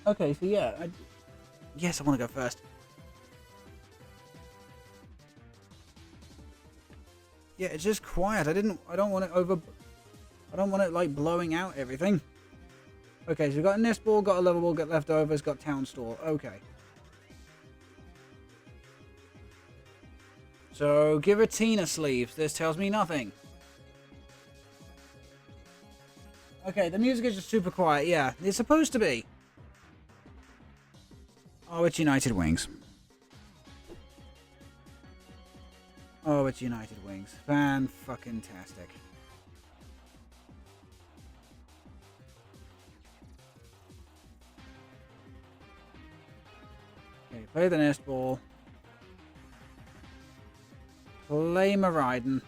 Okay, so yeah, yes, I want to go first. Yeah, it's just quiet. I don't want it like blowing out everything. Okay, so we've got a nest ball, got a level ball, got leftovers, got town store. Okay. So, give her Tina sleeves. This tells me nothing. Okay, the music is just super quiet. Yeah, it's supposed to be. Oh, it's United Wings. Oh, it's United Wings. Fan-fucking-tastic. Okay, play the nest ball. Play Maridon.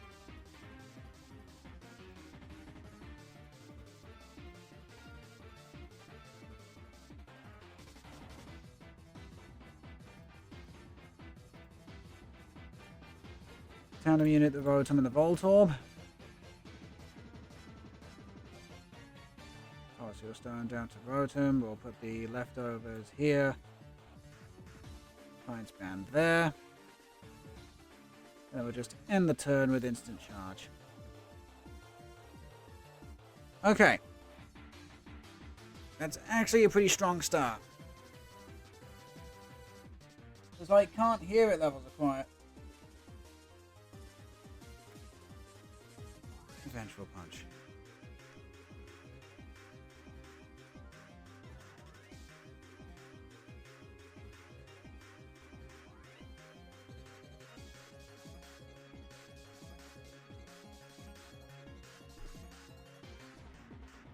Tandem unit, the Rotom, and the Voltorb. Oh, so you're stone down to Rotom. We'll put the leftovers here. Fine span there. And we'll just end the turn with instant charge. Okay. That's actually a pretty strong start. Because I can't hear it, levels are quiet. Vengeful Punch.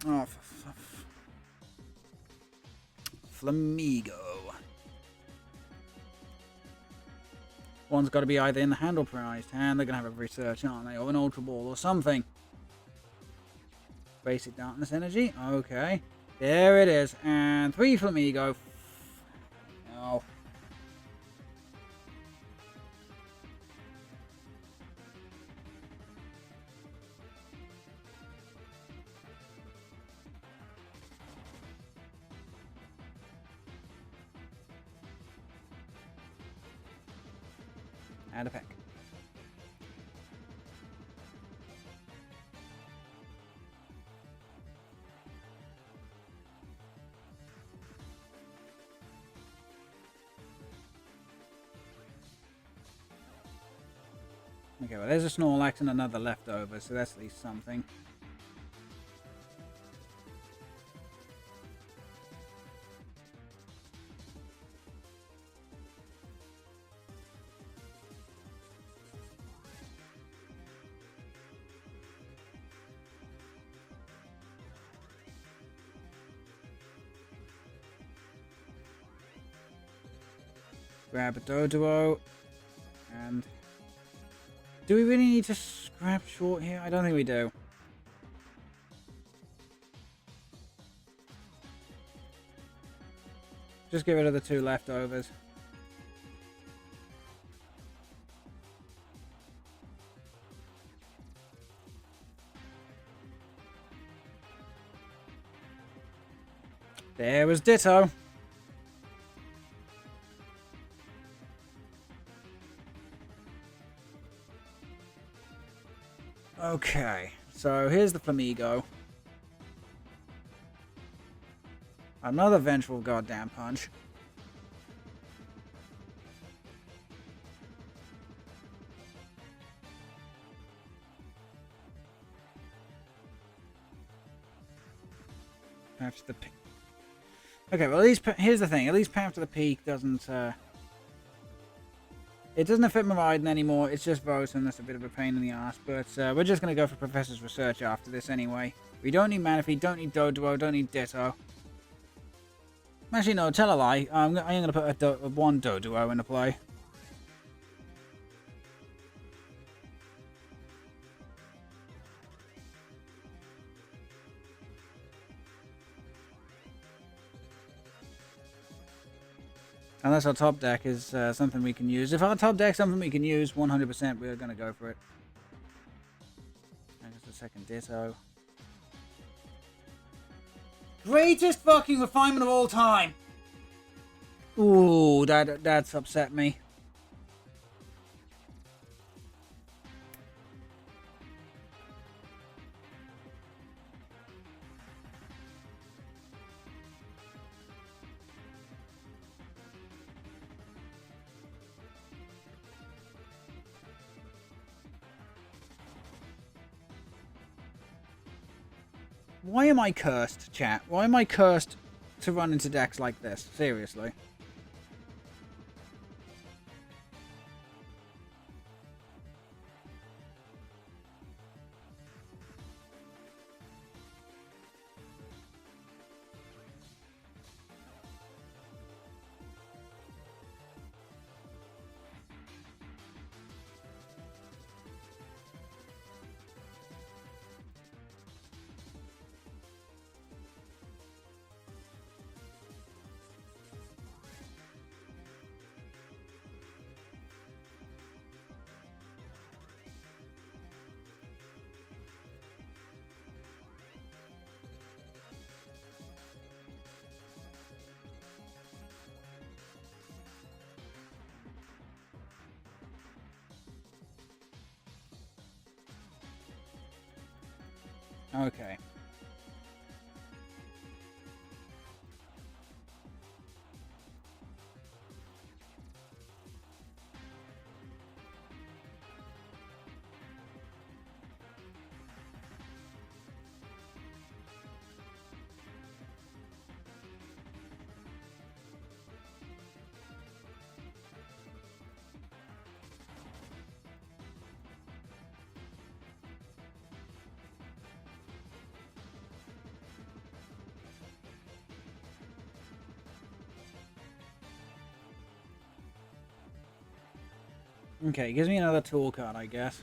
Oh, Flamigo. One's got to be either in the hand or prized hand. They're going to have a research, aren't they? Or an Ultra Ball or something. Basic Darkness Energy. Okay. There it is. And 3 Flamigo. No. And a peck. Okay, well, there's a Snorlax and another leftover, so that's at least something. Grab a Doduo, and do we really need to scrap short here? I don't think we do. Just get rid of the 2 leftovers. There was Ditto. Okay, so here's the Flamigo. Another Vengeful Goddamn Punch. Path to the Peak. Okay, well, at least here's the thing. At least Path to the Peak doesn't. It doesn't affect Maridon anymore. It's just Rotom. That's a bit of a pain in the ass. But we're just going to go for Professor's Research after this anyway. We don't need Manaphy, don't need Doduo, don't need Ditto. Actually, no, tell a lie. I'm going to put one Doduo into play. Unless our top deck is something we can use. If our top deck is something we can use, 100% we're going to go for it. And just a second Ditto. Greatest fucking refinement of all time! Ooh, that's upset me. Why am I cursed, chat? Why am I cursed to run into decks like this? Seriously. Okay. Okay, gives me another tool card, I guess.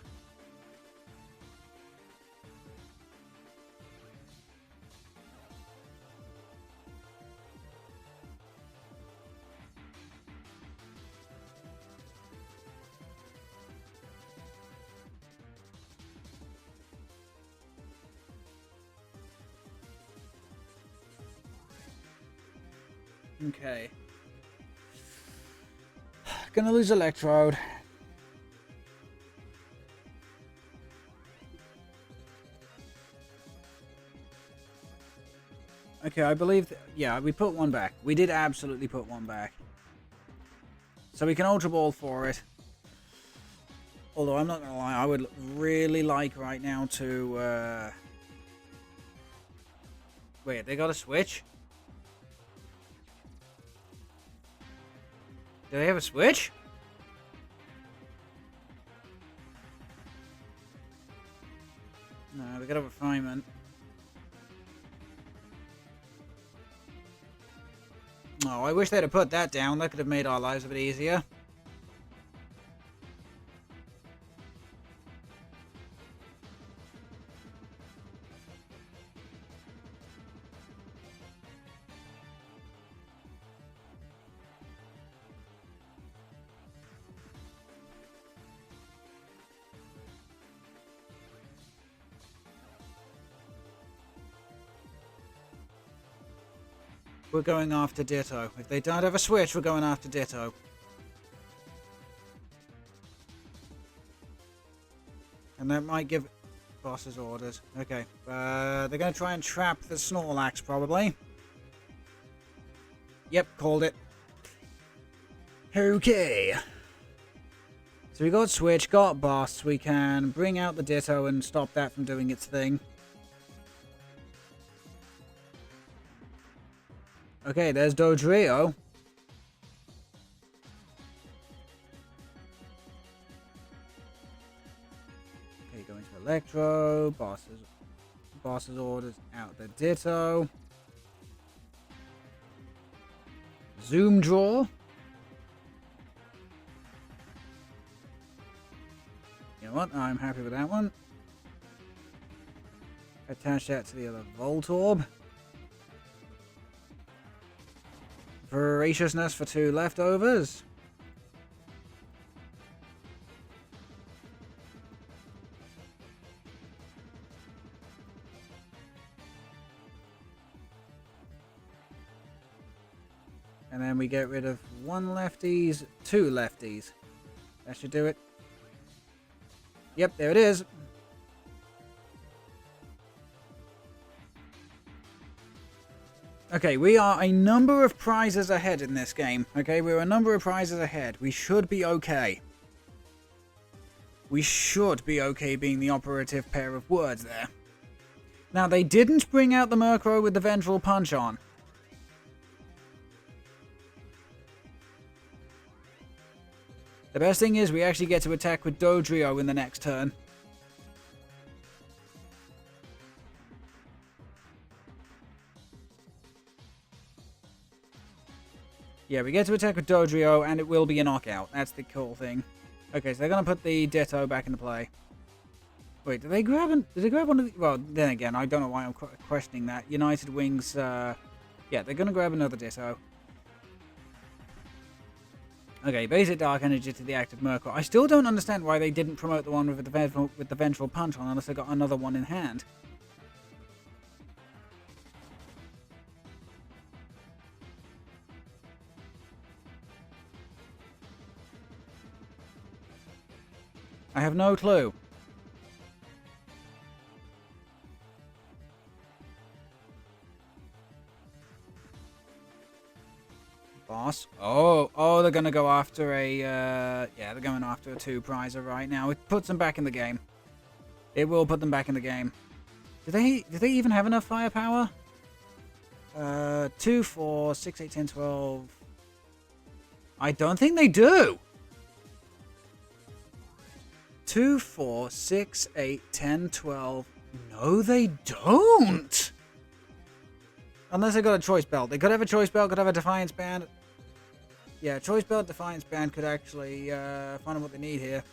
Okay. Gonna lose Electrode. Okay, I believe... yeah, we put one back. We did absolutely put one back. So we can Ultra Ball for it. Although, I'm not gonna lie, I would really like right now to... Wait, they got a switch? Do they have a switch? No, they got a refinement. Oh, I wish they'd have put that down. That could have made our lives a bit easier. We're going after Ditto. If they don't have a switch, we're going after Ditto. And that might give boss's orders. Okay. They're going to try and trap the Snorlax, probably. Yep, called it. Okay. So we got switch, got boss. We can bring out the Ditto and stop that from doing its thing. Okay, there's Dodrio. Okay, going to Electro. Boss's orders out the Ditto. Zoom draw. You know what? I'm happy with that one. Attach that to the other Voltorb. Voraciousness for 2 leftovers. And then we get rid of 1 lefties, 2 lefties. That should do it. Yep, there it is. Okay, we are a number of prizes ahead in this game. Okay, we're a number of prizes ahead. We should be okay. We should be okay being the operative pair of words there. Now, they didn't bring out the Murkrow with the Vengeful Punch on. The best thing is we actually get to attack with Dodrio in the next turn. Yeah, we get to attack with Dodrio, and it will be a knockout. That's the cool thing. Okay, so they're going to put the Ditto back into play. Wait, did they grab one of the... Well, then again, I don't know why I'm questioning that. United Wings, yeah, they're going to grab another Ditto. Okay, basic Dark Energy to the active Murkrow. I still don't understand why they didn't promote the one with the Vengeful Punch on, unless they got another one in hand. I have no clue. Boss. Oh, they're gonna go after a, yeah, they're going after a 2-prizer right now. It puts them back in the game. It will put them back in the game. Do they even have enough firepower? 2, 4, 6, 8, 10, 12. I don't think they do. 2, 4, 6, 8, 10, 12. No, they don't. Unless they got a Choice Belt. They could have a Choice Belt, could have a Defiance Band. Yeah, Choice Belt, Defiance Band could actually find what they need here.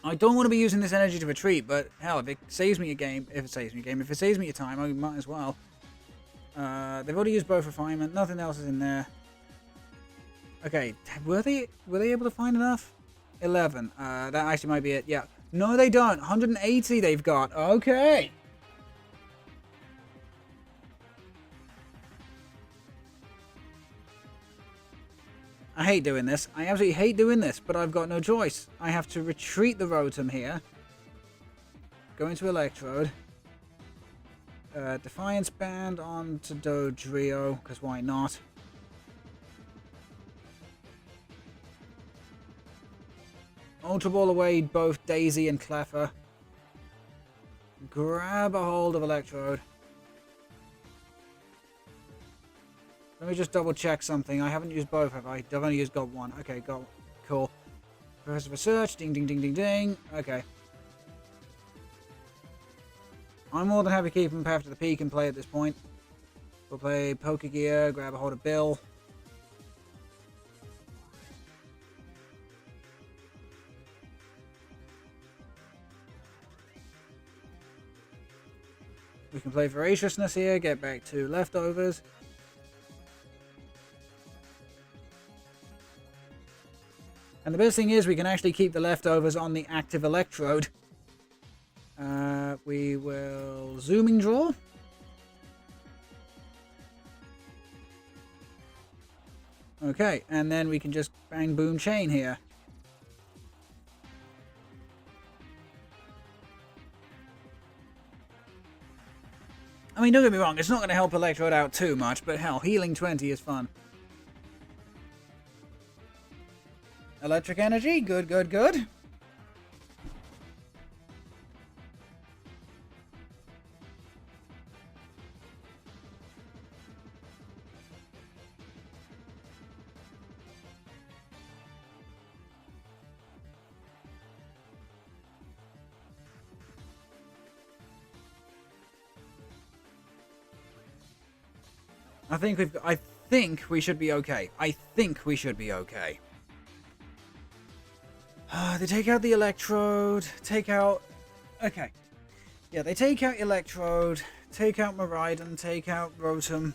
I don't want to be using this energy to retreat, but hell, if it saves me a game, if it saves me a time, I might as well. They've already used both Refinement. Nothing else is in there. Okay, were they able to find enough? 11. That actually might be it. Yeah. No, they don't. 180 they've got. Okay. I hate doing this. I absolutely hate doing this, but I've got no choice. I have to retreat the Rotom here. Go into Electrode. Defiance Band onto Dodrio, because why not? Ultra Ball away both Daisy and Cleffa. Grab a hold of Electrode. Let me just double check something. I haven't used both, have I? I've only got one. Okay, cool. Professor Research. Ding, ding, ding, ding, ding. Okay. I'm more than happy to keep him Path to the Peak and play at this point. We'll play Pokegear, grab a hold of Bill. We can play Voraciousness here, get back to Leftovers. And the best thing is we can actually keep the Leftovers on the active Electrode. We will Zooming Draw. Okay, and then we can just bang boom chain here. I mean, don't get me wrong, it's not going to help Electrode out too much, but hell, healing 20 is fun. Electric Energy, good, good, good. I think we should be okay. I think we should be okay. They take out the Electrode, take out... Okay. Yeah, they take out Electrode, take out Miraidon, take out Rotom.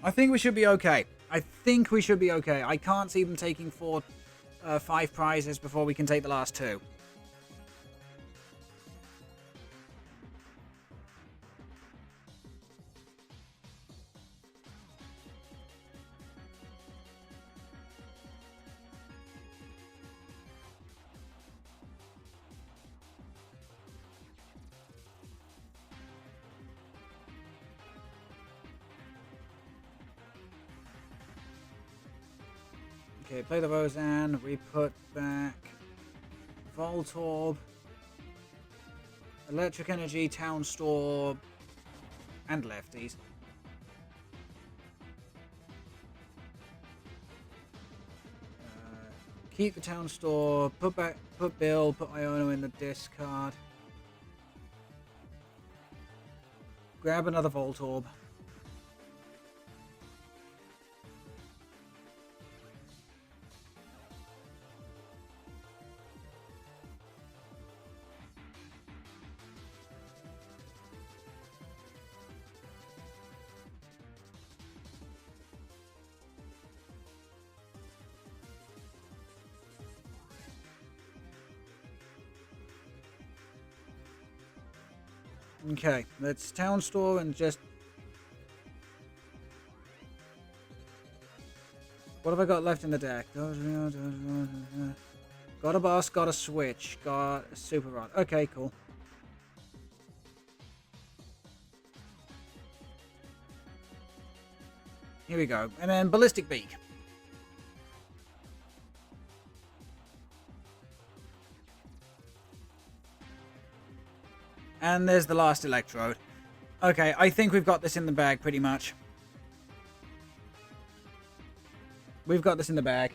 I think we should be okay. I think we should be okay. I can't see them taking 5 prizes before we can take the last 2. Okay, play the Roseanne. We put back Voltorb, Electric Energy, Town Store, and Lefties. Keep the Town Store. Put Bill. Put Iono in the discard. Grab another Voltorb. Okay, let's Town Store and just... What have I got left in the deck? Got a boss, got a switch, got a super rod. Okay, cool. Here we go. And then Ballistic Beak. And there's the last Electrode. Okay, I think we've got this in the bag pretty much. We've got this in the bag.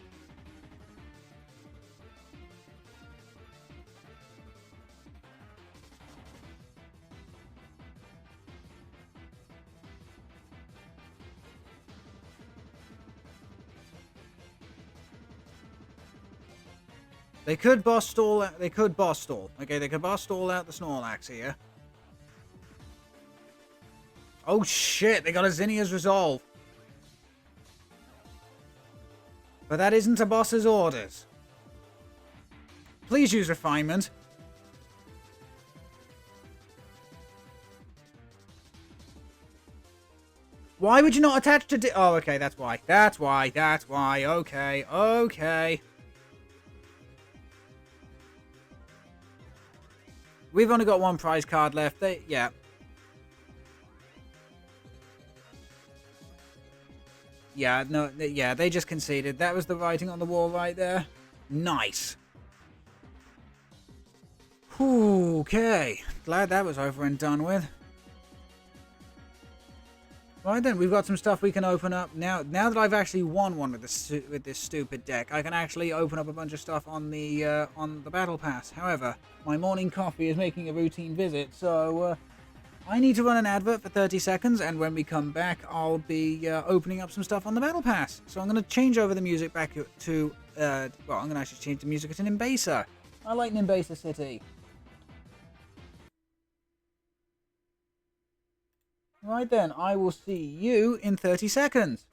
They could boss stall. They could boss stall. Okay, they could boss stall out the Snorlax here. Oh shit! They got a Zinnia's Resolve. But that isn't a boss's orders. Please use Refinement. Why would you not attach to... Oh, okay, that's why. That's why. That's why. Okay. Okay. We've only got one prize card left. Yeah. Yeah, no, yeah, they just conceded. That was the writing on the wall right there. Nice. Okay. Glad that was over and done with. Right then, we've got some stuff we can open up. Now that I've actually won one with this stupid deck, I can actually open up a bunch of stuff on the Battle Pass. However, my morning coffee is making a routine visit, so I need to run an advert for 30 seconds, and when we come back, I'll be opening up some stuff on the Battle Pass. So I'm going to change over the music back to, well, I'm going to actually change the music to Nimbasa. I like Nimbasa City. Right then, I will see you in 30 seconds.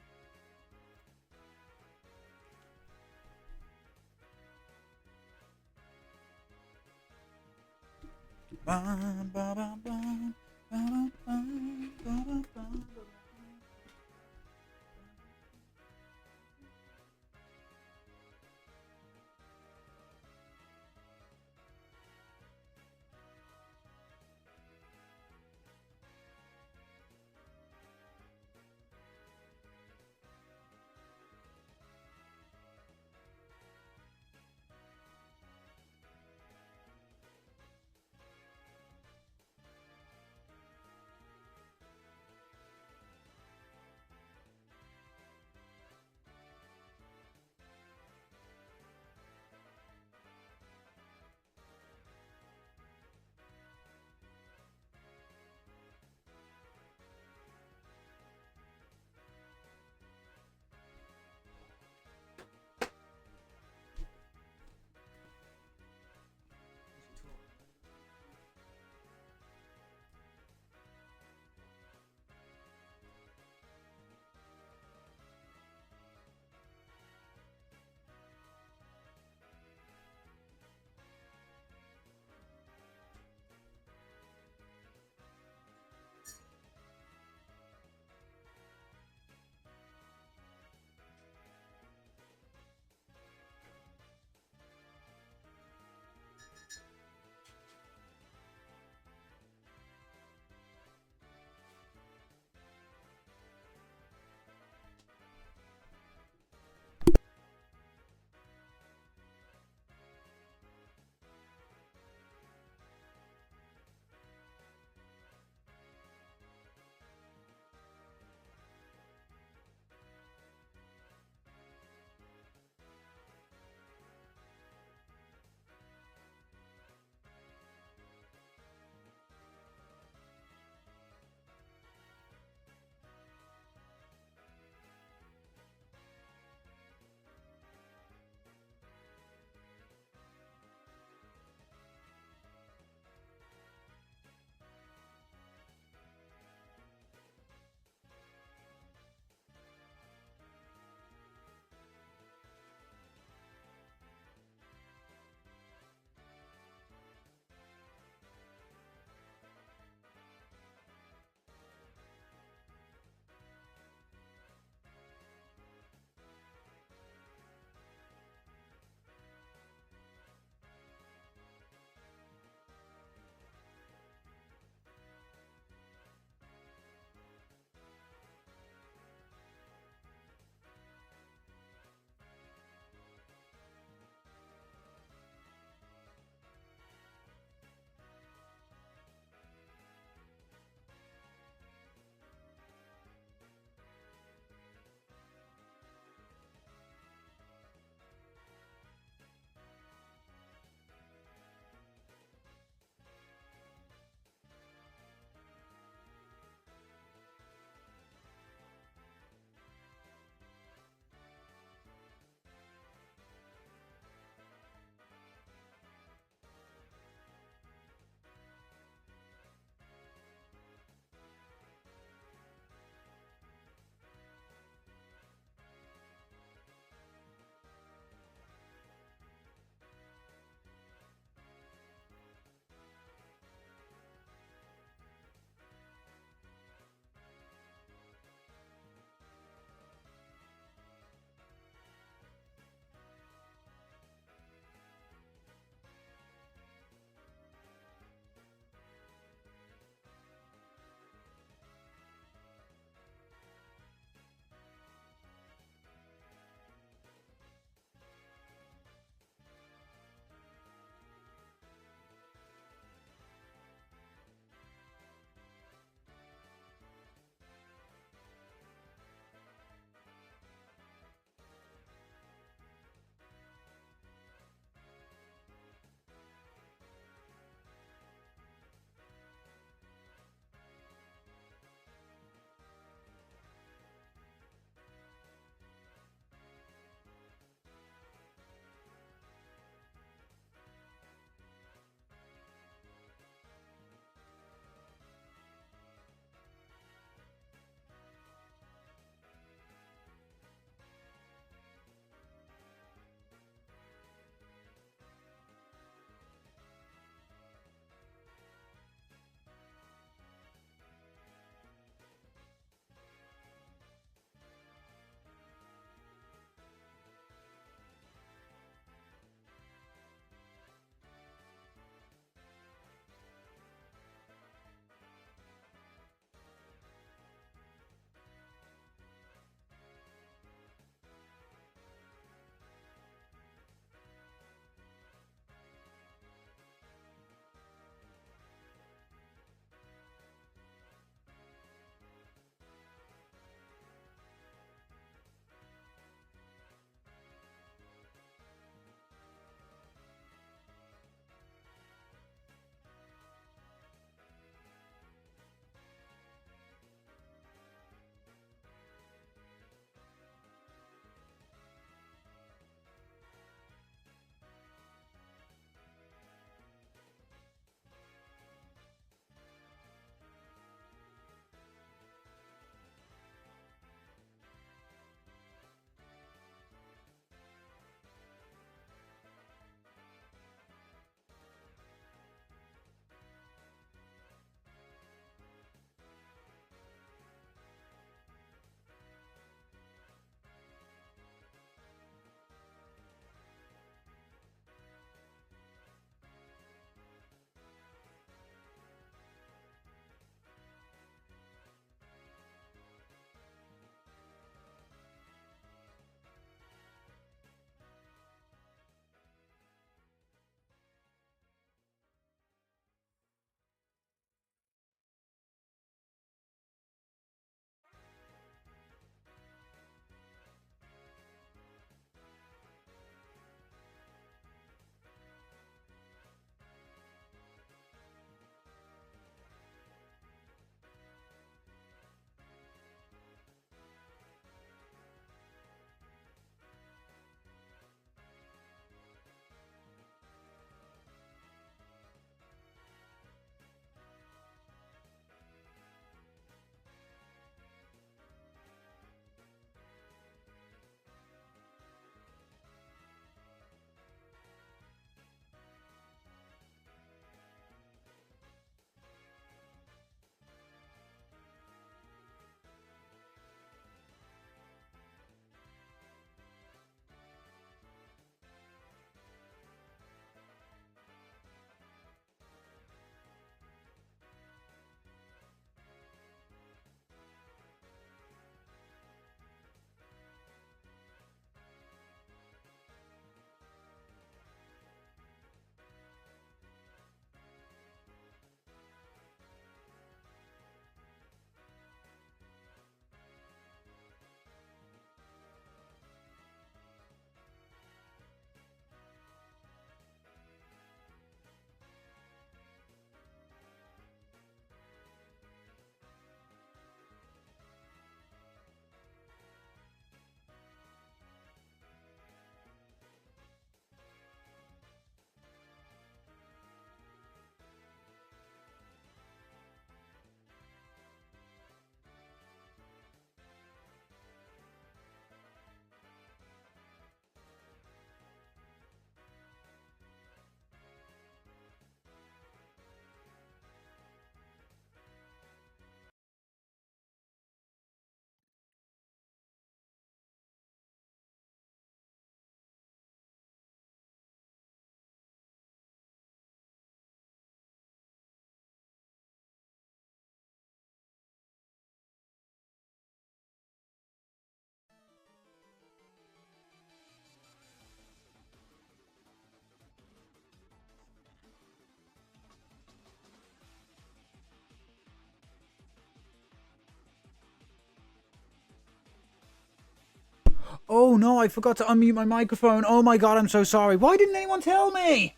Oh no, I forgot to unmute my microphone. Oh my god, I'm so sorry. Why didn't anyone tell me?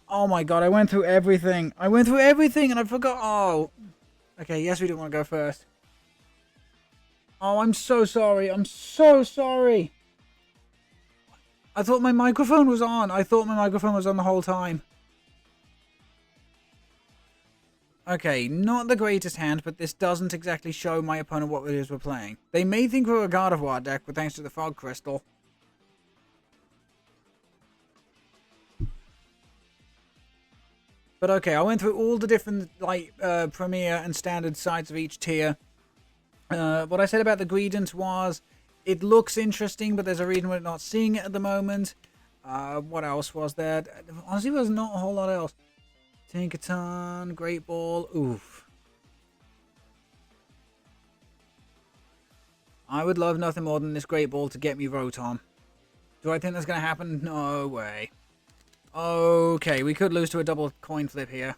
Oh my god, I went through everything. I went through everything and I forgot. Oh. Okay, yes, we didn't want to go first. Oh, I'm so sorry. I'm so sorry. I thought my microphone was on. I thought my microphone was on the whole time. Okay, not the greatest hand, but this doesn't exactly show my opponent what it is we're playing. They may think we're a God of War deck, but thanks to the Fog Crystal. But okay, I went through all the different, like, Premier and Standard sides of each tier. What I said about the Greedent was, it looks interesting, but there's a reason we're not seeing it at the moment. What else was there? Honestly, there's not a whole lot else. Tinkaton, Great Ball, oof. I would love nothing more than this Great Ball to get me Rotom. Do I think that's going to happen? No way. Okay, we could lose to a double coin flip here.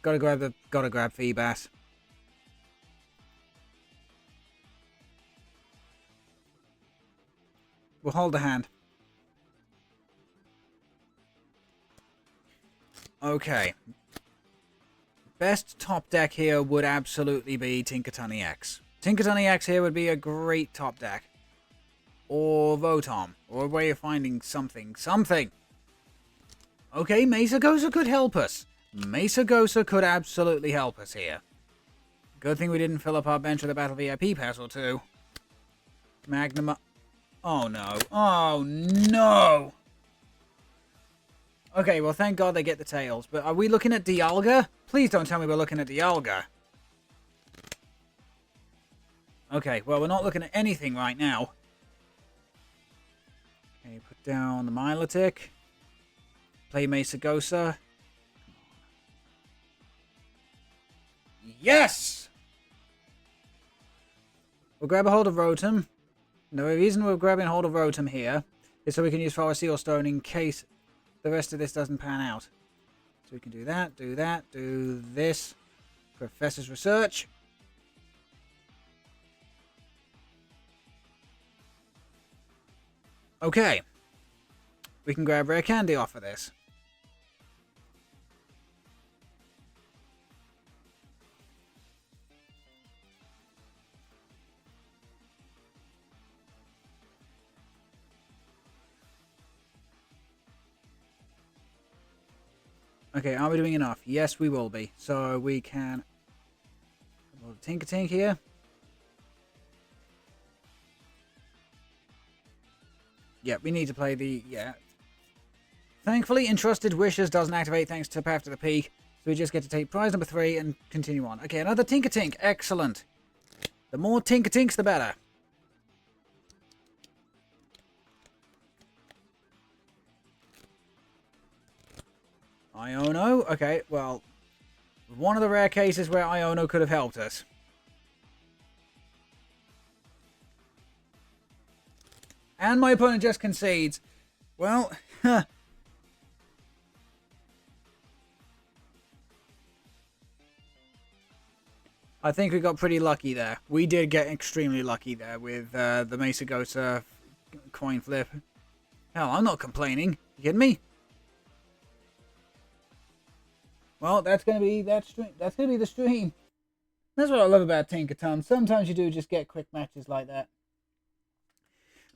Gotta grab Feebas. We'll hold the hand. Okay. Best top deck here would absolutely be Tinkaton EX. Tinkaton EX here would be a great top deck. Or Votom. Or a way of finding something. Something! Okay, Mesagosa could help us. Mesagosa could absolutely help us here. Good thing we didn't fill up our bench with a Battle VIP pass or two. Magnum... Oh no. Oh no! Okay, well thank God they get the tails. But are we looking at Dialga? Please don't tell me we're looking at Dialga. Okay, well we're not looking at anything right now. Okay, put down the Milotic. Play Mesagosa. Yes! We'll grab a hold of Rotom. The reason we're grabbing hold of Rotom here is so we can use Forest Seal Stone in case the rest of this doesn't pan out. So we can do that, do this. Professor's Research. Okay. We can grab Rare Candy off of this. Okay, are we doing enough? Yes, we will be. So we can... Tinker here. Yeah, we need to play the... Yeah. Thankfully, Entrusted Wishes doesn't activate thanks to Path to the Peak. So we just get to take prize number 3 and continue on. Okay, another Tinker. Excellent. The more Tinker, the better. Iono? Okay, well, one of the rare cases where Iono could have helped us. And my opponent just concedes. Well, I think we got pretty lucky there. We did get extremely lucky there with the Mesagosa coin flip. Hell, I'm not complaining. You kidding me? Well, that's gonna be that stream. That's gonna be the stream. That's what I love about Tinkaton. Sometimes you do just get quick matches like that.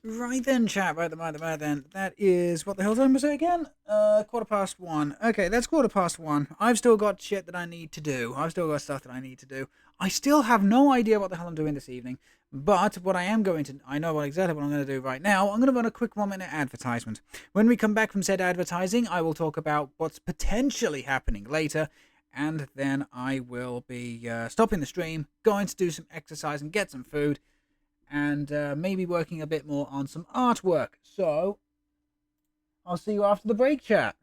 Right then, chat. Right then. That is what the hell time was it again? 1:15. Okay, that's 1:15. I've still got shit that I need to do. I've still got stuff that I need to do. I still have no idea what the hell I'm doing this evening. But what I am going to... I know exactly what I'm going to do right now. I'm going to run a quick 1-minute advertisement. When we come back from said advertising, I will talk about what's potentially happening later. And then I will be stopping the stream, going to do some exercise and get some food. And maybe working a bit more on some artwork. So, I'll see you after the break, chat.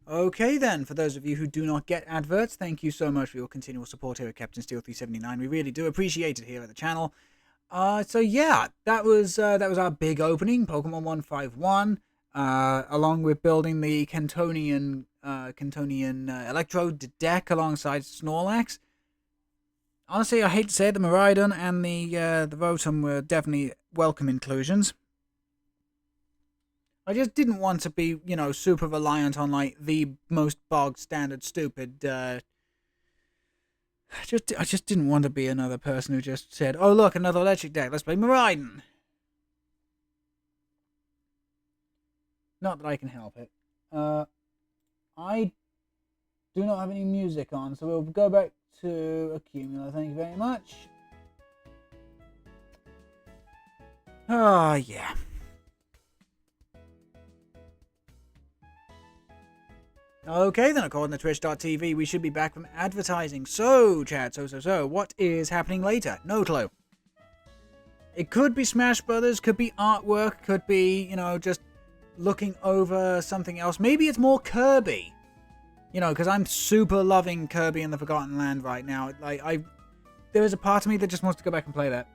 Okay then, for those of you who do not get adverts, thank you so much for your continual support here at Captain Steel 379. We really do appreciate it here at the channel. So yeah, that was our big opening, Pokemon 151, along with building the Kantonian Electrode deck alongside Snorlax. Honestly, I hate to say it, the Miraidon and the Rotom were definitely welcome inclusions. I just didn't want to be, you know, super reliant on, like, the most bog standard stupid, I just didn't want to be another person who just said, oh look, another electric deck, let's play Miraidon. Not that I can help it. I do not have any music on, so we'll go back to Accumula, thank you very much. Oh, yeah. Okay then, according to twitch.tv, we should be back from advertising. So, chat, so, what is happening later? No clue. It could be Smash Brothers, could be artwork, could be, you know, just looking over something else. Maybe it's more Kirby. You know, because I'm super loving Kirby in the Forgotten Land right now. Like, there is a part of me that just wants to go back and play that.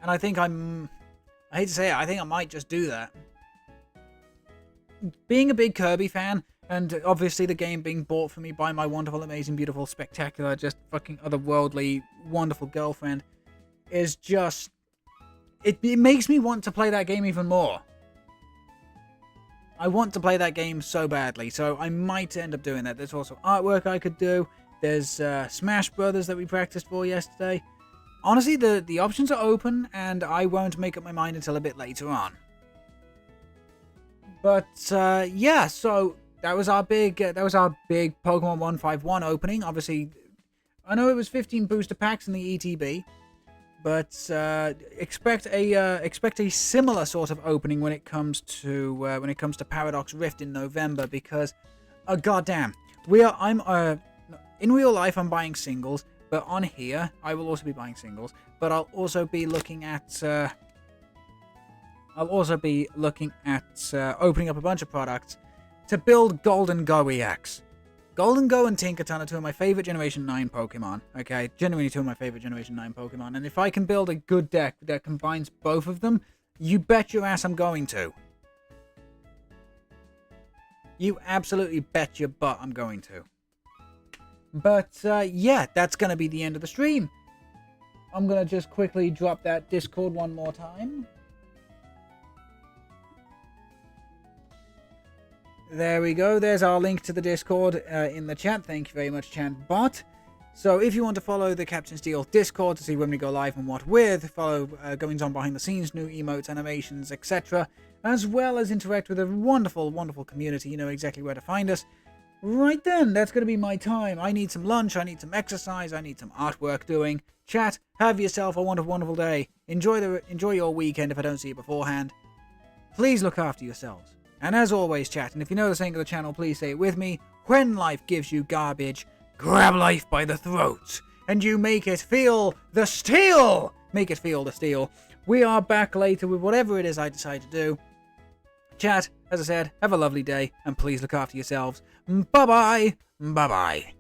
And I think I hate to say it, I think I might just do that. Being a big Kirby fan, and obviously the game being bought for me by my wonderful, amazing, beautiful, spectacular, just fucking otherworldly, wonderful girlfriend, is just... It makes me want to play that game even more. I want to play that game so badly, so I might end up doing that. There's also artwork I could do. There's Smash Brothers that we practiced for yesterday. Honestly, the options are open, and I won't make up my mind until a bit later on. But yeah, so that was our big Pokemon 151 opening. Obviously, I know it was 15 booster packs in the ETB, but expect a similar sort of opening when it comes to Paradox Rift in November, because goddamn, in real life I'm buying singles, but on here I will also be buying singles, but I'll also be looking at opening up a bunch of products to build Golden Go EX. Golden Go and Tinkaton are two of my favorite Generation 9 Pokemon. Okay, genuinely two of my favorite Generation 9 Pokemon. And if I can build a good deck that combines both of them, you bet your ass I'm going to. You absolutely bet your butt I'm going to. But, yeah, that's going to be the end of the stream. I'm going to just quickly drop that Discord one more time. There we go. There's our link to the Discord in the chat. Thank you very much, ChatBot. So if you want to follow the Captain Steel Discord to see when we go live and what with, follow goings on behind the scenes, new emotes, animations, etc., as well as interact with a wonderful, wonderful community, you know exactly where to find us. Right then, that's going to be my time. I need some lunch, I need some exercise, I need some artwork doing. Chat, have yourself a wonderful, wonderful day. Enjoy your weekend if I don't see you beforehand. Please look after yourselves. And as always, chat, and if you know the saying of the channel, please say it with me. When life gives you garbage, grab life by the throat, and you make it feel the steel! Make it feel the steel. We are back later with whatever it is I decide to do. Chat, as I said, have a lovely day, and please look after yourselves. Bye-bye. Bye-bye.